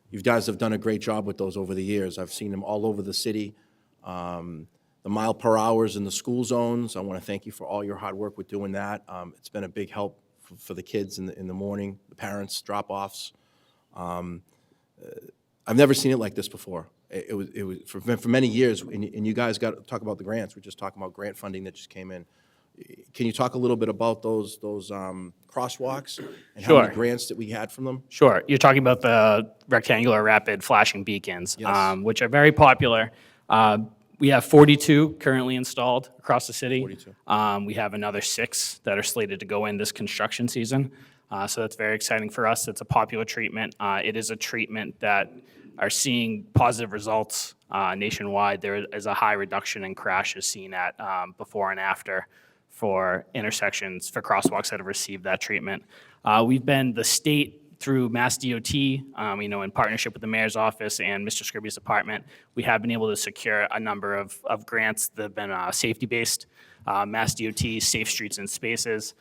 you guys have done a great job with those over the years. I've seen them all over the city. The mile per hours in the school zones, I want to thank you for all your hard work with doing that. It's been a big help for the kids in the morning, the parents, drop-offs. I've never seen it like this before. It was for many years, and you guys got to talk about the grants. We're just talking about grant funding that just came in. Can you talk a little bit about those crosswalks and how many grants that we had from them? Sure. You're talking about the rectangular rapid flashing beacons, which are very popular. We have 42 currently installed across the city. 42. We have another 6 that are slated to go in this construction season. So that's very exciting for us. It's a popular treatment. It is a treatment that are seeing positive results nationwide. There is a high reduction in crashes seen at before and after for intersections, for crosswalks that have received that treatment. We've been the state through Mass DOT, in partnership with the mayor's office and Mr. Scribby's department, we have been able to secure a number of grants that have been safety-based. Mass DOT, Safe Streets and Spaces,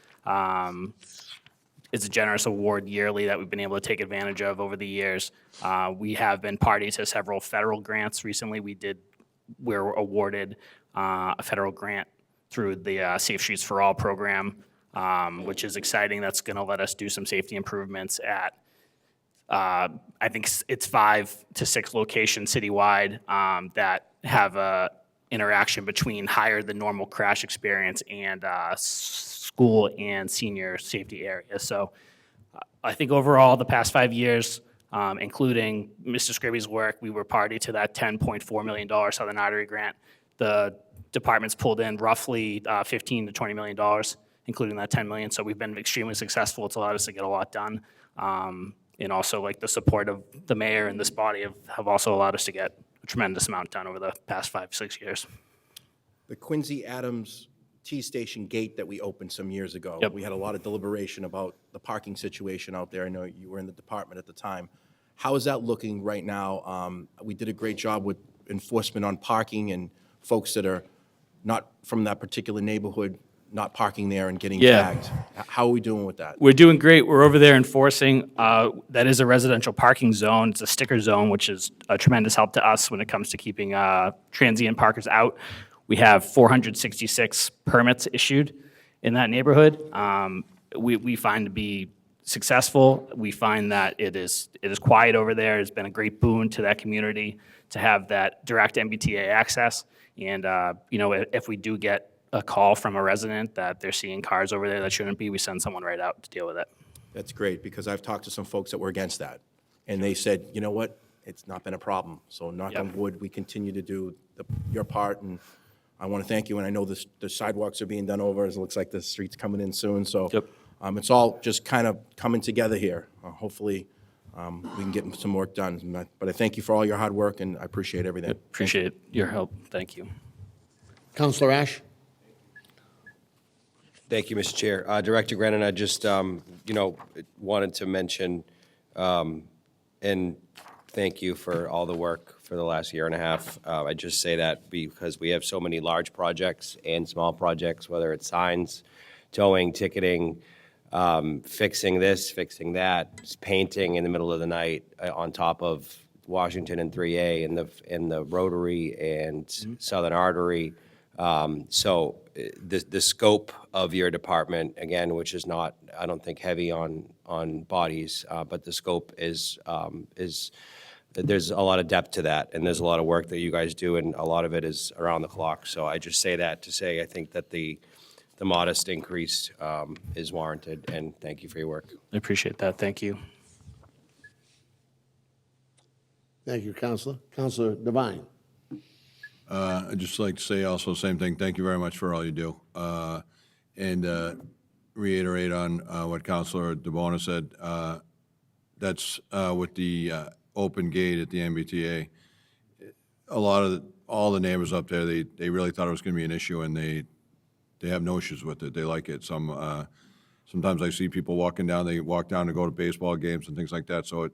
it's a generous award yearly that we've been able to take advantage of over the years. We have been party to several federal grants. Recently, we did we're awarded a federal grant through the Safe Streets for All program, which is exciting. That's going to let us do some safety improvements at, I think it's 5 to 6 locations citywide that have a interaction between higher than normal crash experience and school and senior safety areas. So I think overall, the past 5 years, including Mr. Scribby's work, we were party to that $10.4 million Southern Artery grant. The department's pulled in roughly $15 to $20 million, including that $10 million. So we've been extremely successful. It's allowed us to get a lot done. And also, like, the support of the mayor and this body have also allowed us to get a tremendous amount done over the past 5-6 years. The Quincy Adams T Station gate that we opened some years ago. Yep. We had a lot of deliberation about the parking situation out there. I know you were in the department at the time. How is that looking right now? We did a great job with enforcement on parking and folks that are not from that particular neighborhood not parking there and getting Yeah. tagged. How are we doing with that? We're doing great. We're over there enforcing. That is a residential parking zone. It's a sticker zone, which is a tremendous help to us when it comes to keeping transient parkers out. We have 466 permits issued in that neighborhood. We find to be successful. We find that it is quiet over there. It's been a great boon to that community to have that direct MBTA access. And if we do get a call from a resident that they're seeing cars over there that shouldn't be, we send someone right out to deal with it. That's great, because I've talked to some folks that were against that, and they said, you know what, it's not been a problem. So knock on wood, we continue to do your part, and I want to thank you, and I know the sidewalks are being done over, as it looks like the street's coming in soon, so it's all just kind of coming together here. Hopefully, we can get some work done. But I thank you for all your hard work, and I appreciate everything. Appreciate your help. Thank you. Counselor Ash? Thank you, Mr. Chair. Director Grennan, I just, wanted to mention and thank you for all the work for the last year and a half. I just say that because we have so many large projects and small projects, whether it's signs, towing, ticketing, fixing this, fixing that, painting in the middle of the night on top of Washington and 3A and the Rotary and Southern Artery. So the scope of your department, again, which is not, I don't think, heavy on bodies, but the scope is there's a lot of depth to that, and there's a lot of work that you guys do, and a lot of it is around the clock. So I just say that to say I think that the modest increase is warranted, and thank you for your work. I appreciate that. Thank you. Thank you, Counselor. Counselor Devine? I'd just like to say also the same thing. Thank you very much for all you do. And reiterate on what Counselor DeBona said. That's with the open gate at the MBTA. All the neighbors up there, they really thought it was going to be an issue, and they have no issues with it. They like it. Sometimes I see people walking down. They walk down to go to baseball games and things like that. So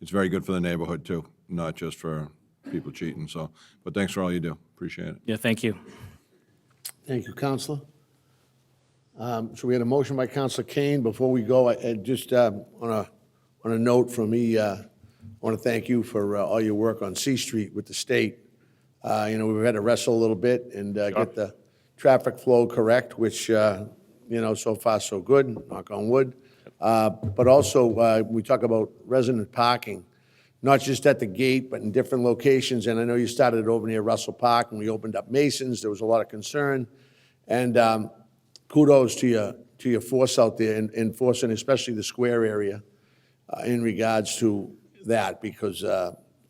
it's very good for the neighborhood too, not just for people cheating. So, but thanks for all you do. Appreciate it. Yeah, thank you. Thank you, Counselor. So we had a motion by Counselor Kane. Before we go, I just on a note from me, I want to thank you for all your work on C Street with the state. We've had to wrestle a little bit and get the traffic flow correct, which, so far so good, knock on wood. But also, we talk about resident parking, not just at the gate, but in different locations. And I know you started over near Russell Park, and we opened up Mason's. There was a lot of concern. And kudos to your force out there in enforcing, especially the square area, in regards to that, because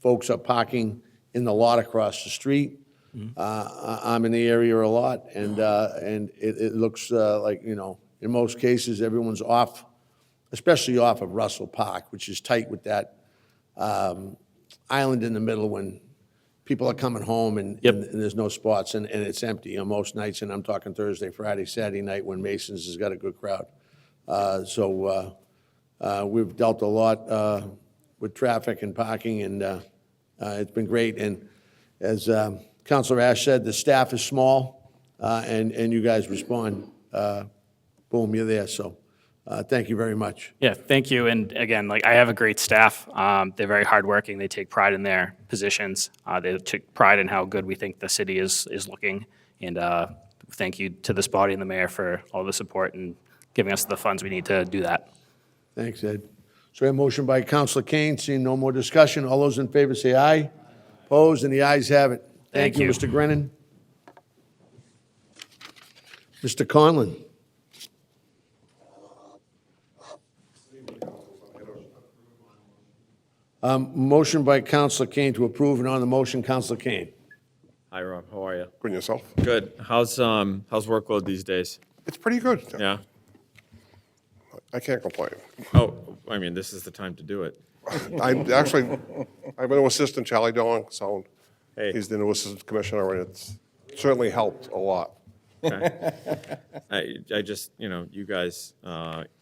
folks are parking in the lot across the street. I'm in the area a lot, and it looks like, in most cases, everyone's off, especially off of Russell Park, which is tight with that island in the middle when people are coming home and there's no spots, and it's empty on most nights, and I'm talking Thursday, Friday, Saturday night when Mason's has got a good crowd. So we've dealt a lot with traffic and parking, and it's been great. And as Councilor Ash said, the staff is small, and you guys respond. Boom, you're there. So Thank you very much. Yeah, thank you. And again, like I have a great staff. They're very hardworking. They take pride in their positions. They take pride in how good we think the city is looking. And thank you to this body and the mayor for all the support and giving us the funds we need to do that. Thanks, Ed. So we have a motion by Counselor Kane, seeing no more discussion. All those in favor say aye. Opposed, and the ayes have it. Thank you, Mr. Grennan. Mr. Conlon. Motion by Counselor Kane to approve, and on the motion, Counselor Kane. Hi, Rob. How are you? Good, and yourself? Good. How's workload these days? It's pretty good. Yeah. I can't complain. Oh, I mean, this is the time to do it. I've been an assistant, Charlie Dillon, so Hey. he's the new assistant commissioner, and it's certainly helped a lot. Okay. I just, you guys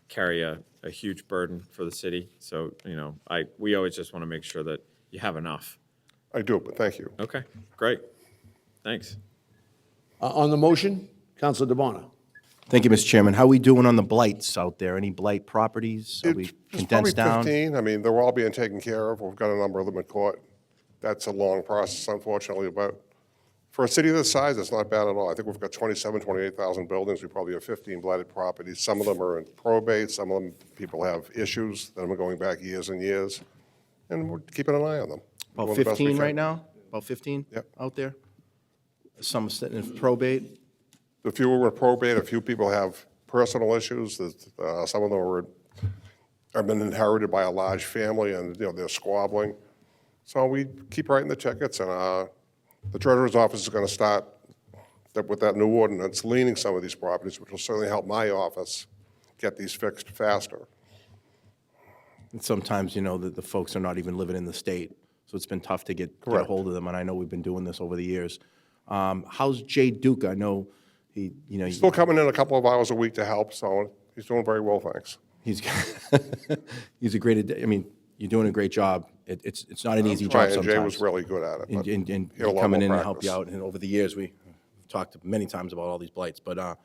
carry a huge burden for the city. So, we always just want to make sure that you have enough. I do, but thank you. Okay, great. Thanks. On the motion, Counselor DeBona. Thank you, Mr. Chairman. How are we doing on the blights out there? Any blight properties? Are we It's probably condensed down? 15. I mean, they're all being taken care of. We've got a number of them in court. That's a long process, unfortunately, but for a city this size, it's not bad at all. I think we've got 28,000 buildings. We probably have 15 blighted properties. Some of them are in probate. Some of them, people have issues that have been going back years and years, and we're keeping an eye on them. About Doing the best we 15 right can. now? About 15 Yep. out there? Some sitting in probate? A few were probate, a few people have personal issues, some of them have been inherited by a large family and, they're squabbling. So we keep writing the tickets, and the treasurer's office is going to start with that new ordinance, leaning some of these properties, which will certainly help my office get these fixed faster. And sometimes, the folks are not even living in the state, so it's been tough to get a Correct. hold of them, and I know we've been doing this over the years. How's Jay Duca? I know he, He's still coming in a couple of hours a week to help, so he's doing very well, thanks. he's a great, you're doing a great job. It's not an easy job Trying, sometimes. Jay was really good at it. but And he had a lot coming more in and help you practice. out, and over the years, we've talked many times about all these blights, but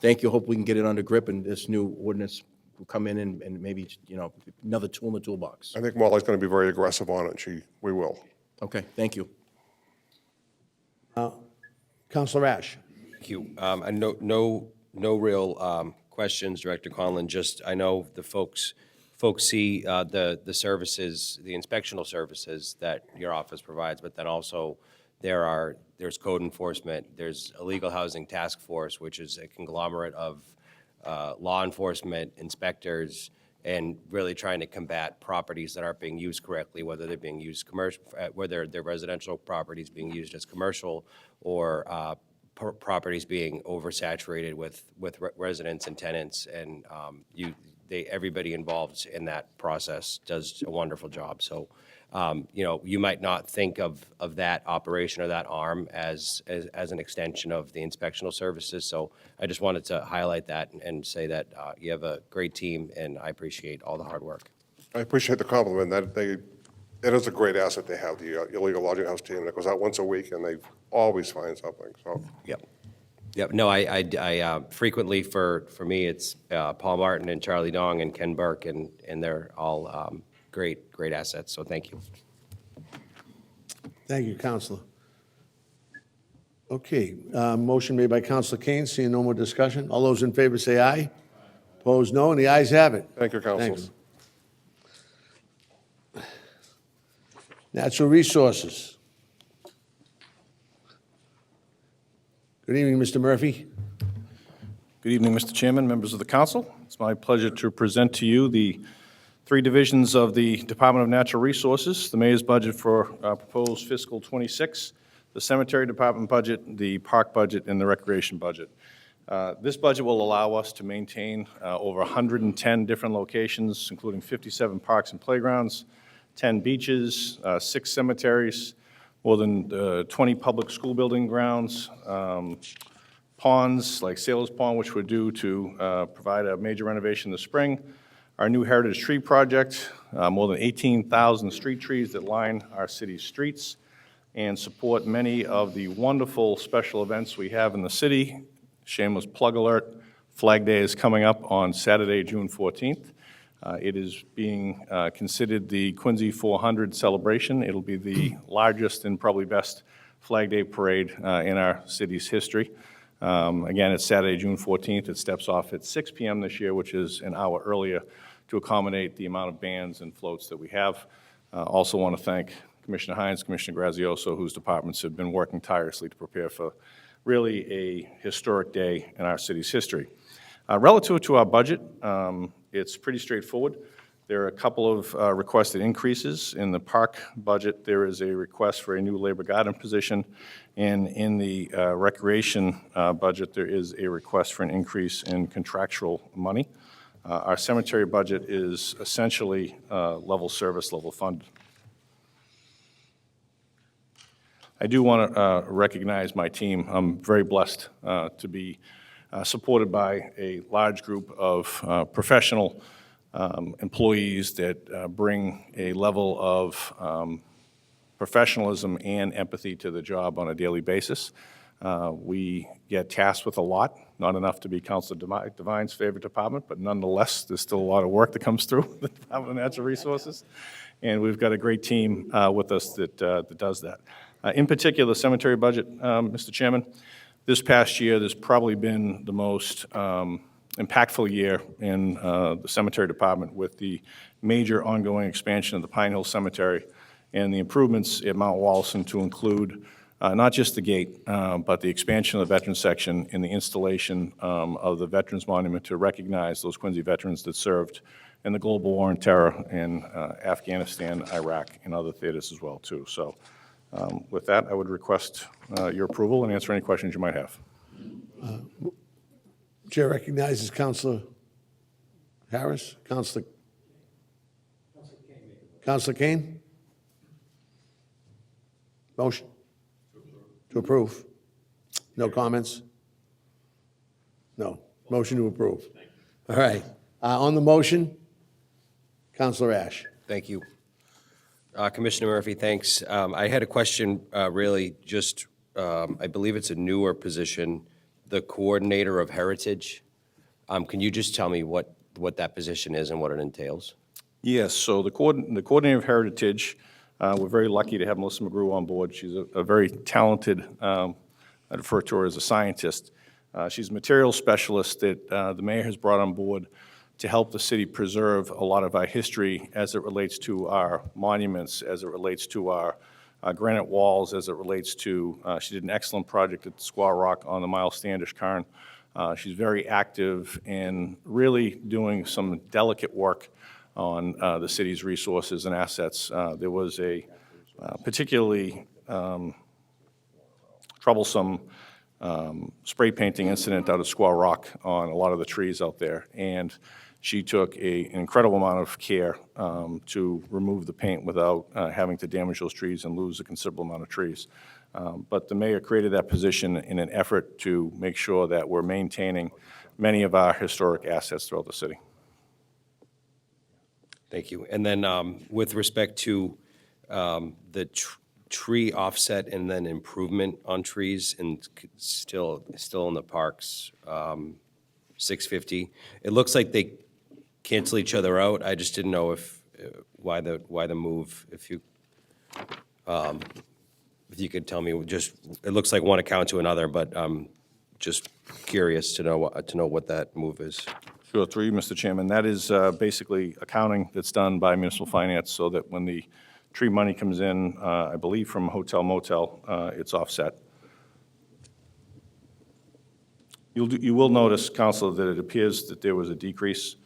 thank you, hope we can get it under grip, and this new ordinance will come in and maybe, another tool in the toolbox. I think Molly's going to be very aggressive on it, we will. Okay, thank you. Counselor Ash. Thank you. And no real questions, Director Conlon, just, I know the folks see the services, the inspectional services that your office provides, but then also there's code enforcement, there's a legal housing task force, which is a conglomerate of law enforcement, inspectors, and really trying to combat properties that aren't being used correctly, whether they're being used commercial, whether they're residential properties being used as commercial, or properties being oversaturated with residents and tenants, and everybody involved in that process does a wonderful job. So, you might not think of that operation or that arm as an extension of the inspectional services. So I just wanted to highlight that and say that you have a great team, and I appreciate all the hard work. I appreciate the compliment. It is a great asset they have, the illegal lodging house team that goes out once a week, and they always find something, so. Yep. No, I frequently, for me, it's Paul Martin and Charlie Dong and Ken Burke, and they're all great assets, so thank you. Thank you, Counselor. Okay, motion made by Counselor Kane, seeing no more discussion. All those in favor say aye. Opposed, no, and the ayes have it. Thank you, Thank councilors. you. Natural Resources. Good evening, Mr. Murphy. Good evening, Mr. Chairman, members of the council. It's my pleasure to present to you the three divisions of the Department of Natural Resources, the mayor's budget for proposed fiscal '26, the cemetery department budget, the park budget, and the recreation budget. This budget will allow us to maintain over 110 different locations, including 57 parks and playgrounds, 10 beaches, 6 cemeteries, more than 20 public school building grounds, ponds like Sailor's Pond, which we're due to provide a major renovation this spring, our new Heritage Tree Project, more than 18,000 street trees that line our city's streets, and support many of the wonderful special events we have in the city. Shameless plug alert, Flag Day is coming up on Saturday, June 14th. It is being considered the Quincy 400 celebration. It'll be the largest and probably best Flag Day parade in our city's history. Again, it's Saturday, June 14th. It steps off at 6 p.m. this year, which is an hour earlier to accommodate the amount of bands and floats that we have. Also want to thank Commissioner Hines, Commissioner Grazioso, whose departments have been working tirelessly to prepare for really a historic day in our city's history. Relative to our budget, it's pretty straightforward. There are a couple of requested increases. In the park budget, there is a request for a new labor garden position, and in the recreation budget, there is a request for an increase in contractual money. Our cemetery budget is essentially level service, level fund. I do want to recognize my team. I'm very blessed to be supported by a large group of professional employees that bring a level of professionalism and empathy to the job on a daily basis. We get tasked with a lot, not enough to be Councilor Devine's favorite department, but nonetheless, there's still a lot of work that comes through the Department of Natural Resources, and we've got a great team with us that does that. In particular, the cemetery budget, Mr. Chairman, this past year, there's probably been the most impactful year in the cemetery department with the major ongoing expansion of the Pine Hill Cemetery and the improvements at Mount Wallison to include not just the gate, but the expansion of the veterans section and the installation of the Veterans Monument to recognize those Quincy veterans that served in the global war on terror in Afghanistan, Iraq, and other theaters as well, too. So with that, I would request your approval and answer any questions you might have. Chair recognizes Councilor Harris. Councilor Kane? Motion? To approve? No comments? No. Motion to approve. All right. On the motion, Councilor Ash. Thank you. Commissioner Murphy, thanks. I had a question, really, just, I believe it's a newer position, the Coordinator of Heritage. Can you just tell me what that position is and what it entails? Yes, so the Coordinator of Heritage, we're very lucky to have Melissa McGrew on board. She's a very talented, I refer to her as a scientist. She's a materials specialist that the mayor has brought on board to help the city preserve a lot of our history as it relates to our monuments, as it relates to our granite walls, as it relates to, she did an excellent project at Squaw Rock on the Miles Standish Cairn. She's very active in really doing some delicate work on the city's resources and assets. There was a particularly troublesome spray painting incident out of Squaw Rock on a lot of the trees out there, and she took an incredible amount of care to remove the paint without having to damage those trees and lose a considerable amount of trees. But the mayor created that position in an effort to make sure that we're maintaining many of our historic assets throughout the city. Thank you. And then with respect to the tree offset and then improvement on trees and still in the parks, 650, it looks like they cancel each other out. I just didn't know if why the move. If you could tell me, just it looks like one account to another, but just curious to know what that move is. Sure, through you, Mr. Chairman. That is basically accounting that's done by municipal finance so that when the tree money comes in, I believe from hotel motel, it's offset. You will notice, Councilor, that it appears that there was a decrease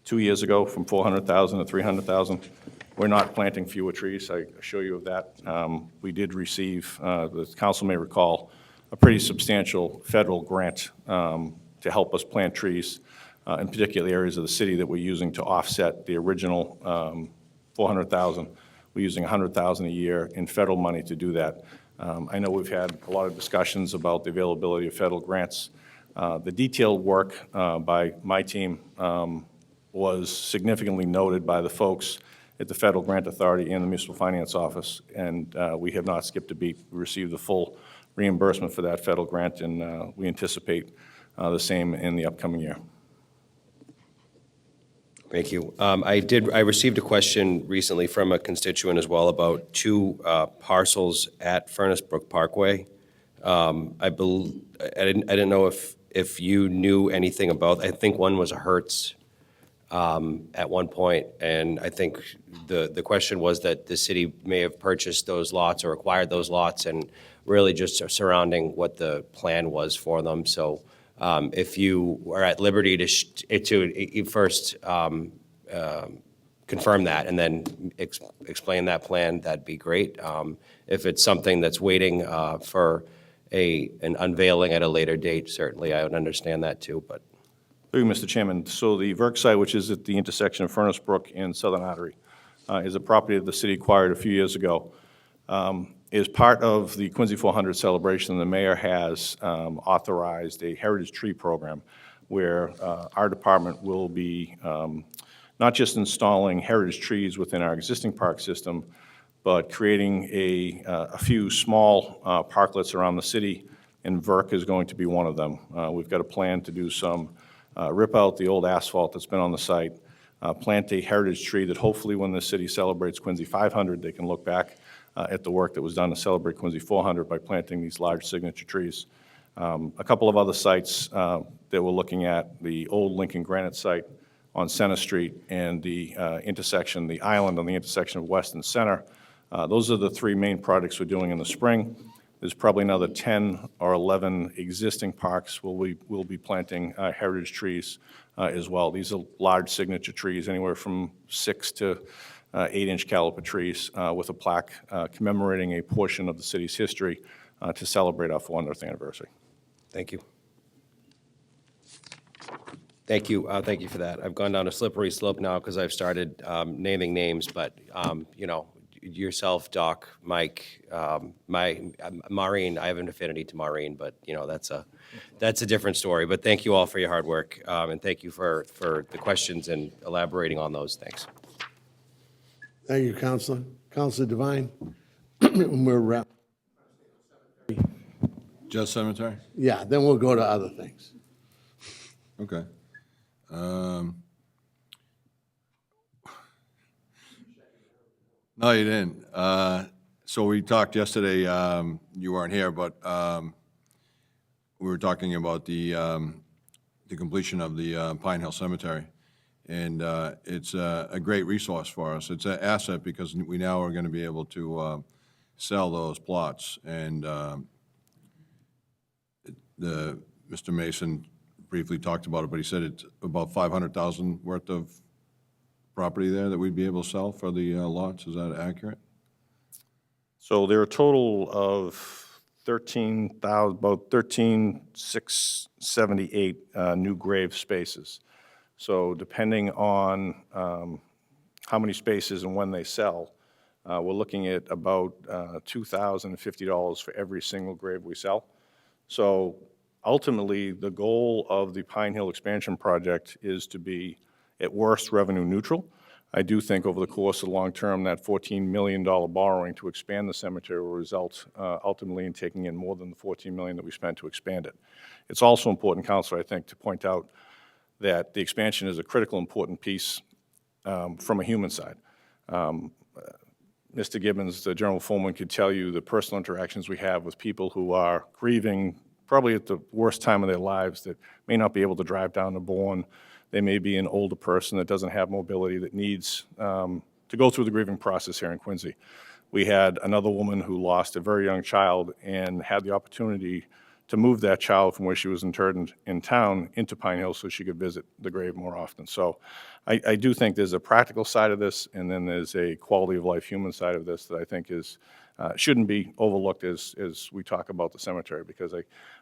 2 years ago from 400,000 to 300,000. We're not planting fewer trees, I assure you of that. We did receive, the council may recall, a pretty substantial federal grant to help us plant trees in particular areas of the city that we're using to offset the original 400,000. We're using 100,000 a year in federal money to do that. I know we've had a lot of discussions about the availability of federal grants. The detailed work by my team was significantly noted by the folks at the Federal Grant Authority and the Municipal Finance Office, and we have not skipped a beat. We received the full reimbursement for that federal grant, and we anticipate the same in the upcoming year. Thank you. I received a question recently from a constituent as well about two parcels at Furnace Brook Parkway. I didn't know if you knew anything about, I think one was a Hertz at one point, and I think the question was that the city may have purchased those lots or acquired those lots, and really just surrounding what the plan was for them. So if you are at liberty to first confirm that and then explain that plan, that'd be great. If it's something that's waiting for an unveiling at a later date, certainly I would understand that too, but. Thank you, Mr. Chairman. So the Verk site, which is at the intersection of Furnace Brook and Southern Artery, is a property that the city acquired a few years ago. As part of the Quincy 400 celebration, the mayor has authorized a heritage tree program where our department will be not just installing heritage trees within our existing park system, but creating a few small parklets around the city, and Verk is going to be one of them. We've got a plan to do some rip out the old asphalt that's been on the site, plant a heritage tree that hopefully when the city celebrates Quincy 500, they can look back at the work that was done to celebrate Quincy 400 by planting these large signature trees. A couple of other sites that we're looking at, the old Lincoln Granite site on Center Street and the intersection, the island on the intersection of West and Center. Those are the three main projects we're doing in the spring. There's probably another 10 or 11 existing parks where we'll be planting heritage trees as well. These are large signature trees, anywhere from 6 to 8-inch caliper trees with a plaque commemorating a portion of the city's history to celebrate our 400th anniversary. Thank you. Thank you. Thank you for that. I've gone down a slippery slope now because I've started naming names, but, you know, yourself, Doc, Mike, Maureen, I have an affinity to Maureen, but, you know, that's a different story. But thank you all for your hard work, and thank you for the questions and elaborating on those. Thanks. Thank you, Counselor. Counselor Devine? We're Just cemetery? yeah, then we'll go to other things. Okay. No, you didn't. So we talked yesterday, you weren't here, but we were talking about the completion of the Pine Hill Cemetery. And it's a great resource for us. It's an asset because we now are going to be able to sell those plots. And Mr. Mason briefly talked about it, but he said it's about $500,000 worth of property there that we'd be able to sell for the lots. Is that accurate? So there are a total of 13,000, about 13,678 new grave spaces. So depending on how many spaces and when they sell, we're looking at about $2,050 for every single grave we sell. So ultimately, the goal of the Pine Hill expansion project is to be, at worst, revenue neutral. I do think over the course of the long term, that $14 million borrowing to expand the cemetery will result ultimately in taking in more than the $14 million that we spent to expand it. It's also important, Counselor, I think, to point out that the expansion is a critical, important piece from a human side. Mr. Gibbons, the General Foreman, could tell you the personal interactions we have with people who are grieving probably at the worst time of their lives, that may not be able to drive down to Bourne. They may be an older person that doesn't have mobility, that needs to go through the grieving process here in Quincy. We had another woman who lost a very young child and had the opportunity to move that child from where she was interred in town into Pine Hill so she could visit the grave more often. So I do think there's a practical side of this, and then there's a quality of life human side of this that I think is shouldn't be overlooked as we talk about the cemetery, because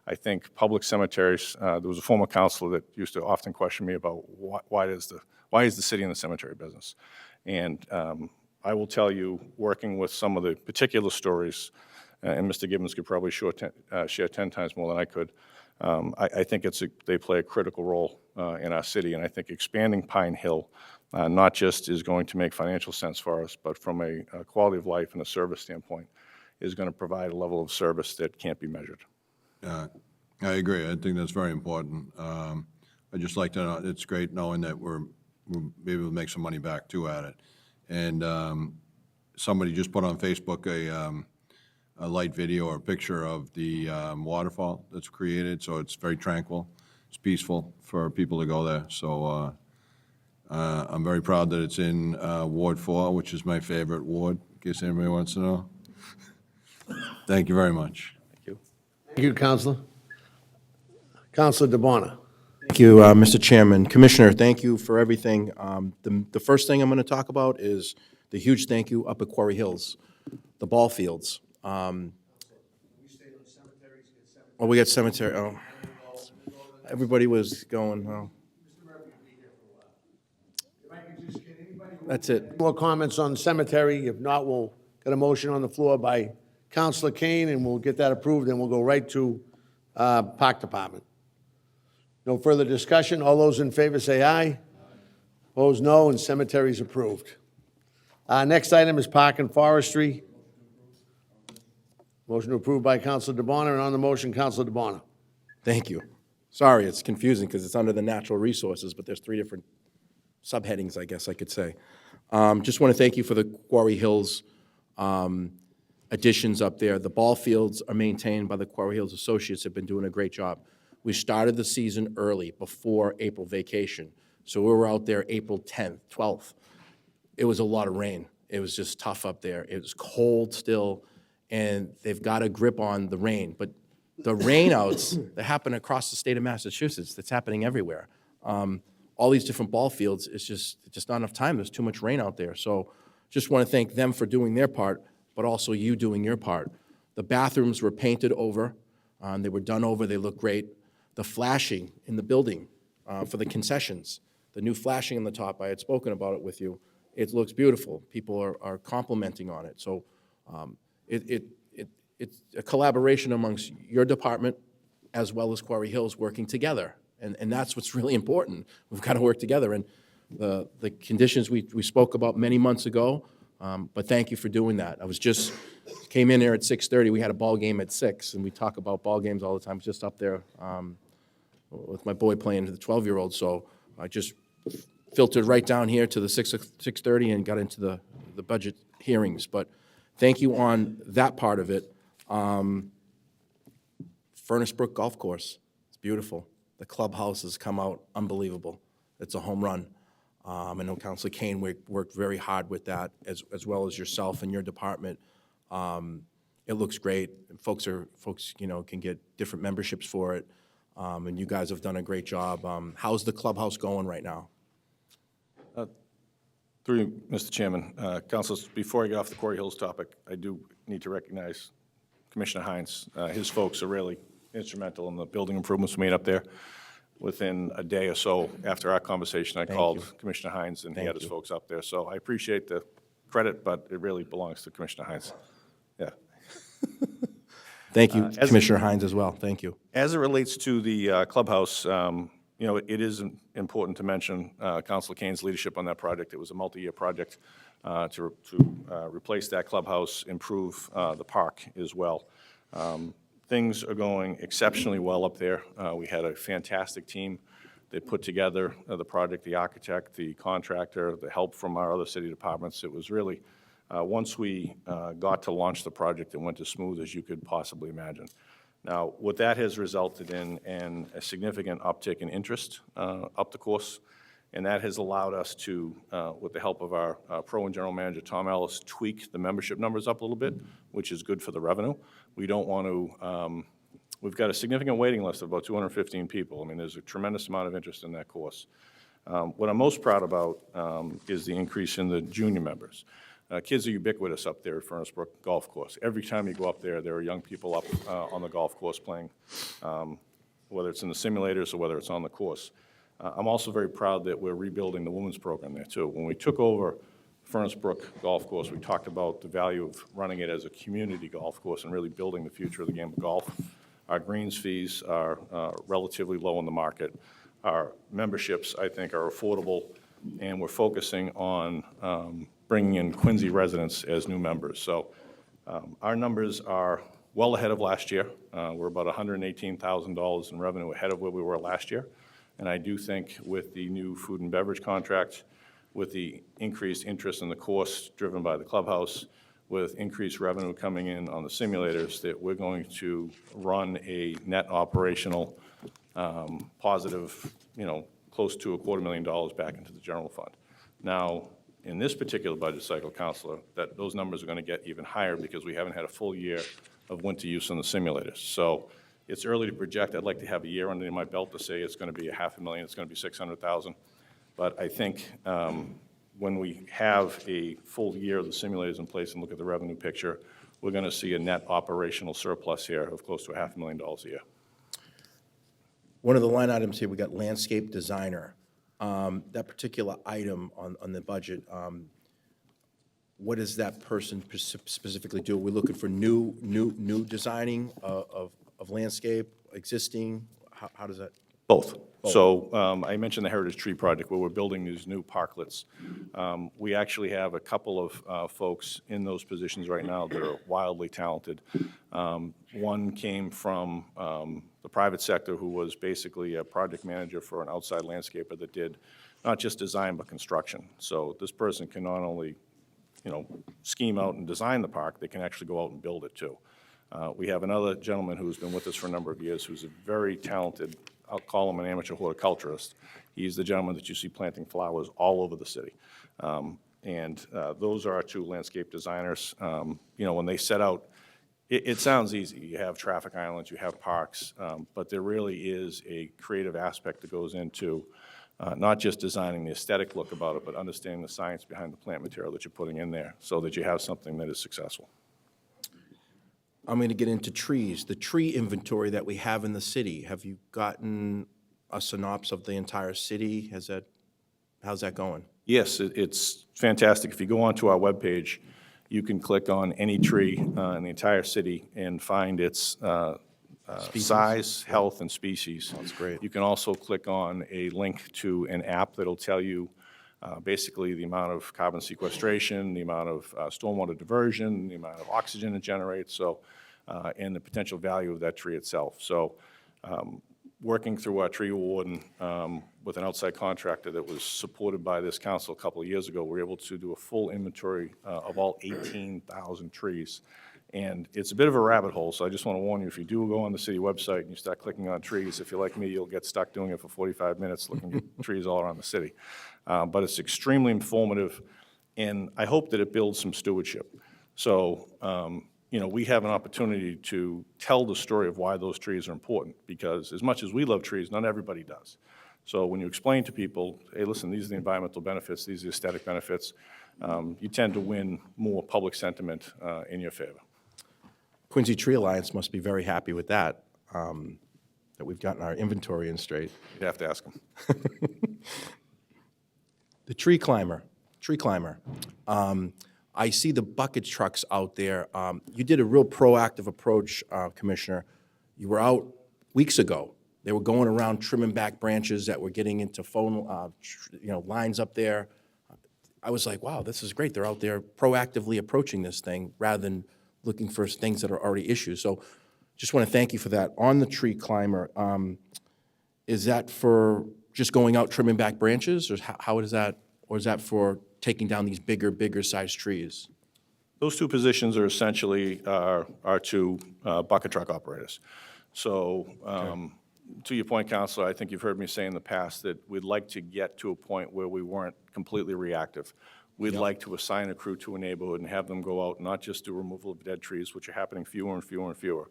I think public cemeteries, there was a former counselor that used to often question me about why is the city in the cemetery business? And I will tell you, working with some of the particular stories, and Mr. Gibbons could probably share 10 times more than I could, I think they play a critical role in our city, and I think expanding Pine Hill not just is going to make financial sense for us, but from a quality of life and a service standpoint, is going to provide a level of service that can't be measured. I agree. I think that's very important. I just like to, it's great knowing that we'll be able to make some money back too at it. And somebody just put on Facebook a light video or picture of the waterfall that's created, so it's very tranquil. It's peaceful for people to go there. So I'm very proud that it's in Ward 4, which is my favorite ward, in case anybody wants to know. Thank you very much. Thank you, Counselor. Counselor DeBona. Thank you, Mr. Chairman. Commissioner, thank you for everything. The first thing I'm going to talk about is the huge thank you up at Quarry Hills, the ball fields. Oh, we got cemetery, oh. Everybody was going, oh. That's it. More comments on the cemetery? If not, we'll get a motion on the floor by Counselor Kane, and we'll get that approved, and we'll go right to Park Department. No further discussion. All those in favor say aye. Opposed, no, and cemetery is approved. Next item is Park and Forestry. Motion approved by Counselor DeBona, and on the motion, Counselor DeBona. Thank you. Sorry, it's confusing because it's under the natural resources, but there's 3 different subheadings, I guess I could say. Just want to thank you for the Quarry Hills additions up there. The ball fields are maintained by the Quarry Hills Associates, have been doing a great job. We started the season early, before April vacation. So we were out there April 10th, 12th. It was a lot of rain. It was just tough up there. It was cold still, and they've got a grip on the rain. But the rainouts that happen across the state of Massachusetts, that's happening everywhere. All these different ball fields, it's just not enough time. There's too much rain out there. So just want to thank them for doing their part, but also you doing your part. The bathrooms were painted over. They were done over. They look great. The flashing in the building for the concessions, the new flashing on the top, I had spoken about it with you. It looks beautiful. People are complimenting on it. So it's a collaboration amongst your department as well as Quarry Hills working together. And that's what's really important. We've got to work together. And the conditions we spoke about many months ago, but thank you for doing that. Came in here at 6:30. We had a ball game at 6, and we talk about ball games all the time. Just up there with my boy playing to the 12-year-old. So I just filtered right down here to the 6:30 and got into the budget hearings. But thank you on that part of it. Furnace Brook Golf Course, it's beautiful. The clubhouse has come out unbelievable. It's a home run. I know Councilor Kane worked very hard with that, as well as yourself and your department. It looks great. Folks can get different memberships for it, and you guys have done a great job. How's the clubhouse going right now? Through you, Mr. Chairman, Councilors, before I get off the Quarry Hills topic, I do need to recognize Commissioner Hines. His folks are really instrumental in the building improvements we made up there. Within a day or so after our conversation, I called Commissioner Hines, and he had his folks up there. So I appreciate the credit, but it really belongs to Commissioner Hines. Yeah. Thank you, Commissioner Hines, as well. Thank you. As it relates to the clubhouse, it is important to mention Councilor Kane's leadership on that project. It was a multi-year project to replace that clubhouse, improve the park as well. Things are going exceptionally well up there. We had a fantastic team that put together the project, the architect, the contractor, the help from our other city departments. It was really, once we got to launch the project, it went as smooth as you could possibly imagine. Now, what that has resulted in a significant uptick in interest up the course, and that has allowed us to, with the help of our pro and general manager, Tom Ellis, tweak the membership numbers up a little bit, which is good for the revenue. We don't want to, we've got a significant waiting list of about 215 people. I mean, there's a tremendous amount of interest in that course. What I'm most proud about is the increase in the junior members. Kids are ubiquitous up there at Furnace Brook Golf Course. Every time you go up there are young people up on the golf course playing, whether it's in the simulators or whether it's on the course. I'm also very proud that we're rebuilding the women's program there too. When we took over Furnace Brook Golf Course, we talked about the value of running it as a community golf course and really building the future of the game of golf. Our greens fees are relatively low in the market. Our memberships, I think, are affordable, and we're focusing on bringing in Quincy residents as new members. So our numbers are well ahead of last year. We're about $118,000 in revenue ahead of where we were last year. And I do think with the new food and beverage contract, with the increased interest in the course driven by the clubhouse, with increased revenue coming in on the simulators, that we're going to run a net operational positive, close to $250,000 back into the general fund. Now, in this particular budget cycle, Counselor, that those numbers are going to get even higher because we haven't had a full year of winter use on the simulators. So it's early to project. I'd like to have a year under my belt to say it's going to be $500,000, it's going to be $600,000. But I think when we have a full year of the simulators in place and look at the revenue picture, we're going to see a net operational surplus here of close to $500,000 a year. One of the line items here, we got landscape designer. That particular item on the budget, what does that person specifically do? Are we looking for new designing of landscape, existing? How does that? Both. So I mentioned the Heritage Tree Project where we're building these new parklets. We actually have a couple of folks in those positions right now that are wildly talented. One came from the private sector who was basically a project manager for an outside landscaper that did not just design but construction. So this person can not only scheme out and design the park, they can actually go out and build it too. We have another gentleman who's been with us for a number of years who's a very talented, I'll call him an amateur horticulturist. He's the gentleman that you see planting flowers all over the city. Those are our two landscape designers. When they set out, it sounds easy. You have traffic islands, you have parks, but there really is a creative aspect that goes into not just designing the aesthetic look about it, but understanding the science behind the plant material that you're putting in there so that you have something that is successful. I'm going to get into trees. The tree inventory that we have in the city, have you gotten a synopsis of the entire city? How's that going? Yes, it's fantastic. If you go onto our webpage, you can click on any tree in the entire city and find its size, health, and species. That's great. You can also click on a link to an app that'll tell you basically the amount of carbon sequestration, the amount of stormwater diversion, the amount of oxygen it generates, and the potential value of that tree itself. So working through our tree warden with an outside contractor that was supported by this council a couple of years ago, we were able to do a full inventory of all 18,000 trees. And it's a bit of a rabbit hole, so I just want to warn you, if you do go on the city website and you start clicking on trees, if you're like me, you'll get stuck doing it for 45 minutes looking at trees all around the city. But it's extremely informative, and I hope that it builds some stewardship. So, we have an opportunity to tell the story of why those trees are important, because as much as we love trees, not everybody does. So when you explain to people, hey, listen, these are the environmental benefits, these are the aesthetic benefits, you tend to win more public sentiment in your favor. Quincy Tree Alliance must be very happy with that, that we've gotten our inventory in straight. You'd have to ask them. The tree climber. I see the bucket trucks out there. You did a real proactive approach, Commissioner. You were out weeks ago. They were going around trimming back branches that were getting into phone, lines up there. I was like, wow, this is great. They're out there proactively approaching this thing rather than looking for things that are already issues. So just want to thank you for that. On the tree climber, is that for just going out trimming back branches, or how is that, or is that for taking down these bigger sized trees? Those two positions are essentially our two bucket truck operators. So to your point, Counselor, I think you've heard me say in the past that we'd like to get to a point where we weren't completely reactive. We'd like to assign a crew to a neighborhood and have them go out and not just do removal of dead trees, which are happening fewer and fewer and fewer,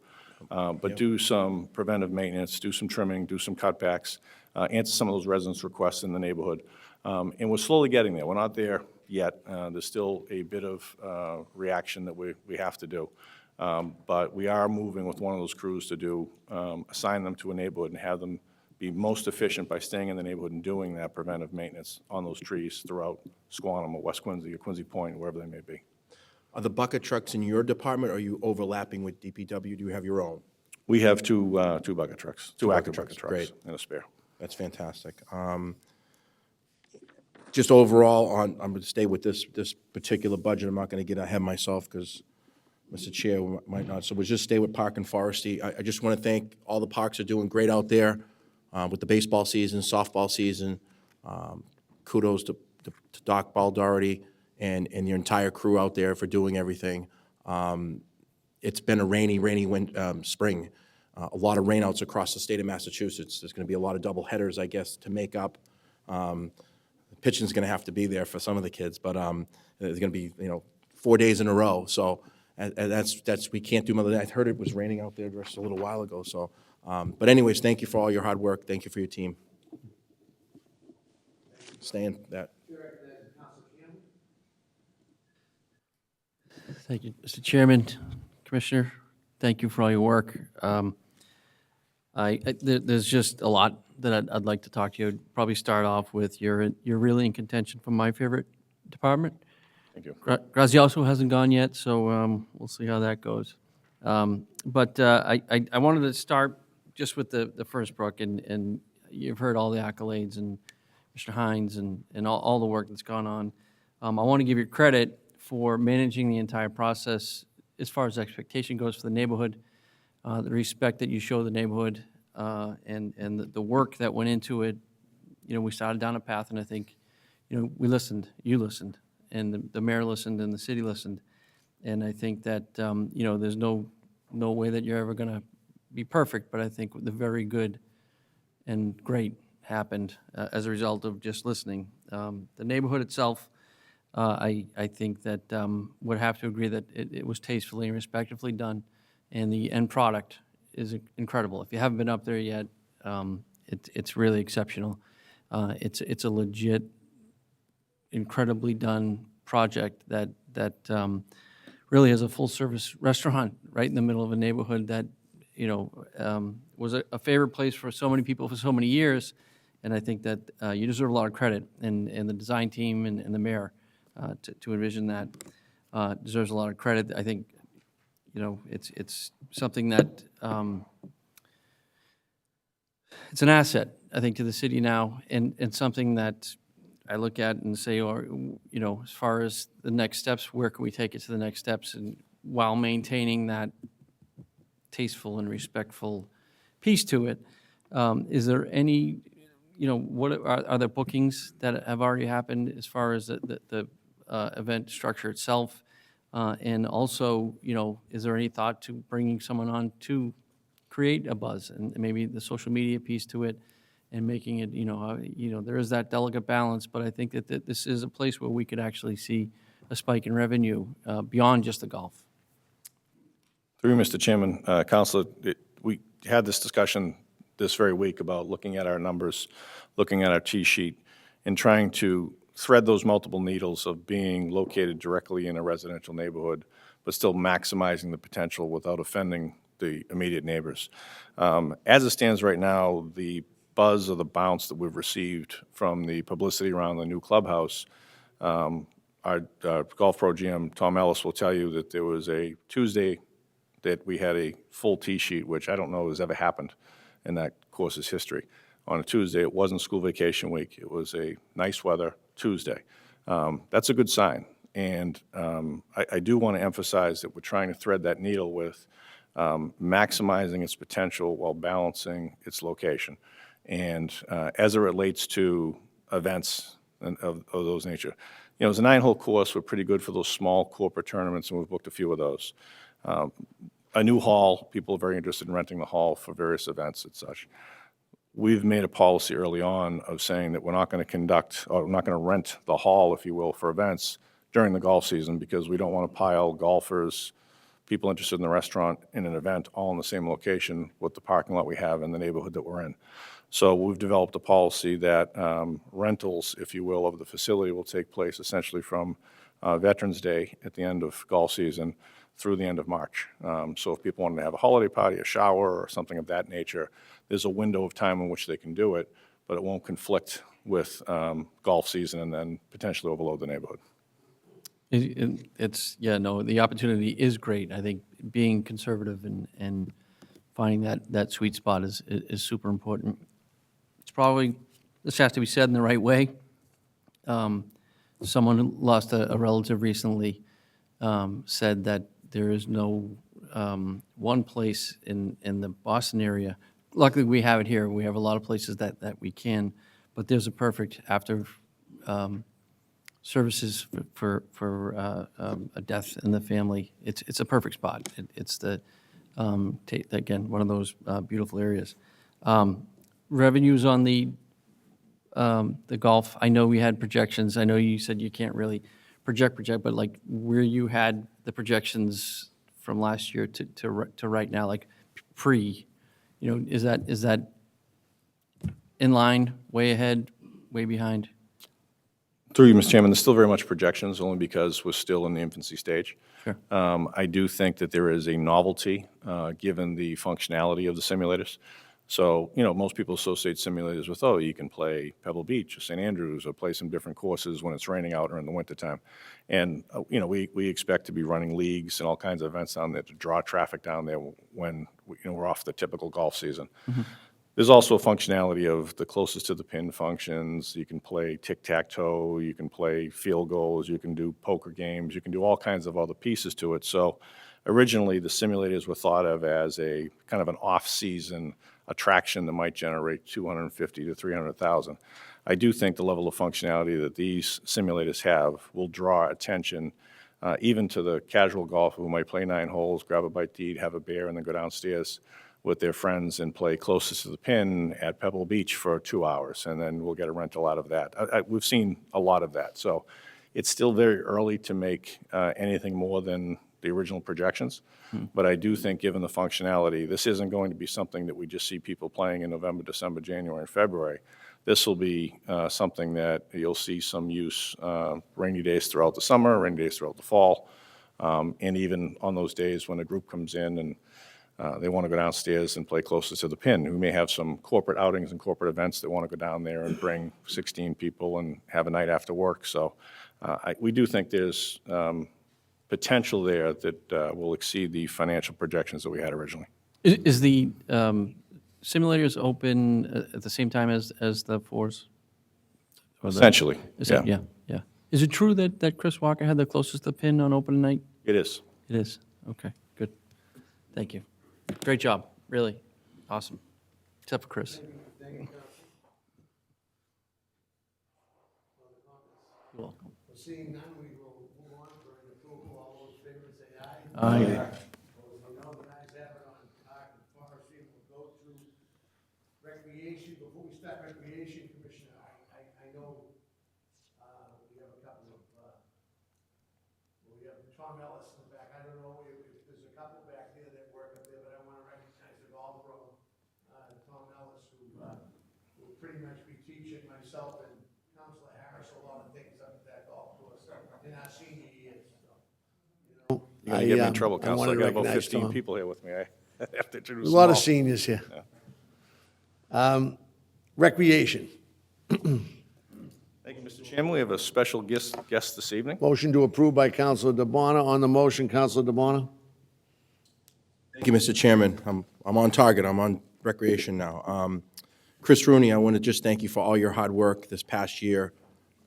but do some preventive maintenance, do some trimming, do some cutbacks, answer some of those residents' requests in the neighborhood. And we're slowly getting there. We're not there yet. There's still a bit of reaction that we have to do. But we are moving with one of those crews to assign them to a neighborhood and have them be most efficient by staying in the neighborhood and doing that preventive maintenance on those trees throughout Squantum or West Quincy or Quincy Point, wherever they may be. Are the bucket trucks in your department, or are you overlapping with DPW? Do you have your own? We have two bucket trucks, two active bucket trucks, Great. and a spare. That's fantastic. Just overall, I'm going to stay with this particular budget. I'm not going to get ahead of myself because Mr. Chair might not, so we'll just stay with Park and Forestry. I just want to thank all the parks are doing great out there with the baseball season, softball season. Kudos to Doc Baldoherty and your entire crew out there for doing everything. It's been a rainy spring. A lot of rainouts across the state of Massachusetts. There's going to be a lot of double headers, I guess, to make up. Pitching's going to have to be there for some of the kids, but there's going to be 4 days in a row. So and that's we can't do more than that. I heard it was raining out there just a little while ago. So, but anyways, thank you for all your hard work. Thank you for your team. Stay in that. Thank you, Mr. Chairman, Commissioner. Thank you for all your work. There's just a lot that I'd like to talk to you. I'd probably start off with you're really in contention for my favorite department. Thank you. Grazioso hasn't gone yet, so we'll see how that goes. But I wanted to start just with the First Brook, and you've heard all the accolades and Mr. Hines and all the work that's gone on. I want to give you credit for managing the entire process as far as expectation goes for the neighborhood, the respect that you show the neighborhood, and the work that went into it. We started down a path, and I think, we listened, you listened, and the mayor listened, and the city listened. And I think that, there's no way that you're ever going to be perfect, but I think the very good and great happened as a result of just listening. The neighborhood itself, I think that would have to agree that it was tastefully and respectfully done, and the end product is incredible. If you haven't been up there yet, it's really exceptional. It's a legit, incredibly done project that really is a full-service restaurant right in the middle of a neighborhood that was a favorite place for so many people for so many years, and I think that you deserve a lot of credit, and the design team and the mayor to envision that deserves a lot of credit. I think it's something that it's an asset, I think, to the city now, and something that I look at and say, as far as the next steps, where can we take it to the next steps, and while maintaining that tasteful and respectful piece to it. Is there any, what are there bookings that have already happened as far as the event structure itself? And also, is there any thought to bringing someone on to create a buzz and maybe the social media piece to it and making it, there is that delicate balance, but I think that this is a place where we could actually see a spike in revenue beyond just the golf. Through you, Mr. Chairman, Councilor, we had this discussion this very week about looking at our numbers, looking at our cheat sheet, and trying to thread those multiple needles of being located directly in a residential neighborhood, but still maximizing the potential without offending the immediate neighbors. As it stands right now, the buzz or the bounce that we've received from the publicity around the new clubhouse, our golf pro GM, Tom Ellis, will tell you that there was a Tuesday that we had a full tee sheet, which I don't know has ever happened in that course's history. On a Tuesday, it wasn't school vacation week. It was a nice weather Tuesday. That's a good sign. And I do want to emphasize that we're trying to thread that needle with maximizing its potential while balancing its location. And as it relates to events of those nature, it's a 9-hole course. We're pretty good for those small corporate tournaments, and we've booked a few of those. A new hall, people are very interested in renting the hall for various events and such. We've made a policy early on of saying that we're not going to conduct, or we're not going to rent the hall, if you will, for events during the golf season, because we don't want to pile golfers, people interested in the restaurant, in an event, all in the same location with the parking lot we have in the neighborhood that we're in. So we've developed a policy that rentals, if you will, of the facility will take place essentially from Veterans Day at the end of golf season through the end of March. So if people want to have a holiday party, a shower, or something of that nature, there's a window of time in which they can do it, but it won't conflict with golf season and then potentially overload the neighborhood. The opportunity is great. I think being conservative and finding that sweet spot is super important. It's probably, this has to be said in the right way. Someone who lost a relative recently said that, there is no one place in the Boston area. Luckily, we have it here. We have a lot of places that we can, but there's a perfect after services for a death in the family. It's a perfect spot. It's again, one of those beautiful areas. Revenues on the golf, I know we had projections. I know you said you can't really project, but like where you had the projections from last year to right now, like is that in line, way ahead, way behind? Through you, Mr. Chairman, there's still very much projections, only because we're still in the infancy stage. Sure. I do think that there is a novelty, given the functionality of the simulators. So, most people associate simulators with, you can play Pebble Beach or St. Andrews or play some different courses when it's raining out or in the wintertime. And, we expect to be running leagues and all kinds of events down there to draw traffic down there when, we're off the typical golf season. Mm-hmm. There's also a functionality of the closest to the pin functions. You can play tic-tac-toe, you can play field goals, you can do poker games, you can do all kinds of other pieces to it. So originally, the simulators were thought of as a kind of an off-season attraction that might generate $250,000 to $300,000. I do think the level of functionality that these simulators have will draw attention even to the casual golfer who might play 9 holes, grab a bite to eat, have a beer, and then go downstairs with their friends and play closest to the pin at Pebble Beach for 2 hours, and then we'll get a rental out of that. We've seen a lot of that. So it's still very early to make anything more than the original projections. But I do think, given the functionality, this isn't going to be something that we just see people playing in November, December, January, and February. This will be something that you'll see some use rainy days throughout the summer, rainy days throughout the fall, and even on those days when a group comes in and they want to go downstairs and play closest to the pin. We may have some corporate outings and corporate events that want to go down there and bring 16 people and have a night after work. So we do think there's potential there that will exceed the financial projections that we had originally. Is the simulators open at the same time as the fours? Essentially, yeah. Yeah. Is it true that Chris Walker had the closest to the pin on opening night? It is. It is. Okay, good. Thank you. Great job, really. Awesome. Except for Chris. You're welcome. Seeing none, we will move on for an approval. All those in favor say aye. Aye. Those who know the ayes have it on Park and Forestry, will go to Recreation. Before we start Recreation, Commissioner, I know we have a couple of, we have Tom Ellis in the back. I don't know if there's a couple back there that work up there, but I want to recognize the golf pro, Tom Ellis, who will pretty much be teaching myself and Councilor Harris a lot of things up at that golf course in our senior years. So, You're going to get me in trouble, I Council. wanna I got about recognize 15 Tom. people here with me. I have to introduce A them lot of all. seniors here. Recreation. Thank you, Mr. Chairman. We have a special guest this evening. Motion to approve by Councilor DeBona. On the motion, Councilor DeBona. Thank you, Mr. Chairman. I'm on target. I'm on recreation now. Chris Rooney, I want to just thank you for all your hard work this past year.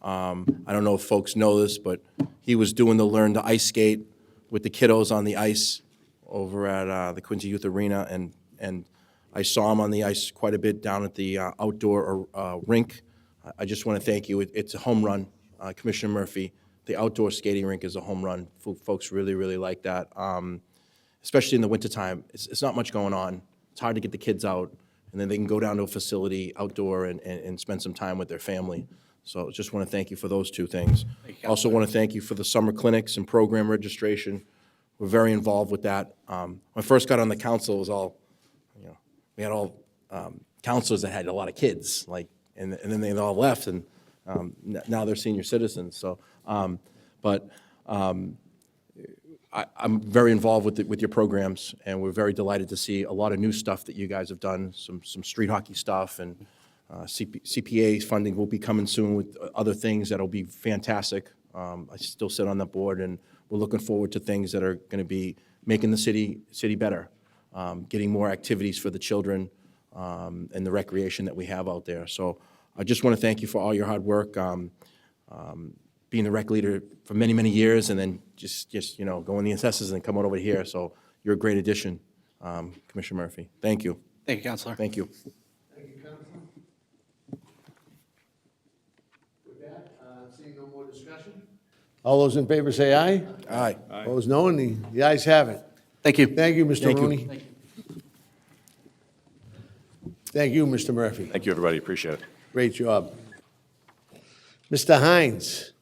I don't know if folks know this, but he was doing the Learn to Ice Skate with the kiddos on the ice over at the Quincy Youth Arena, and I saw him on the ice quite a bit down at the outdoor rink. I just want to thank you. It's a home run, Commissioner Murphy. The outdoor skating rink is a home run. Folks really, really like that, especially in the wintertime. It's not much going on. It's hard to get the kids out, and then they can go down to a facility outdoor and spend some time with their family. So just want to thank you for those two things. Also want to thank you for the summer clinics and program registration. We're very involved with that. When I first got on the council, it was all, we had all counselors that had a lot of kids, and then they all left, and now they're senior citizens. So, I'm very involved with your programs, and we're very delighted to see a lot of new stuff that you guys have done, some street hockey stuff, and CPA funding will be coming soon with other things that'll be fantastic. I still sit on that board, and we're looking forward to things that are going to be making the city better, getting more activities for the children, and the recreation that we have out there. So I just want to thank you for all your hard work. being the rec leader for many, many years, and then just going the assessors and coming over here. So you're a great addition, Commissioner Murphy. Thank you. Thank you, Counselor. Thank you. Thank you, Councilman. With that, seeing no more discussion? All those in favor say aye. Aye. Opposed, no, and the ayes have it. Thank you. Thank you, Mr. Thank you. Rooney. Thank you, Mr. Murphy. Thank you, everybody. Appreciate it. Great job. Mr. Hines.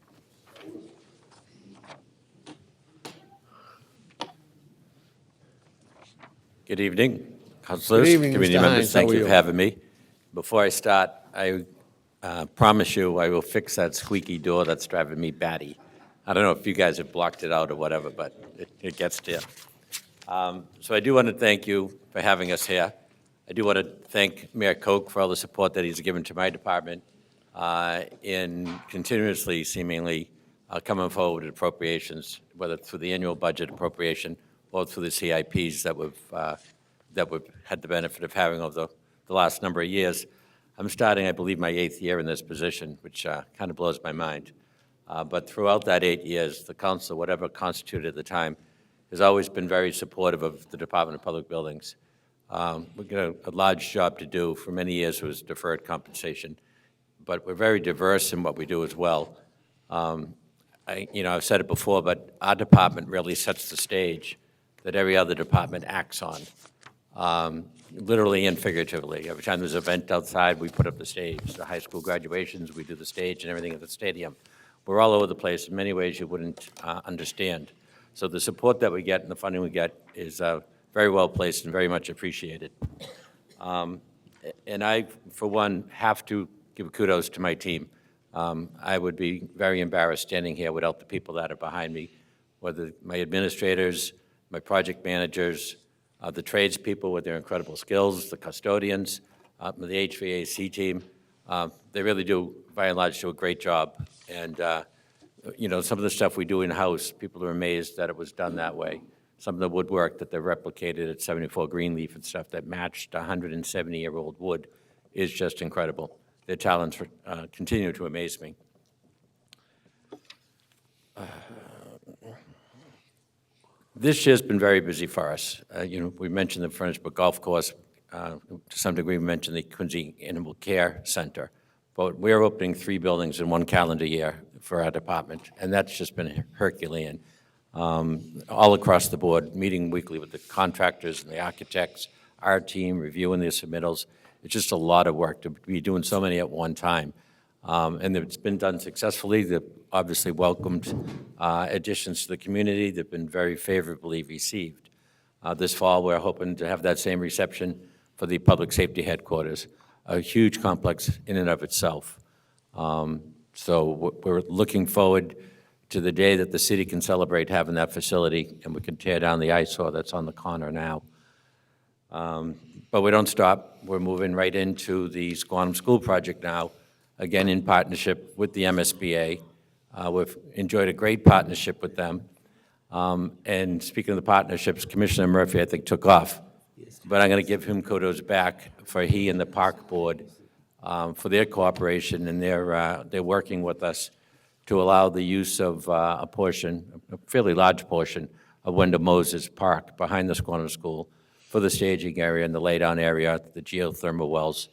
Good evening, councilors, Good evening, committee Mr. members. Hines. How Thank are you you? for having me. Before I start, I promise you I will fix that squeaky door that's driving me batty. I don't know if you guys have blocked it out or whatever, but it gets to you. So I do want to thank you for having us here. I do want to thank Mayor Koch for all the support that he's given to my department in continuously, seemingly, coming forward with appropriations, whether through the annual budget appropriation or through the CIPs that we've had the benefit of having over the last number of years. I'm starting, I believe, my 8th year in this position, which kind of blows my mind. But throughout that 8 years, the council, whatever constituted at the time, has always been very supportive of the Department of Public Buildings. We've got a large job to do. For many years, it was deferred compensation. But we're very diverse in what we do as well. I've said it before, but our department really sets the stage that every other department acts on, literally and figuratively. Every time there's an event outside, we put up the stage. The high school graduations, we do the stage and everything at the stadium. We're all over the place in many ways you wouldn't understand. So the support that we get and the funding we get is very well placed and very much appreciated. And I, for one, have to give kudos to my team. I would be very embarrassed standing here without the people that are behind me, whether my administrators, my project managers, the tradespeople with their incredible skills, the custodians, the HVAC team. They really do, by and large, do a great job. And, some of the stuff we do in-house, people are amazed that it was done that way. Some of the woodwork that they replicated at 74 Greenleaf and stuff that matched 170-year-old wood is just incredible. Their talents continue to amaze me. This year's been very busy for us. We mentioned the Furnace-Brook Golf Course. To some degree, we mentioned the Quincy Animal Care Center. But we're opening 3 buildings in 1 calendar year for our department, and that's just been Herculean. All across the board, meeting weekly with the contractors and the architects, our team, reviewing the submittals. It's just a lot of work to be doing so many at one time. And it's been done successfully. They've obviously welcomed additions to the community. They've been very favorably received. This fall, we're hoping to have that same reception for the public safety headquarters, a huge complex in and of itself. So we're looking forward to the day that the city can celebrate having that facility and we can tear down the eyesore that's on the corner now. But we don't stop. We're moving right into the Squantum School project now, again in partnership with the MSBA. We've enjoyed a great partnership with them. And speaking of the partnerships, Commissioner Murphy, I think, took off. But I'm going to give him kudos back for he and the Park Board for their cooperation and they're working with us to allow the use of a fairly large portion of Wendell Moses Park behind the Squantum School for the staging area and the laydown area, the geothermal wells.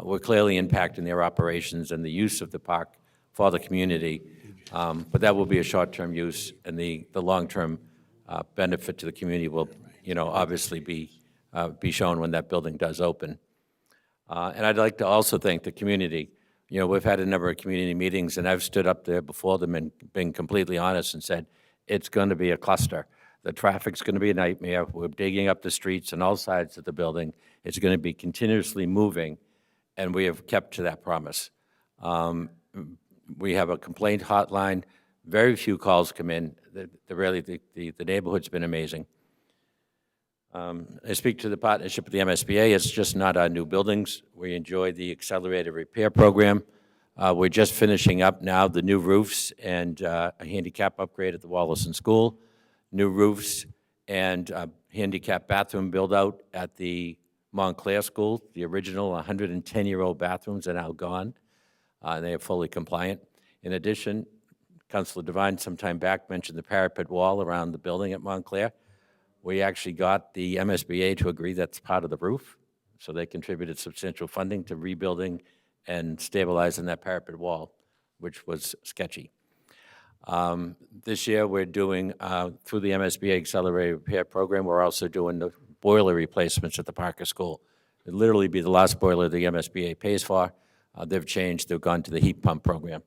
We're clearly impacting their operations and the use of the park for the community. But that will be a short-term use, and the long-term benefit to the community will, obviously be shown when that building does open. And I'd like to also thank the community. We've had a number of community meetings, and I've stood up there before them and been completely honest and said, it's going to be a cluster. The traffic's going to be a nightmare. We're digging up the streets on all sides of the building. It's going to be continuously moving, and we have kept to that promise. We have a complaint hotline. Very few calls come in. The neighborhood's been amazing. I speak to the partnership with the MSBA. It's just not our new buildings. We enjoy the accelerated repair program. We're just finishing up now the new roofs and a handicap upgrade at the Wallison School, new roofs and handicap bathroom build-out at the Montclair School. The original 110-year-old bathrooms are now gone. They are fully compliant. In addition, Councilor Devine sometime back mentioned the parapet wall around the building at Montclair. We actually got the MSBA to agree that's part of the roof, so they contributed substantial funding to rebuilding and stabilizing that parapet wall, which was sketchy. This year, we're doing, through the MSBA Accelerated Repair Program, we're also doing the boiler replacements at the Parker School. It'll literally be the last boiler the MSBA pays for. They've changed, they've gone to the heat pump program.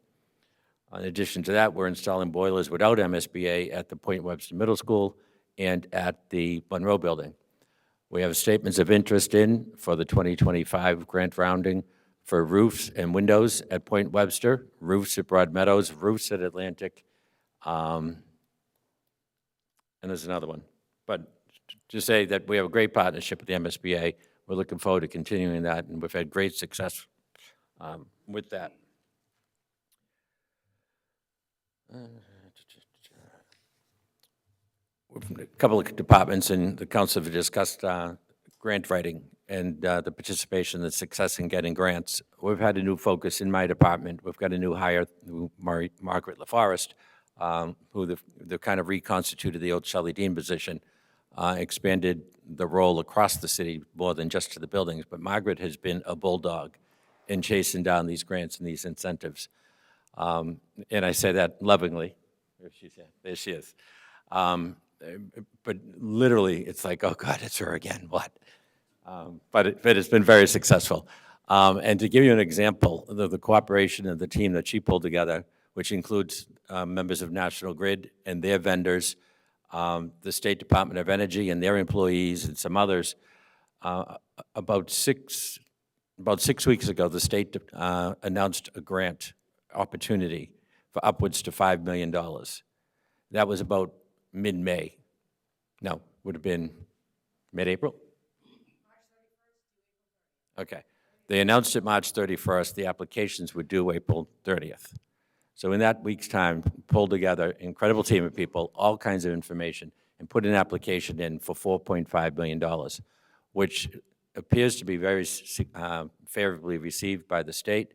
In addition to that, we're installing boilers without MSBA at the Point Webster Middle School and at the Monroe Building. We have statements of interest in for the 2025 grant rounding for roofs and windows at Point Webster, roofs at Broad Meadows, roofs at Atlantic, and there's another one. But to say that we have a great partnership with the MSBA, we're looking forward to continuing that, and we've had great success with that. A couple of departments in the council have discussed grant writing and the participation and success in getting grants. We've had a new focus in my department. We've got a new hire, Margaret LaForest, who they've kind of reconstituted the old Shelley Dean position, expanded the role across the city more than just to the buildings. But Margaret has been a bulldog in chasing down these grants and these incentives. And I say that lovingly. There she is. But literally, it's like, oh God, it's her again, what? But it's been very successful. And to give you an example, the cooperation of the team that she pulled together, which includes members of National Grid and their vendors, the State Department of Energy and their employees, and some others, about six weeks ago, the state announced a grant opportunity for upwards to $5 million. That was about mid-May. No, would have been mid-April? Okay. They announced it March 31st. The applications were due April 30th. So in that week's time, pulled together an incredible team of people, all kinds of information, and put an application in for $4.5 million, which appears to be very favorably received by the state.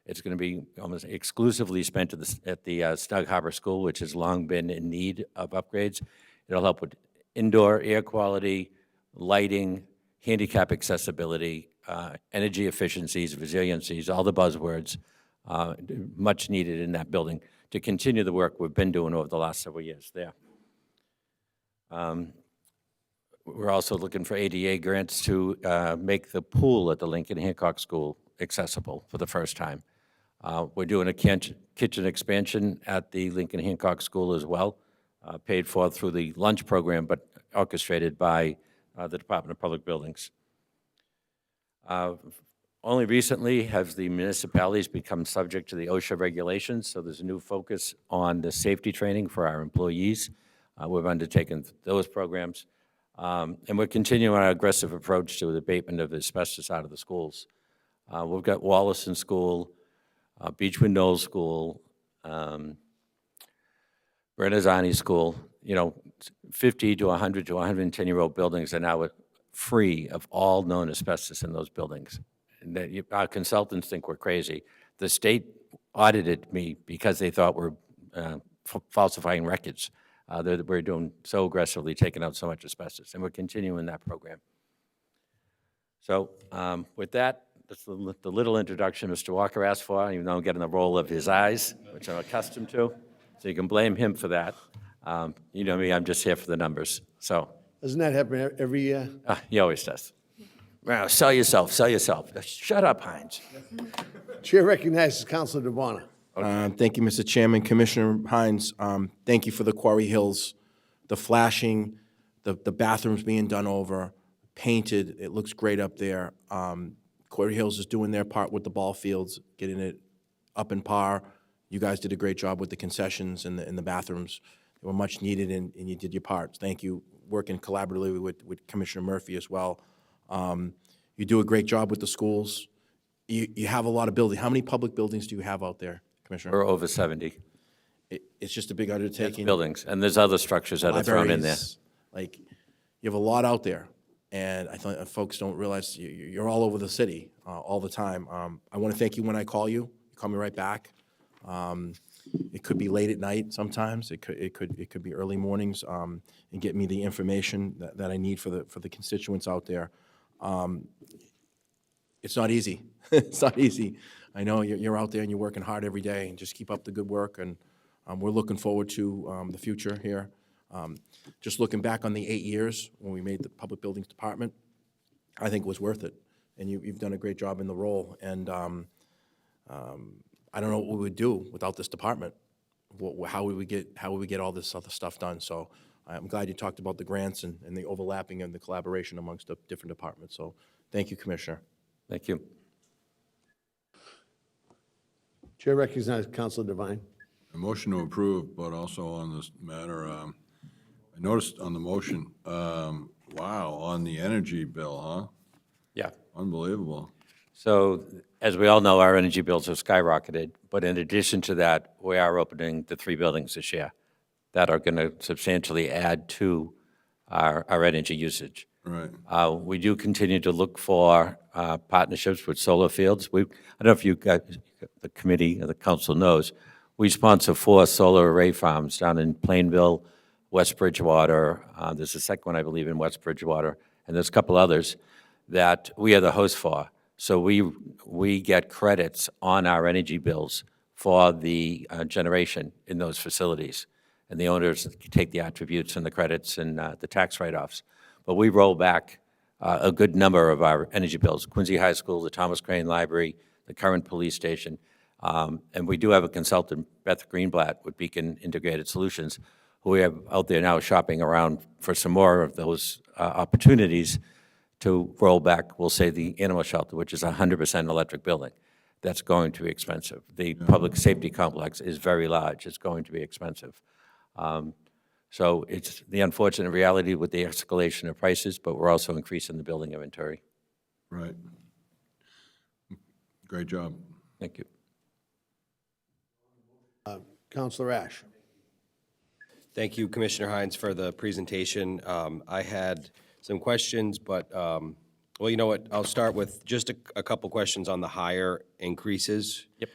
It's going to be almost exclusively spent at the Snug Harbor School, which has long been in need of upgrades. It'll help with indoor air quality, lighting, handicap accessibility, energy efficiencies, resiliencies, all the buzzwords, much needed in that building to continue the work we've been doing over the last several years there. We're also looking for ADA grants to make the pool at the Lincoln Hancock School accessible for the first time. We're doing a kitchen expansion at the Lincoln Hancock School as well, paid for through the lunch program, but orchestrated by the Department of Public Buildings. Only recently have the municipalities become subject to the OSHA regulations, so there's a new focus on the safety training for our employees. We've undertaken those programs, and we're continuing our aggressive approach to the abatement of asbestos out of the schools. We've got Wollaston School, Beechwood Knolls School, Bernazani School, 50 to 100 to 110-year-old buildings are now free of all known asbestos in those buildings. And our consultants think we're crazy. The state audited me because they thought we're falsifying records. We're doing so aggressively, taking out so much asbestos, and we're continuing that program. So with that, that's the little introduction Mr. Walker asked for, even though I'm getting the roll of his eyes, which I'm accustomed to. So you can blame him for that. You know me, I'm just here for the numbers. So Doesn't that happen every year? he always does. Well, sell yourself, sell yourself. Shut up, Hines. Chair recognizes Councilor DeBona. Thank you, Mr. Chairman. Commissioner Hines, thank you for the Quarry Hills, the flashing, the bathrooms being done over, painted. It looks great up there. Quarry Hills is doing their part with the ball fields, getting it up in par. You guys did a great job with the concessions and the bathrooms. They were much needed, and you did your part. Thank you. Working collaboratively with Commissioner Murphy as well. You do a great job with the schools. You have a lot of buildings. How many public buildings do you have out there, Commissioner? We're over 70. It's just a big undertaking. Buildings, and there's other structures that are thrown in there. Libraries, like, you have a lot out there, and I thought folks don't realize you're all over the city all the time. I want to thank you when I call you. You call me right back. It could be late at night sometimes, it could be early mornings, and get me the information that I need for the constituents out there. It's not easy. It's not easy. I know you're out there and you're working hard every day, and just keep up the good work, and we're looking forward to the future here. Just looking back on the 8 years when we made the Public Buildings Department, I think it was worth it, and you've done a great job in the role, and I don't know what we would do without this department. How would we get all this other stuff done? So I'm glad you talked about the grants and the overlapping and the collaboration amongst the different departments. So thank you, Commissioner. Thank you. Chair recognizes Councilor Devine. A motion to approve, but also on this matter, I noticed on the motion, wow, on the energy bill, huh? Yeah. Unbelievable. So, as we all know, our energy bills have skyrocketed, but in addition to that, we are opening the 3 buildings this year that are going to substantially add to our energy usage. Right. We do continue to look for partnerships with solar fields. I don't know if you got, the committee or the council knows, we sponsor 4 solar array farms down in Plainville, West Bridgewater. There's a second one, I believe, in West Bridgewater, and there's a couple others that we are the host for. So we get credits on our energy bills for the generation in those facilities. And the owners take the attributes and the credits and the tax write-offs. But we roll back a good number of our energy bills, Quincy High School, the Thomas Crane Library, the current police station. And we do have a consultant, Beth Greenblatt, with Beacon Integrated Solutions, who we have out there now shopping around for some more of those opportunities to roll back, we'll say, the animal shelter, which is a 100% electric building. That's going to be expensive. The public safety complex is very large. It's going to be expensive. So it's the unfortunate reality with the escalation of prices, but we're also increasing the building inventory. Right. Great job. Thank you. Councilor Ash. Thank you, Commissioner Hines, for the presentation. I had some questions, but, well, you know what? I'll start with just a couple questions on the higher increases. Yep.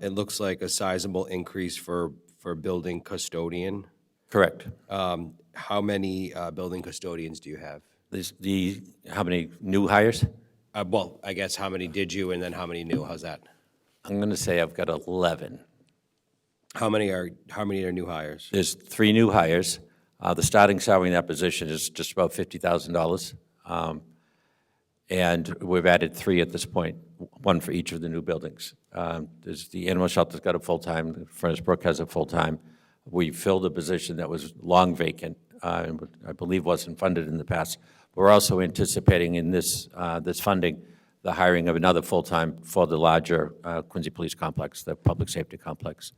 It looks like a sizable increase for building custodian. Correct. How many building custodians do you have? How many new hires? Well, I guess how many did you, and then how many new? How's that? I'm going to say I've got 11. How many are new hires? There's 3 new hires. The starting salary in that position is just about $50,000. And we've added 3 at this point, 1 for each of the new buildings. There's the animal shelter's got a full-time, Furnace Brook has a full-time. We filled a position that was long vacant, and I believe wasn't funded in the past. We're also anticipating in this funding the hiring of another full-time for the larger Quincy Police Complex, the public safety complex.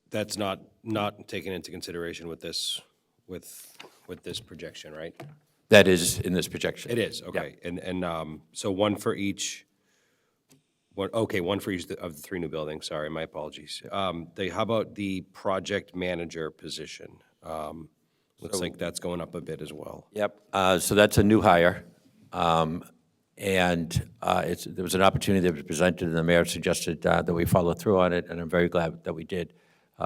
That's not taken into consideration with this projection, right? That is in this projection. It is, okay. And so one for each of the 3 new buildings, sorry, my apologies. How about the project manager position? Looks like that's going up a bit as well. Yep, so that's a new hire. And there was an opportunity that was presented, and the mayor suggested that we follow through on it, and I'm very glad that we did.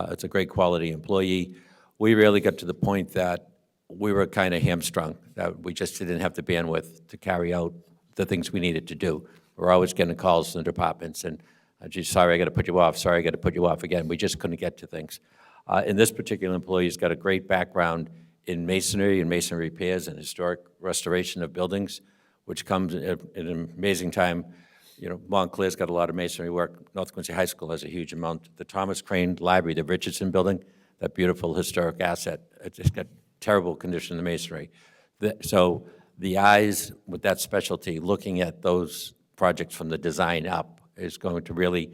It's a great quality employee. We really got to the point that we were kind of hamstrung, that we just didn't have the bandwidth to carry out the things we needed to do. We're always getting calls from the departments, and, geez, sorry, I got to put you off, sorry, I got to put you off again. We just couldn't get to things. And this particular employee's got a great background in masonry and masonry repairs and historic restoration of buildings, which comes at an amazing time. You know, Montclair's got a lot of masonry work. North Quincy High School has a huge amount. The Thomas Crane Library, the Richardson Building, that beautiful historic asset, it's just got terrible condition of masonry. So the eyes with that specialty, looking at those projects from the design up, is going to really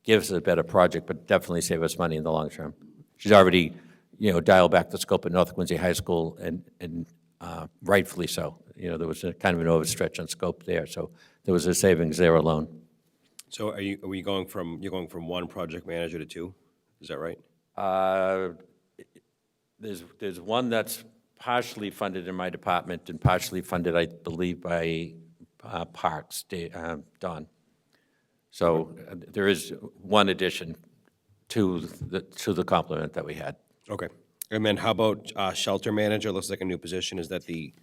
give us a better project, but definitely save us money in the long term. She's already, dialed back the scope at North Quincy High School, and rightfully so. There was a kind of an overstretch on scope there, so there was a savings there alone. So are you going from 1 project manager to 2? Is that right? There's one that's partially funded in my department and partially funded, I believe, by Parks, Don. So there is one addition to the complement that we had. Okay. And then how about shelter manager? Looks like a new position. Is that the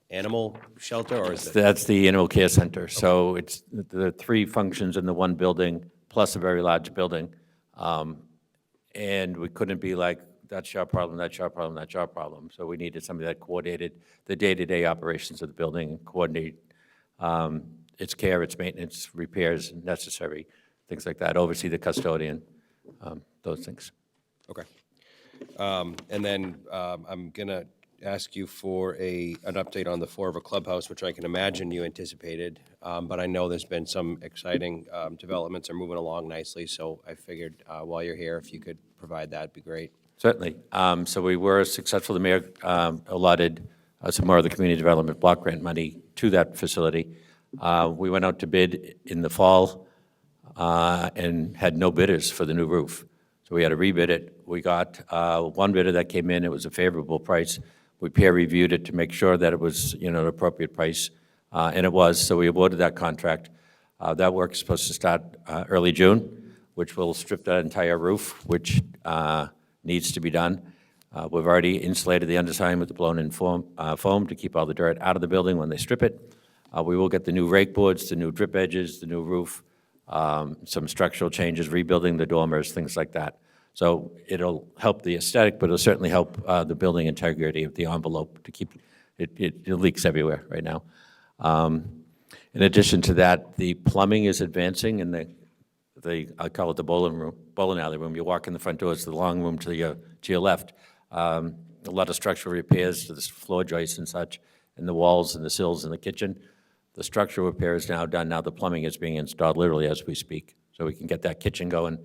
animal shelter or is it? That's the animal care center. So it's the three functions in the one building, plus a very large building. And we couldn't be like, that's your problem, that's your problem, that's your problem. So we needed somebody that coordinated the day-to-day operations of the building, and coordinate its care, its maintenance, repairs necessary, things like that, oversee the custodian, those things. Okay. And then I'm going to ask you for an update on the Fall River Clubhouse, which I can imagine you anticipated, but I know there's been some exciting developments are moving along nicely, so I figured while you're here, if you could provide that, it'd be great. Certainly. So we were successful. The mayor allotted some more of the community development block grant money to that facility. We went out to bid in the fall and had no bidders for the new roof. So we had to rebid it. We got one bidder that came in. It was a favorable price. We peer reviewed it to make sure that it was, an appropriate price, and it was. So we awarded that contract. That work is supposed to start early June, which will strip that entire roof, which needs to be done. We've already insulated the underside with the blown-in foam to keep all the dirt out of the building when they strip it. We will get the new rake boards, the new drip edges, the new roof, some structural changes, rebuilding the dormers, things like that. So it'll help the aesthetic, but it'll certainly help the building integrity of the envelope to keep it leaks everywhere right now. In addition to that, the plumbing is advancing in I call it the bowling alley room. You walk in the front doors, the long room to your left. A lot of structural repairs to the floor joists and such, and the walls and the sills in the kitchen. The structural repair is now done. Now the plumbing is being installed literally as we speak, so we can get that kitchen going.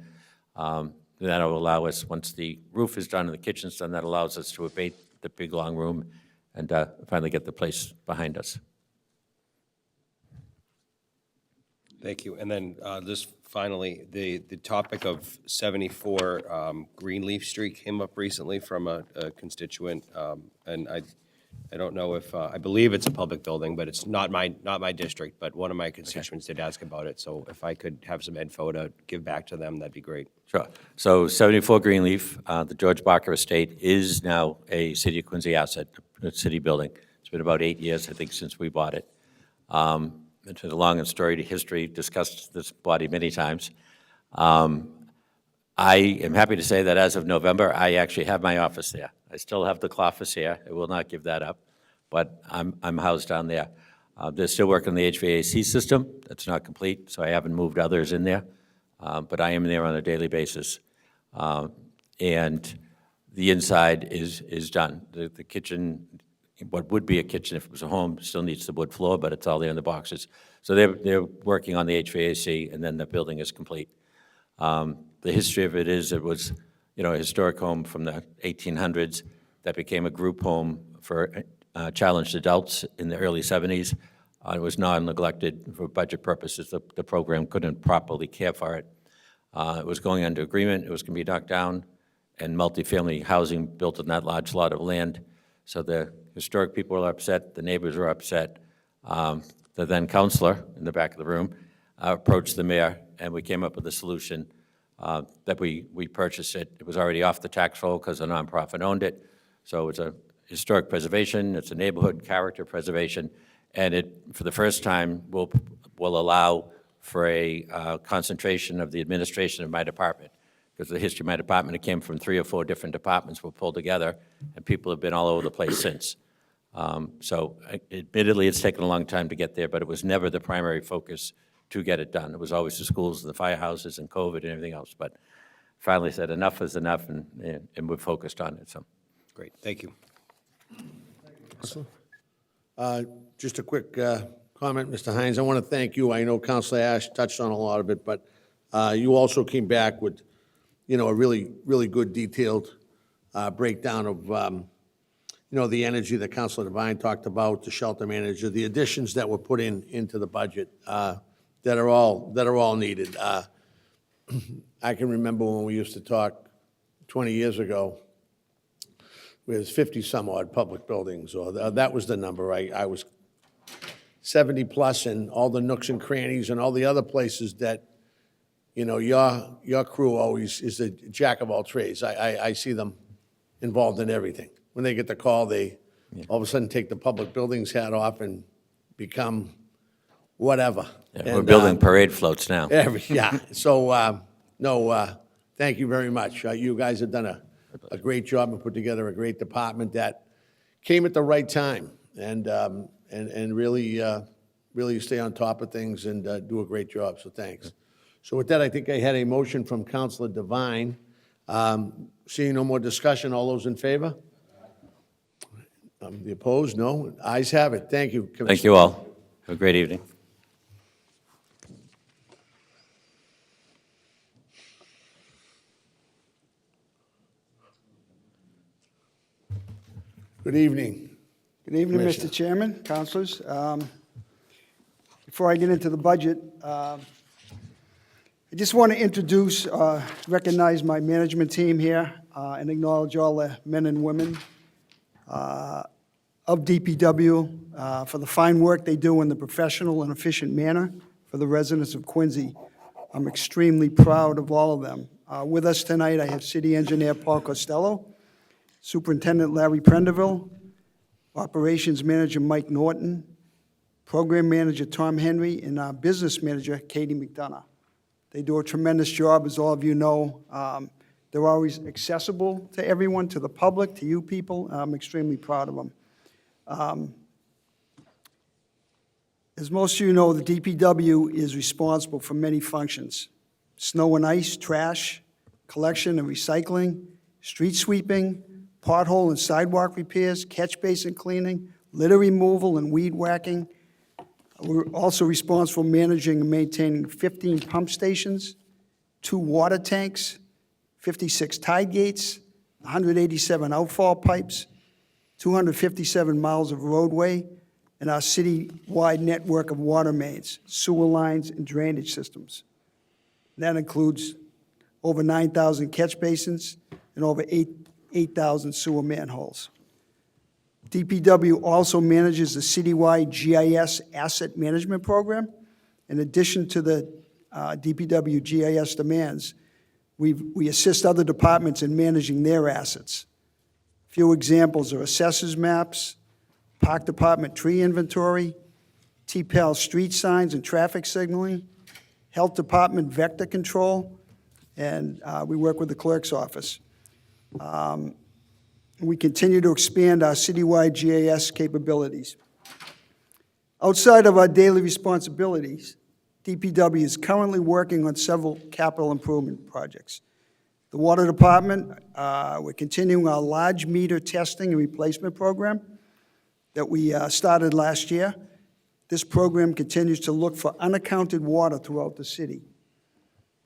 That'll allow us, once the roof is done and the kitchen's done, that allows us to abate the big long room and finally get the place behind us. Thank you. And then just finally, the topic of 74 Greenleaf Street came up recently from a constituent, and I don't know if, I believe it's a public building, but it's not my district, but one of my constituents did ask about it, so if I could have some info to give back to them, that'd be great. Sure. So 74 Greenleaf, the George Barker Estate is now a City of Quincy asset, a city building. It's been about 8 years, I think, since we bought it. It's a long and storied history, discussed this body many times. I am happy to say that as of November, I actually have my office there. I still have the office here. I will not give that up, but I'm housed down there. They're still working on the HVAC system. That's not complete, so I haven't moved others in there, but I am there on a daily basis. And the inside is done. The kitchen, what would be a kitchen if it was a home, still needs the wood floor, but it's all there in the boxes. So they're working on the HVAC, and then the building is complete. The history of it is, it was, a historic home from the 1800s that became a group home for challenged adults in the early 70s. It was non-neglected for budget purposes. The program couldn't properly care for it. It was going under agreement. It was going to be knocked down, and multifamily housing built on that large lot of land. So the historic people were upset. The neighbors were upset. The then counselor in the back of the room approached the mayor, and we came up with a solution that we purchased it. It was already off the tax roll because a nonprofit owned it. So it's a historic preservation, it's a neighborhood character preservation, and it, for the first time, will allow for a concentration of the administration of my department. Because the history of my department, it came from 3 or 4 different departments were pulled together, and people have been all over the place since. So admittedly, it's taken a long time to get there, but it was never the primary focus to get it done. It was always the schools, the firehouses, and COVID and everything else. But finally said enough is enough, and we're focused on it. So, great, thank you. Just a quick comment, Mr. Hines. I want to thank you. I know Councilor Ash touched on a lot of it, but you also came back with, a really, really good detailed breakdown of, the energy that Councilor Devine talked about, the shelter manager, the additions that were put into the budget that are all needed. I can remember when we used to talk 20 years ago, with 50-some-odd public buildings, or that was the number. I was 70 plus, and all the nooks and crannies and all the other places that you know, your crew always is a jack of all trades. I see them involved in everything. When they get the call, they all of a sudden take the public buildings hat off and become whatever. Yeah, we're And, building parade floats now. yeah, so, no, thank you very much. You guys have done a great job and put together a great department that came at the right time, and really, really stay on top of things and do a great job, so thanks. So with that, I think I had a motion from Counselor Devine. Seeing no more discussion, all those in favor? The opposed, no? Ayes have it. Thank you, Commissioner. Thank you all. Have a great evening. Good evening. Good evening, Commissioner. Mr. Chairman, councilors. Before I get into the budget, I just want to introduce, recognize my management team here, and acknowledge all the men and women of DPW for the fine work they do in the professional and efficient manner for the residents of Quincy. I'm extremely proud of all of them. With us tonight, I have City Engineer Paul Costello, Superintendent Larry Prendeville, Operations Manager Mike Norton, Program Manager Tom Henry, and our Business Manager Katie McDonough. They do a tremendous job, as all of you know. They're always accessible to everyone, to the public, to you people. I'm extremely proud of them. As most of you know, the DPW is responsible for many functions: snow and ice, trash, collection and recycling, street sweeping, pothole and sidewalk repairs, catch basin cleaning, litter removal and weed whacking. We're also responsible for managing and maintaining 15 pump stations, 2 water tanks, 56 tide gates, 187 outfall pipes, 257 miles of roadway, and our city-wide network of water mains, sewer lines, and drainage systems. That includes over 9,000 catch basins and over 8,000 sewer manholes. DPW also manages the citywide GIS asset management program. In addition to the DPW GIS demands, we assist other departments in managing their assets. A few examples are assessors maps, Park Department tree inventory, TPAL street signs and traffic signaling, Health Department vector control, and we work with the clerk's office. We continue to expand our citywide GIS capabilities. Outside of our daily responsibilities, DPW is currently working on several capital improvement projects. The Water Department, we're continuing our large meter testing and replacement program that we started last year. This program continues to look for unaccounted water throughout the city.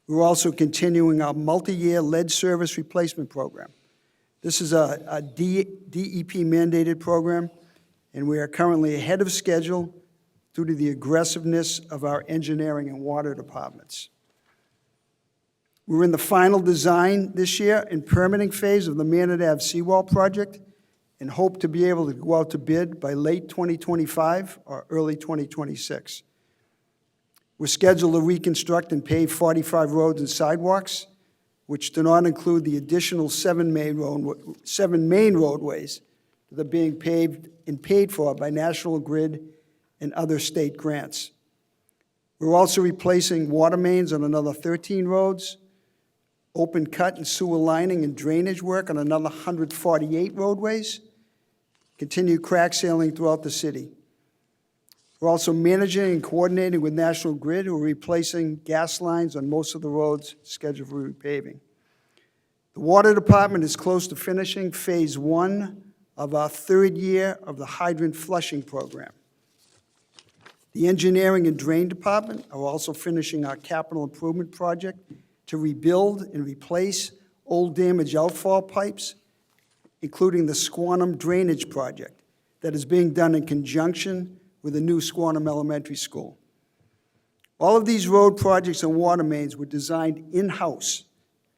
We're also continuing our multi-year lead service replacement program. This is a DEP mandated program, and we are currently ahead of schedule due to the aggressiveness of our engineering and water departments. We're in the final design this year and permitting phase of the Manor Ave Seawall project and hope to be able to go out to bid by late 2025 or early 2026. We're scheduled to reconstruct and pave 45 roads and sidewalks, which do not include the additional 7 main roadways that are being paved and paid for by National Grid and other state grants. We're also replacing water mains on another 13 roads, open cut and sewer lining and drainage work on another 148 roadways, continue crack sealing throughout the city. We're also managing and coordinating with National Grid, who are replacing gas lines on most of the roads scheduled for repaving. The Water Department is close to finishing Phase 1 of our 3rd year of the hydrant flushing program. The Engineering and Drain Department are also finishing our capital improvement project to rebuild and replace old damaged outfall pipes, including the Squantum Drainage Project that is being done in conjunction with the new Squantum Elementary School. All of these road projects and water mains were designed in-house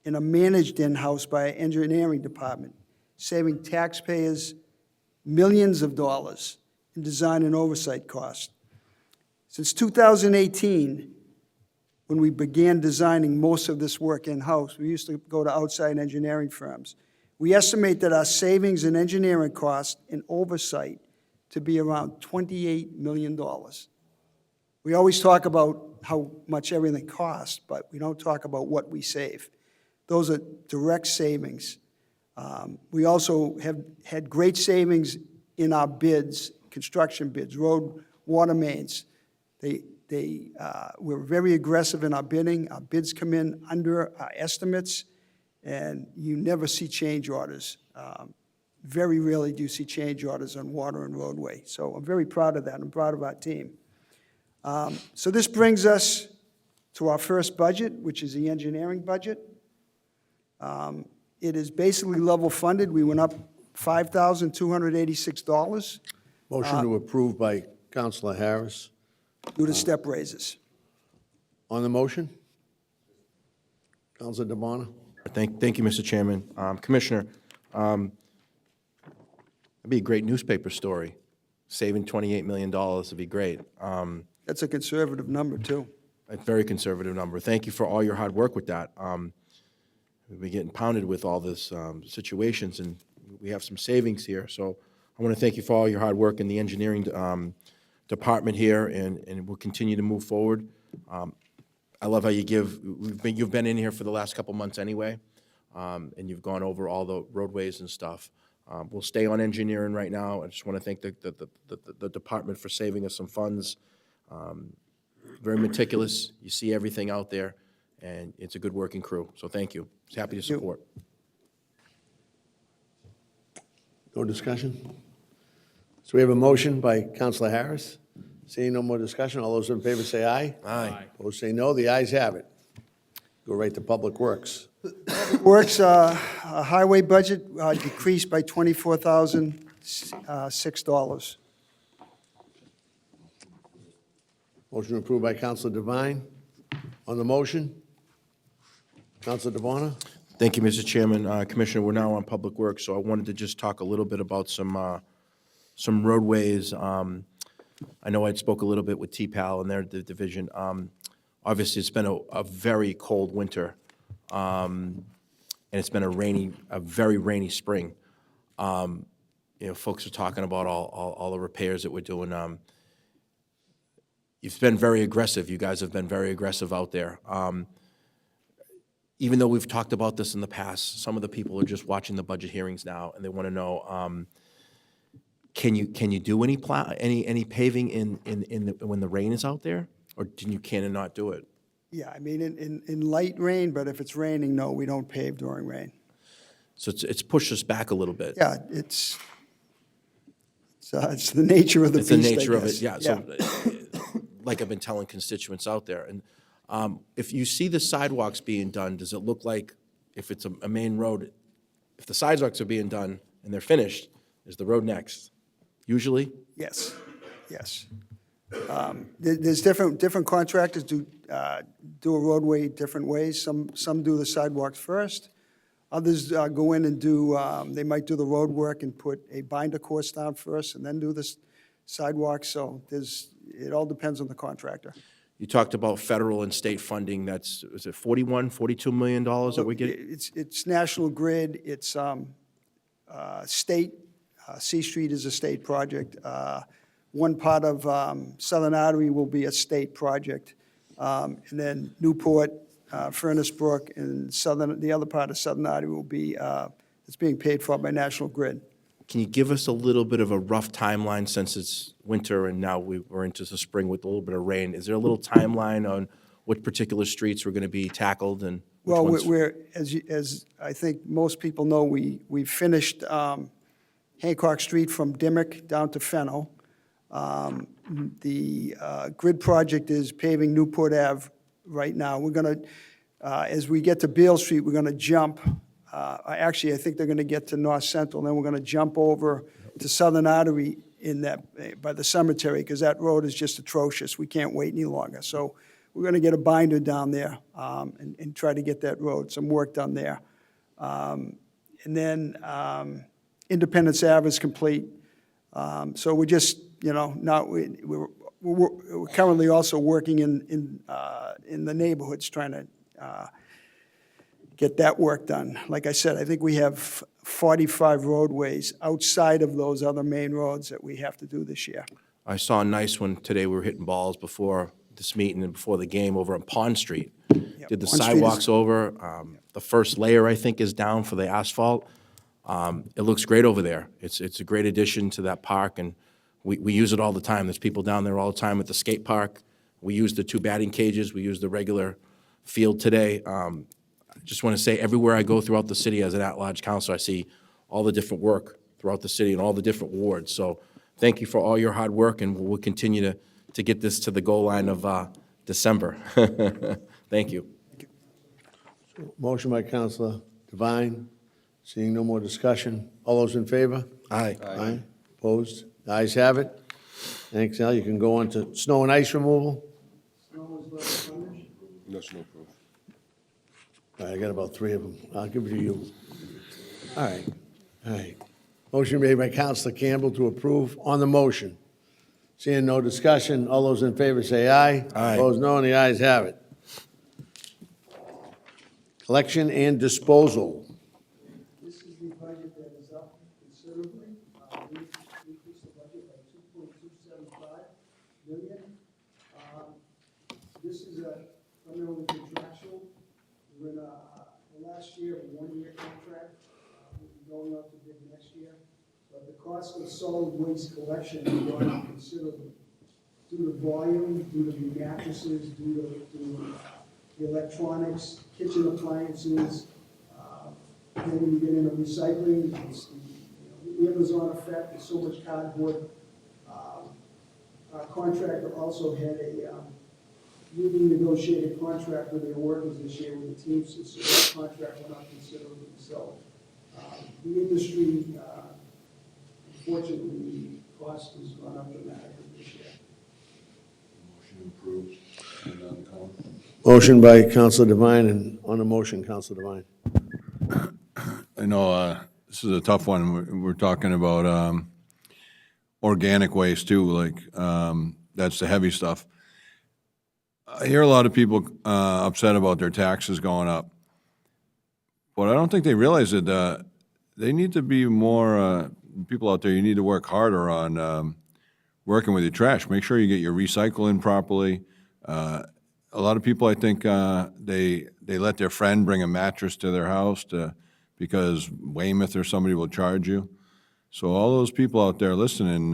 and are managed in-house by our engineering department, saving taxpayers millions of dollars in design and oversight costs. Since 2018, when we began designing most of this work in-house. We used to go to outside engineering firms. We estimate that our savings in engineering costs and oversight to be around $28 million. We always talk about how much everything costs, but we don't talk about what we save. Those are direct savings. We also have had great savings in our bids, construction bids, road, water mains. We're very aggressive in our bidding. Our bids come in under our estimates, and you never see change orders. Very rarely do you see change orders on water and roadway. So I'm very proud of that. I'm proud of our team. So this brings us to our first budget, which is the engineering budget. It is basically level funded. We went up $5,286. Motion to approve by Counselor Harris. Due to step raises. On the motion? Counselor DeBona? Thank you, Mr. Chairman. Commissioner, it'd be a great newspaper story. Saving $28 million would be great. That's a conservative number, too. A very conservative number. Thank you for all your hard work with that. We've been getting pounded with all this situations, and we have some savings here. So I want to thank you for all your hard work in the engineering department here, and we'll continue to move forward. I love how you've been in here for the last couple months anyway, and you've gone over all the roadways and stuff. We'll stay on engineering right now. I just want to thank the department for saving us some funds. Very meticulous. You see everything out there, and it's a good working crew. So thank you. Happy to support. No discussion? So we have a motion by Counselor Harris. Seeing no more discussion, all those in favor say aye. Aye. Opposed say no. The ayes have it. Go right to Public Works. Works, highway budget decreased by $24,006. Motion approved by Counselor Devine. On the motion, Counselor DeBona? Thank you, Mr. Chairman. Commissioner, we're now on Public Works, so I wanted to just talk a little bit about some roadways. I know I spoke a little bit with T-PAL and their division. Obviously, it's been a very cold winter, and it's been a very rainy spring. Folks are talking about all the repairs that we're doing. You've been very aggressive. You guys have been very aggressive out there. Even though we've talked about this in the past, some of the people are just watching the budget hearings now, and they want to know, can you do any paving when the rain is out there, or can you not do it? Yeah, I mean, in light rain, but if it's raining, no, we don't pave during rain. So it's pushed us back a little bit. Yeah, it's the nature of the beast, It's the nature I of it, guess. yeah. So, like I've been telling constituents out there, and if you see the sidewalks being done, does it look like, if it's a main road, if the sidewalks are being done and they're finished, is the road next? Usually? Yes, yes. There's different contractors do a roadway different ways. Some do the sidewalks first. Others go in and they might do the road work and put a binder course down first and then do the sidewalks. So it all depends on the contractor. You talked about federal and state funding. Is it $42 million that we get? It's National Grid, it's state. C Street is a state project. One part of Southern Artery will be a state project. And then Newport, Furnace Brook, and the other part of Southern Artery will be, it's being paid for by National Grid. Can you give us a little bit of a rough timeline, since it's winter and now we're into the spring with a little bit of rain? Is there a little timeline on what particular streets were going to be tackled and which Well, ones? as I think most people know, we finished Hancock Street from Dimmock down to Fennel. The grid project is paving Newport Ave right now. We're going to, as we get to Beale Street, we're going to jump. Actually, I think they're going to get to North Central, and then we're going to jump over to Southern Artery by the cemetery, because that road is just atrocious. We can't wait any longer. So we're going to get a binder down there and try to get that road, some work done there. And then Independence Ave is complete. So we're just, now we're we're currently also working in the neighborhoods, trying to get that work done. Like I said, I think we have 45 roadways outside of those other main roads that we have to do this year. I saw a nice one today. We were hitting balls before this meeting and before the game over on Pond Street. Did the Pond Street is- sidewalks over. The first layer, I think, is down for the asphalt. It looks great over there. It's a great addition to that park, and we use it all the time. There's people down there all the time at the skate park. We use the 2 batting cages. We use the regular field today. I just want to say, everywhere I go throughout the city as an at-large councilor, I see all the different work throughout the city and all the different wards. So thank you for all your hard work, and we'll continue to get this to the goal line of December. Thank you. Motion by Counselor Devine. Seeing no more discussion. All those in favor? Aye. Aye. Opposed? The ayes have it. Thanks, Al. You can go on to snow and ice removal. No snow proof. All right, I got about 3 of them. I'll give it to you. All right, all right. Motion made by Counselor Campbell to approve on the motion. Seeing no discussion, all those in favor say aye. Aye. Opposed, no, and the ayes have it. Collection and disposal. This is the budget that is up considerably. We increased the budget by $2.275 million. This is primarily contractual. We're in the last year, a 1-year contract. We'll be going out to bid next year. But the cost of solid waste collection has gone up considerably due to volume, due to the mattresses, due to the electronics, kitchen appliances. Then when you get into recycling, it's the Amazon effect, there's so much cardboard. Our contractor also had a newly negotiated contract with their workers this year with the Teamsters, so that contract went up considerably. So the industry, unfortunately, the cost has gone up dramatically this year. Motion by Counselor Devine, and on the motion, Counselor Devine. I know this is a tough one. We're talking about organic waste too, like that's the heavy stuff. I hear a lot of people upset about their taxes going up, but I don't think they realize that they need to be more, people out there, you need to work harder on working with your trash. Make sure you get your recycle in properly. A lot of people, I think, they let their friend bring a mattress to their house because Weymouth or somebody will charge you. So all those people out there listening,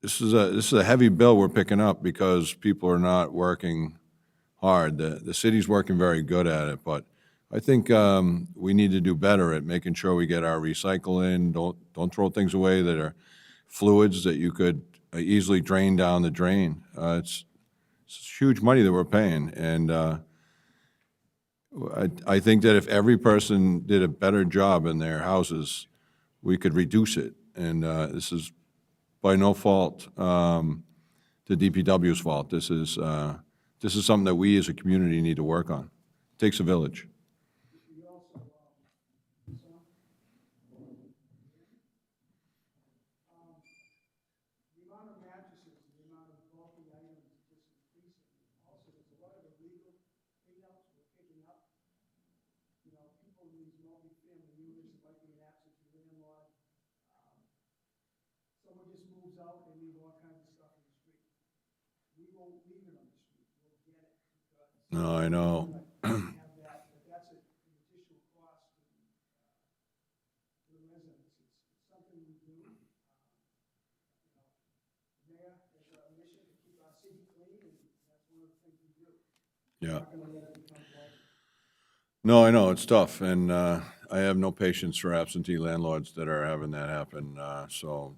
this is a heavy bill we're picking up because people are not working hard. The city's working very good at it, but I think we need to do better at making sure we get our recycle in. Don't throw things away that are fluids that you could easily drain down the drain. It's huge money that we're paying, and I think that if every person did a better job in their houses, we could reduce it. And this is by no fault to DPW's fault. This is something that we as a community need to work on. It takes a village. Someone just moves out, they leave all kinds of stuff in the street. We won't leave it on the street, we'll get it. No, I know. Have that, but that's an additional cost to the residents. It's something we do. Mayor, it's our mission to keep our city clean, and that's one of the things we do. Yeah. We're not gonna let it become white. No, I know, it's tough, and I have no patience for absentee landlords that are having that happen, so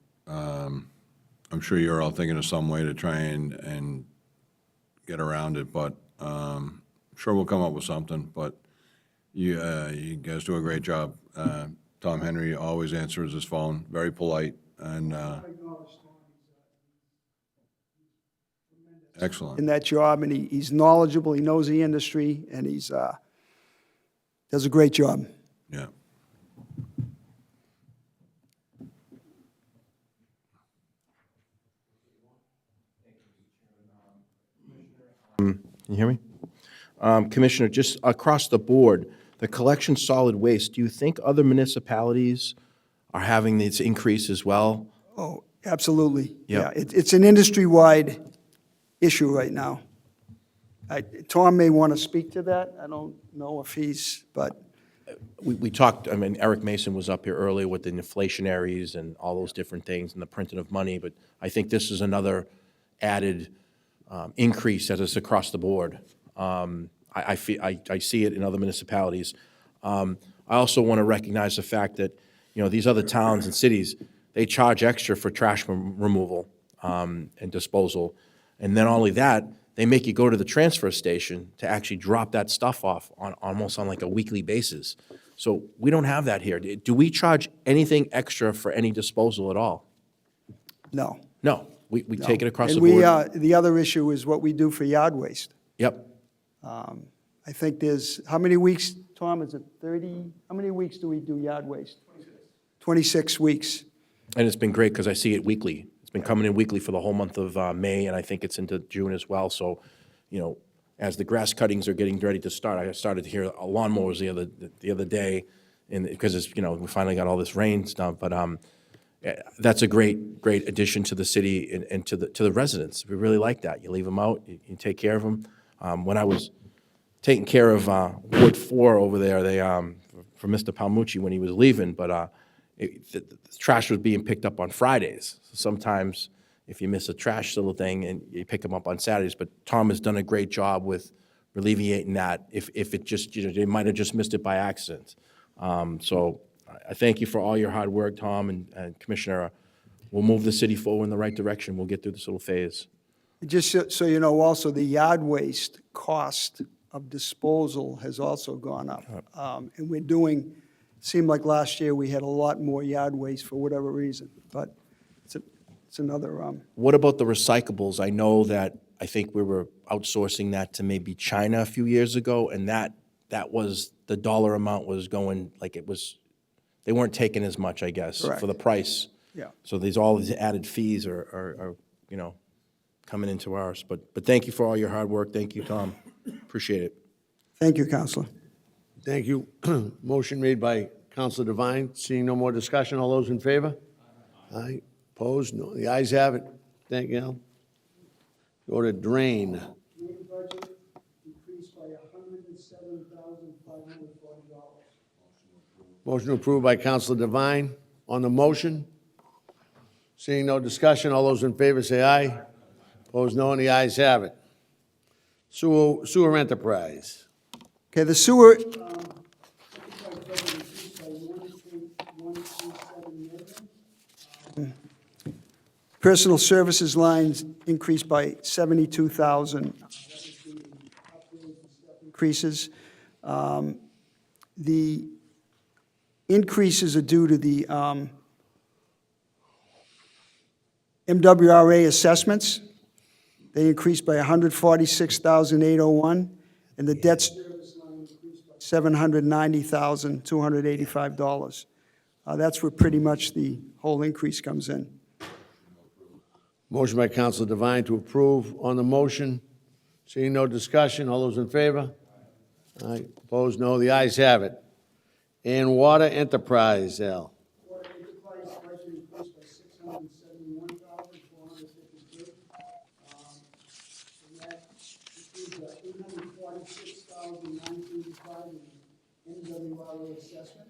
I'm sure you're all thinking of some way to try and get around it, but I'm sure we'll come up with something, but you guys do a great job. Tom Henry always answers his phone, very polite, and excellent. In that job, and he's knowledgeable, he knows the industry, and he's does a great job. Yeah. Can you hear me? Commissioner, just across the board, the collection solid waste, do you think other municipalities are having this increase as well? Oh, absolutely. Yeah. Yeah, it's an industry-wide issue right now. Tom may want to speak to that. I don't know if but We talked, I mean, Eric Mason was up here earlier with the inflationaries and all those different things and the printing of money, but I think this is another added increase that is across the board. I see it in other municipalities. I also want to recognize the fact that, these other towns and cities, they charge extra for trash removal and disposal. And then not only that, they make you go to the transfer station to actually drop that stuff off almost on like a weekly basis. So we don't have that here. Do we charge anything extra for any disposal at all? no. No, we take it across And the board. the other issue is what we do for yard waste. Yep. I think how many weeks, Tom, is it 30? How many weeks do we do yard waste? 26 weeks. And it's been great because I see it weekly. It's been coming in weekly for the whole month of May, and I think it's into June as well. So, as the grass cuttings are getting ready to start, I started to hear lawnmowers the other day, and because it's, we finally got all this rain stuff. But that's a great addition to the city and to the residents. We really like that. You leave them out, you take care of them. When I was taking care of Ward 4 over there, they for Mr. Palmucci when he was leaving, but the trash was being picked up on Fridays. So sometimes if you miss a trash little thing and you pick them up on Saturdays, but Tom has done a great job with alleviating that if it just, they might have just missed it by accident. So I thank you for all your hard work, Tom and Commissioner. We'll move the city forward in the right direction. We'll get through this little phase. Just so you know, also, the yard waste cost of disposal has also gone up. And we're doing, seemed like last year we had a lot more yard waste for whatever reason, but it's another. What about the recyclables? I think we were outsourcing that to maybe China a few years ago, and that was, the dollar amount was going, like it was, they weren't taking as much, I guess, Correct. for the price. Yeah. So all these added fees are coming into ours. But thank you for all your hard work. Thank you, Tom. Appreciate it. Thank you, Counselor. Thank you. Motion made by Counselor Devine. Seeing no more discussion, all those in favor? Aye. Opposed? No. The ayes have it. Thank you, Al. Go to drain. Drain budget increased by $107,540. Motion approved by Counselor Devine. On the motion, seeing no discussion, all those in favor say aye. Opposed, no, and the ayes have it. Sewer enterprise. Okay, the sewer, personal services lines increased by 72,000 increases. The increases are due to the MWRA assessments. They increased by $146,801, and the debt service line increased by $790,285. That's where pretty much the whole increase comes in. Motion by Counselor Devine to approve. On the motion, seeing no discussion, all those in favor? Aye. Opposed, no. The ayes have it. And water enterprise, Al. Water enterprise budget increased by $671,452. And that includes $846,985 in MWRA assessment.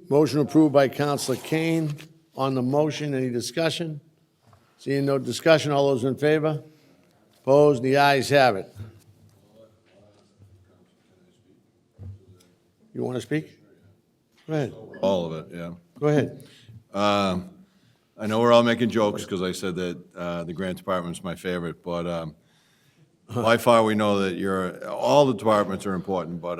Motion approved by Counselor Kane. On the motion, any discussion? Seeing no discussion, all those in favor? Opposed, the ayes have it. You want to speak? Go ahead. All of it, yeah. Go ahead. I know we're all making jokes because I said that the grant department's my favorite, but by far we know that all the departments are important, but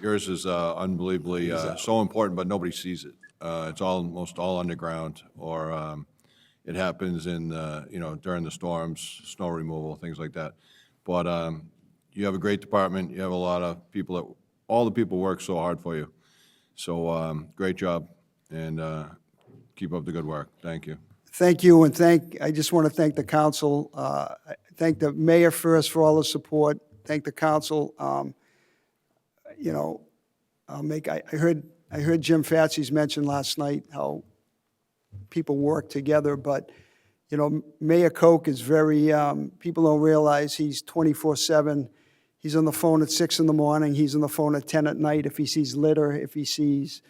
yours is unbelievably so important, but nobody sees it. It's almost all underground, or it happens in during the storms, snow removal, things like that. But you have a great department. You have a lot of people all the people work so hard for you. So great job, and keep up the good work. Thank you. thank you, and I just want to thank the council. Thank the mayor first for all the support. Thank the council. You know, I heard Jim Fatsy's mention last night how people work together, but, you know, Mayor Koch is very, people don't realize he's 24/7. He's on the phone at 6 in the morning. He's on the phone at 10 at night. If he sees litter, if he sees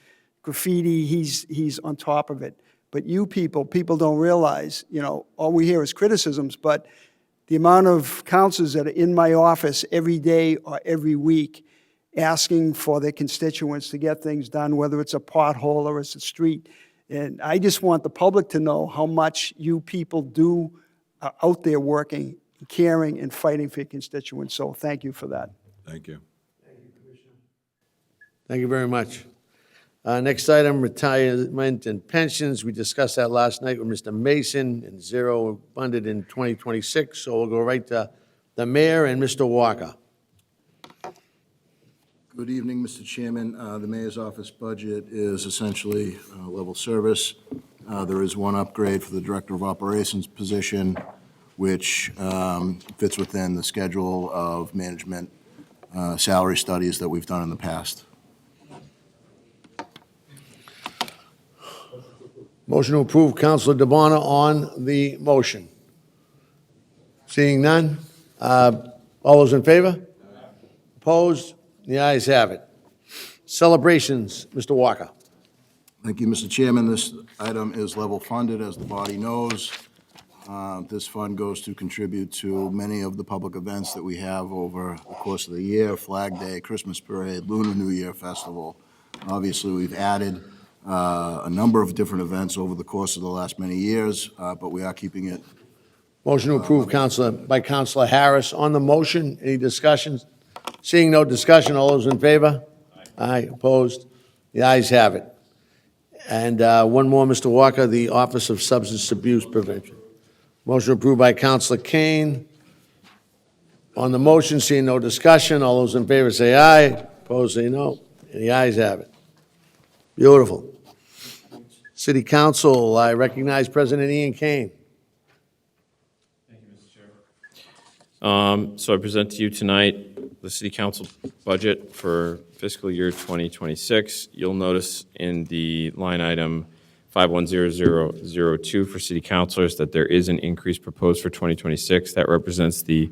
graffiti, he's on top of it. But you people don't realize, you know, all we hear is criticisms, but the amount of counselors that are in my office every day or every week asking for their constituents to get things done, whether it's a pothole or it's a street. And I just want the public to know how much you people are out there working, caring, and fighting for your constituents. So thank you for that. Thank you. Thank you very much. Next item, retirement and pensions. We discussed that last night with Mr. Mason, and zero funded in 2026. So we'll go right to the mayor and Mr. Walker. Good evening, Mr. Chairman. The mayor's office budget is essentially level service. There is one upgrade for the Director of Operations position, which fits within the schedule of management salary studies that we've done in the past. Motion to approve, Councilor DeBona on the motion. Seeing none? All those in favor? Opposed? The ayes have it. Celebrations, Mr. Walker. Thank you, Mr. Chairman. This item is level funded, as the body knows. This fund goes to contribute to many of the public events that we have over the course of the year: Flag Day, Christmas Parade, Lunar New Year Festival. Obviously, we've added a number of different events over the course of the last many years, but we are keeping it. Motion to approve, by Councilor Harris. On the motion, any discussions? Seeing no discussion, all those in favor? Aye. Opposed? The ayes have it. And one more, Mr. Walker, the Office of Substance Abuse Prevention. Motion approved by Councilor Kane. On the motion, seeing no discussion, all those in favor say aye. Opposed, say no. And the ayes have it. Beautiful. City Council, I recognize President Ian Kane. So I present to you tonight the City Council budget for fiscal year 2026. You'll notice in the line item 510002 for City Councilors that there is an increase proposed for 2026. That represents the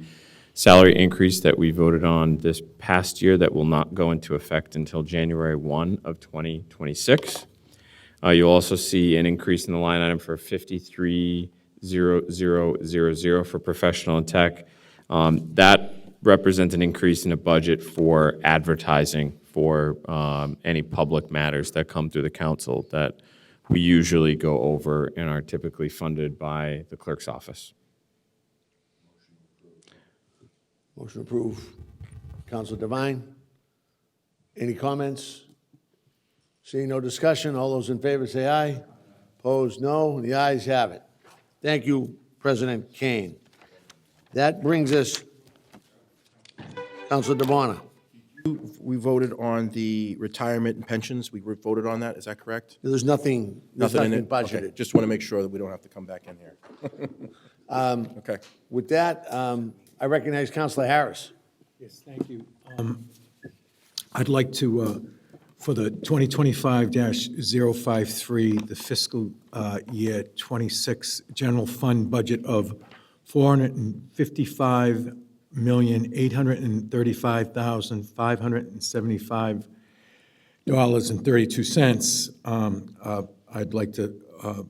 salary increase that we voted on this past year that will not go into effect until January 1 of 2026. You'll also see an increase in the line item for 530000 for professional and tech. That represents an increase in the budget for advertising for any public matters that come through the council that we usually go over and are typically funded by the clerk's office. Motion approved. Councilor Devine. Any comments? Seeing no discussion, all those in favor say aye. Opposed, no. The ayes have it. Thank you, President Kane. That brings us, Councilor DeBona. We voted on the retirement and pensions. We voted on that. Is that correct? There's nothing in it? budgeted. Okay. Just want to make sure that we don't have to come back in here. Okay. With that, I recognize Councilor Harris. Yes, thank you. I'd like to, for the 2025-053, the fiscal year 26 general fund budget of $455,835,575.32. I'd like to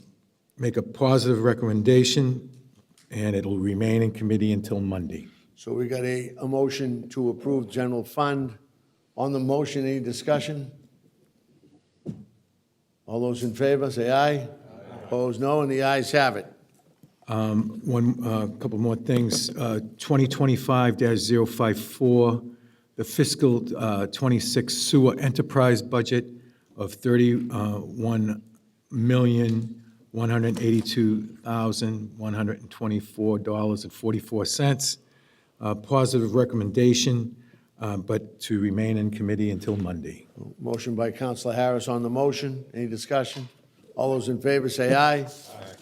make a positive recommendation, and it'll remain in committee until Monday. So we got a motion to approve general fund. On the motion, any discussion? All those in favor, say aye. Opposed, no, and the ayes have it. Couple more things. 2025-054, the fiscal 26 sewer enterprise budget of $31,182,124.44. Positive recommendation, but to remain in committee until Monday. Motion by Councilor Harris on the motion. Any discussion? All those in favor say aye.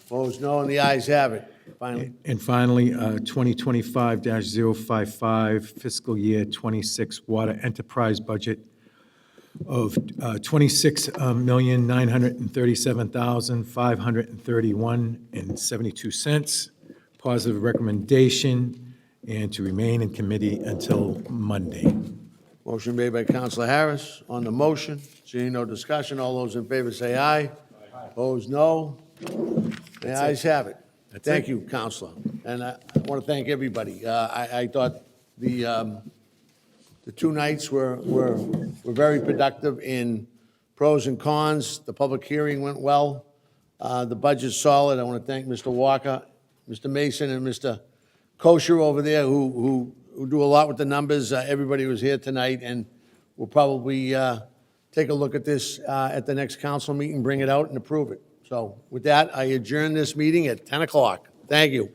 Opposed, no, and the ayes have it. Finally, And finally, 2025-055 fiscal year 26 water enterprise budget of $26,937,531.72. Positive recommendation, and to remain in committee until Monday. motion made by Counselor Harris. On the motion, seeing no discussion, all those in favor say aye. Opposed, no. The ayes have it. Thank you, Counselor. And I want to thank everybody. I thought the 2 nights were very productive in pros and cons. The public hearing went well. The budget's solid. I want to thank Mr. Walker, Mr. Mason, and Mr. Kosher over there who do a lot with the numbers. Everybody was here tonight, and we'll probably take a look at this at the next council meeting, bring it out and approve it. So with that, I adjourn this meeting at 10 o'clock. Thank you.